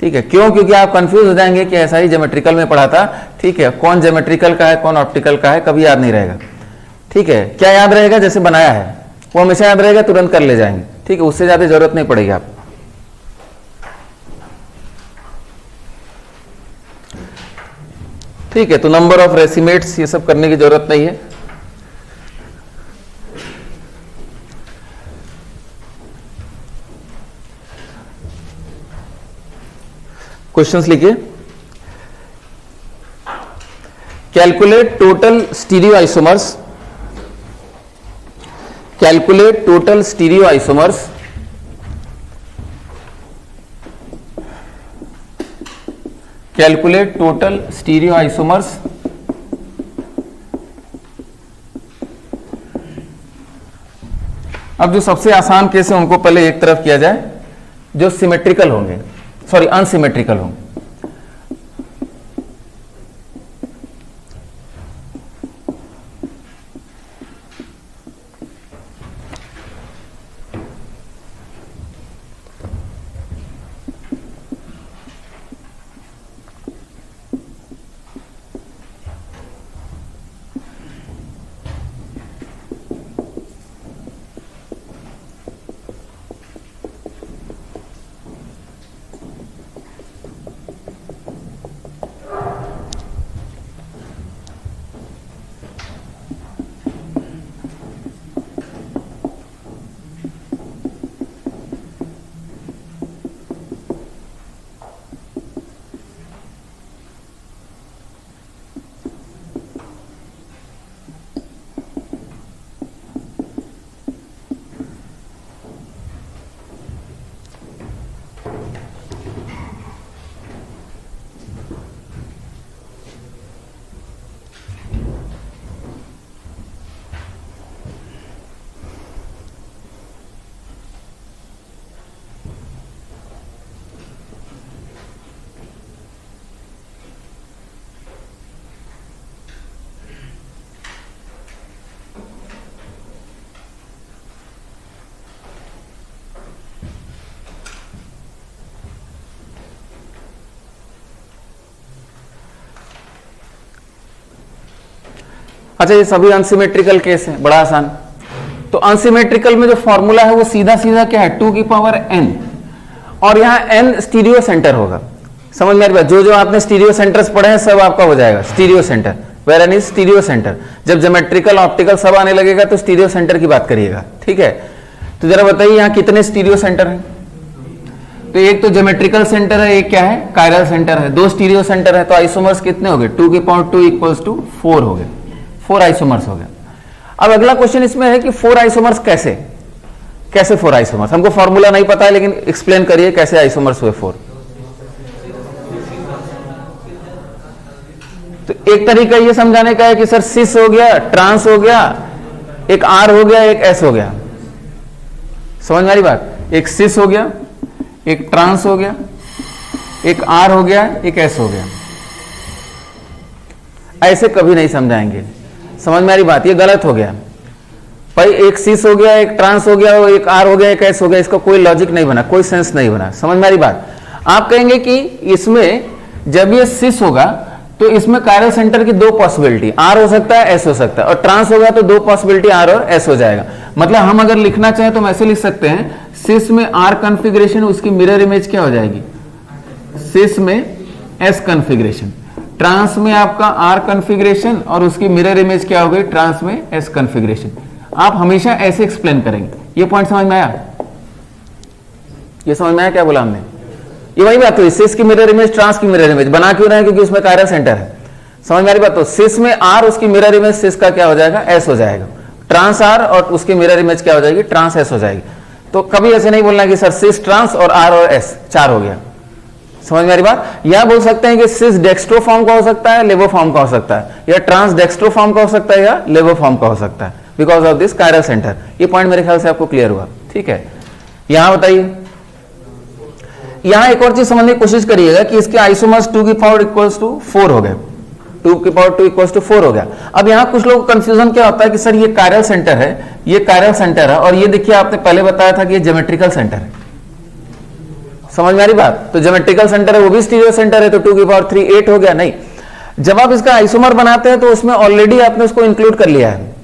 ठीक है, क्यों, क्योंकि आप कंफ्यूज हो जाएंगे कि ऐसा ही ज्योमेट्रिकल में पढ़ा था। ठीक है, कौन ज्योमेट्रिकल का है कौन ऑप्टिकल का है, कभी याद नहीं रहेगा। ठीक है, क्या याद रहेगा, जैसे बनाया है वो हमेशा याद रहेगा, तुरंत कर ले जाएंगे। ठीक है, उससे ज्यादा जरूरत नहीं पड़ेगी आप। ठीक है, तो नंबर ऑफ रेसिमेट्स ये सब करने की जरूरत नहीं है। क्वेश्चंस लिखिए, calculate total stereo isomers, calculate total stereo isomers calculate total stereo isomers अब जो सबसे आसान केस है उनको पहले एक तरफ किया जाए, जो सिमेट्रिकल होंगे, सॉरी अनसिमेट्रिकल होंगे। अच्छा, ये सभी अनसिमेट्रिकल केस है, बड़ा आसान। तो अनसिमेट्रिकल में जो फॉर्मूला है वो सीधा सीधा क्या है, 2 की पावर n, और यहां n स्टीरियो सेंटर होगा। समझ में आ रही बात, जो जो आपने स्टीरियो सेंटर्स पढ़े हैं सब आपका हो जाएगा stereo centre. Wherein is stereo centre. जब ज्योमेट्रिकल ऑप्टिकल सब आने लगेगा तो स्टीरियो सेंटर की बात करिएगा, ठीक है। तो जरा बताइए यहाँ कितने स्टीरियो सेंटर हैं? तो एक तो ज्योमेट्रिकल सेंटर है, एक क्या है, कायरल सेंटर है। दो स्टीरियो सेंटर है, तो आइसोमर्स कितने हो गए? 2 की पावर 2 इक्वल्स टू 4 हो गए, 4 आइसोमर्स हो गए। अब अगला क्वेश्चन इसमें है कि 4 आइसोमर्स कैसे 4 आइसोमर्स? हमको फॉर्मूला नहीं पता है, लेकिन एक्सप्लेन करिए कैसे आइसोमर्स हुए 4। तो एक तरीका ये समझाने का है कि सर सिस हो गया, ट्रांस हो गया, एक आर हो गया, एक एस हो गया। समझ में आ रही बात? एक सिस हो गया, एक ट्रांस हो गया, एक आर हो गया, एक एस हो गया। ऐसे कभी नहीं समझाएंगे। समझ में आ रही बात? ये गलत हो गया भाई। एक सिस हो गया, एक ट्रांस हो गया, एक आर हो गया, एक एस हो गया, इसका कोई लॉजिक नहीं बना, कोई सेंस नहीं बना। समझ में आ रही बात? आप कहेंगे कि इसमें जब ये सिस होगा तो इसमें कायरल सेंटर की दो पॉसिबिलिटी, आर हो सकता है, एस हो सकता है, और ट्रांस होगा तो दो पॉसिबिलिटी आर और एस हो जाएगा। मतलब हम अगर लिखना चाहें तो हम ऐसे लिख सकते हैं, सिस में आर कॉन्फ़िगरेशन, उसकी मिरर इमेज क्या हो जाएगी? सिस में एस कॉन्फ़िगरेशन। ट्रांस में आपका आर कॉन्फ़िगरेशन और उसकी मिरर इमेज क्या हो गई? ट्रांस में एस कॉन्फ़िगरेशन। आप हमेशा ऐसे एक्सप्लेन करेंगे। ये पॉइंट समझ में आया? ये समझ में आया क्या बोला हमने? ये वही बात हुई, सिस की मिरर इमेज, ट्रांस की मिरर इमेज। बना क्यों रहे हैं? क्योंकि उसमें कायरल सेंटर है। समझ में आ रही बात? तो सिस में आर, उसकी मिरर इमेज सिस का क्या हो जाएगा? एस हो जाएगा। ट्रांस आर और उसकी मिरर इमेज क्या हो जाएगी? ट्रांस एस हो जाएगी। तो कभी ऐसे नहीं बोलना कि सर सिस ट्रांस और आर और एस 4 हो गया। समझ में आ रही बात? यह बोल सकते हैं कि सिस डेक्स्ट्रो फॉर्म का हो सकता है, लेवो फॉर्म का हो सकता है, या ट्रांस डेक्स्ट्रो फॉर्म का हो सकता है, या लेवो फॉर्म का हो सकता है, because of this chiral centre. ये पॉइंट मेरे ख्याल से आपको क्लियर हुआ, ठीक है। यहां बताइए, यहां एक और चीज समझने की कोशिश करिएगा कि इसके आइसोमर्स 2 की पावर इक्वल्स टू 4 हो गए, 2 की पावर 2 इक्वल्स टू 4 हो गया। अब यहां कुछ लोग कंफ्यूजन क्या होता है कि सर ये कायरल सेंटर है, ये कायरल सेंटर है, और ये देखिए आपने पहले बताया था कि ये ज्योमेट्रिकल सेंटर है। समझ में आ रही बात? तो ज्योमेट्रिकल सेंटर है, वो भी स्टीरियो सेंटर है, तो 2 की पावर 3 8 हो गया। नहीं, जब आप इसका आइसोमर बनाते हैं तो उसमें ऑलरेडी आपने उसको इंक्लूड कर लिया है।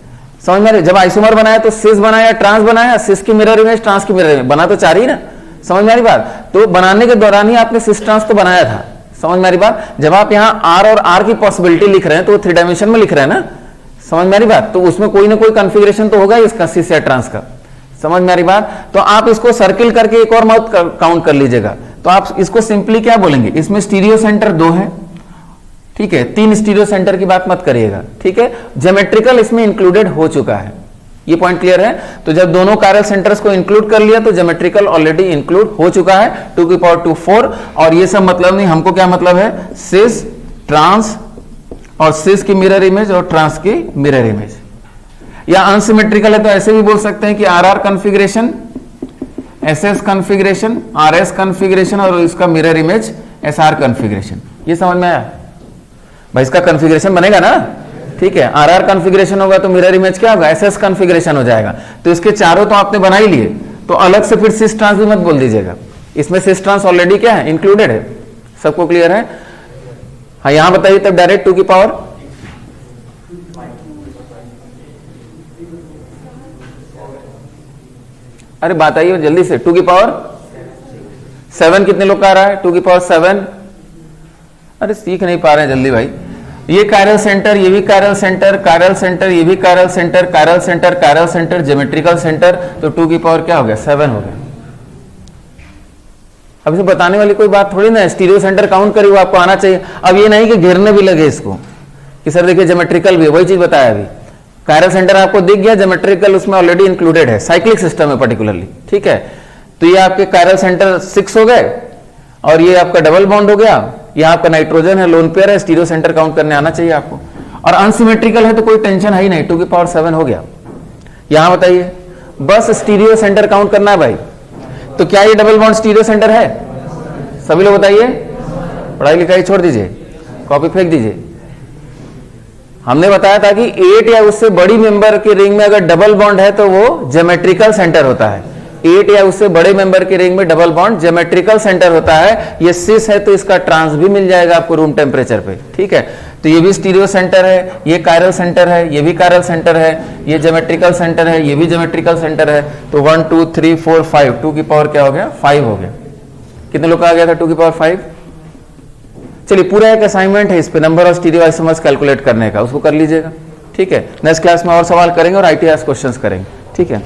समझ में आ रही? जब आइसोमर बनाया तो सिस बनाया, ट्रांस बनाया, सिस की मिरर इमेज, ट्रांस की मिरर इमेज, बना तो 4 ही ना। समझ में आ रही बात? तो बनाने के दौरान ही आपने सिस ट्रांस तो बनाया था। समझ में आ रही बात? जब आप यहाँ आर और आर की पॉसिबिलिटी लिख रहे हैं तो वो 3 डायमेंशन में लिख रहे हैं ना। समझ में आ रही बात? तो उसमें कोई ना कोई कॉन्फ़िगरेशन तो होगा इसका, सिस या ट्रांस का। समझ में आ रही बात? तो आप इसको सर्किल करके एक और माउथ काउंट कर लीजिएगा। तो आप इसको सिंपली क्या बोलेंगे? इसमें स्टीरियो सेंटर 2 है, ठीक है, 3 स्टीरियो सेंटर की बात मत करिएगा, ठीक है। ज्योमेट्रिकल इसमें इंक्लूडेड हो चुका है। ये पॉइंट क्लियर है? तो जब दोनों कायरल सेंटर्स को इंक्लूड कर लिया तो ज्योमेट्रिकल ऑलरेडी इंक्लूड हो चुका है, 2 की पावर 2 4। और ये सब मतलब नहीं, हमको क्या मतलब है? सिस, ट्रांस, और सिस की मिरर इमेज और ट्रांस की मिरर इमेज। या अनसिमेट्रिकल है तो ऐसे भी बोल सकते हैं कि R R configuration, S S configuration, R S configuration, और इसका mirror image S R configuration. ये समझ में आया भाई? इसका कॉन्फ़िगरेशन बनेगा ना, ठीक है। आर आर कॉन्फ़िगरेशन होगा तो मिरर इमेज क्या होगा? एस एस कॉन्फ़िगरेशन हो जाएगा। तो इसके चारों तो आपने बना ही लिए, तो अलग से फिर सिस ट्रांस भी मत बोल दीजिएगा। इसमें सिस ट्रांस ऑलरेडी क्या है? इंक्लूडेड है। सबको क्लियर है? हाँ, यहां बताइए तब डायरेक्ट 2 की पावर, अरे बात आइए जल्दी से, 2 की पावर 7 कितने लोग का आ रहा है? 2 की पावर 7। अरे सीख नहीं पा रहे हैं जल्दी भाई। ये कायरल सेंटर, ये भी कायरल सेंटर, कायरल सेंटर, ये भी chiral centre, chiral centre, chiral centre, geometrical centre, तो 2 की पावर क्या हो गया? 7 हो गया। अब इसे बताने वाली कोई बात थोड़ी ना, स्टीरियो सेंटर काउंट करी, वो आपको आना चाहिए। अब ये नहीं कि घेरने भी लगे इसको कि सर देखिए ज्योमेट्रिकल भी, वही चीज बताया अभी। कायरल सेंटर आपको दिख गया, ज्योमेट्रिकल उसमें ऑलरेडी इंक्लूडेड है, साइक्लिक सिस्टम है पर्टिकुलरली, ठीक है। तो ये आपके कायरल सेंटर 6 हो गए, और ये आपका डबल बॉन्ड हो गया, ये आपका नाइट्रोजन है, लोन पेयर है, स्टीरियो सेंटर काउंट करने आना चाहिए आपको। और अनसिमेट्रिकल है तो कोई टेंशन है ही नहीं, 2 की पावर 7 हो गया। यहां बताइए, बस स्टीरियो सेंटर काउंट करना है भाई। तो क्या ये डबल बॉन्ड स्टीरियो सेंटर है? सभी लोग बताइए। पढ़ाई लिखाई छोड़ दीजिए, कॉपी फेंक दीजिए। हमने बताया था कि 8 या उससे बड़ी मेंबर की रिंग में अगर डबल बॉन्ड है तो वो ज्योमेट्रिकल सेंटर होता है। 8 या उससे बड़े मेंबर की रिंग में डबल बॉन्ड ज्योमेट्रिकल सेंटर होता है। ये सिस है तो इसका ट्रांस भी मिल जाएगा आपको रूम टेम्परेचर पे, ठीक है। तो ये भी स्टीरियो सेंटर है, ये कायरल सेंटर है, ये भी कायरल सेंटर है, ये ज्योमेट्रिकल सेंटर है, ये भी ज्योमेट्रिकल सेंटर है। तो 1 2 3 4 5, 2 की पावर क्या हो गया? 5 हो गया। कितने लोग का आ गया था 2 की पावर 5? चलिए पूरा एक असाइनमेंट है इस पे, number of stereo isomers calculate करने का, उसको कर लीजिएगा। ठीक है, नेक्स्ट क्लास में और सवाल करेंगे और ITRs क्वेश्चंस करेंगे। ठीक है।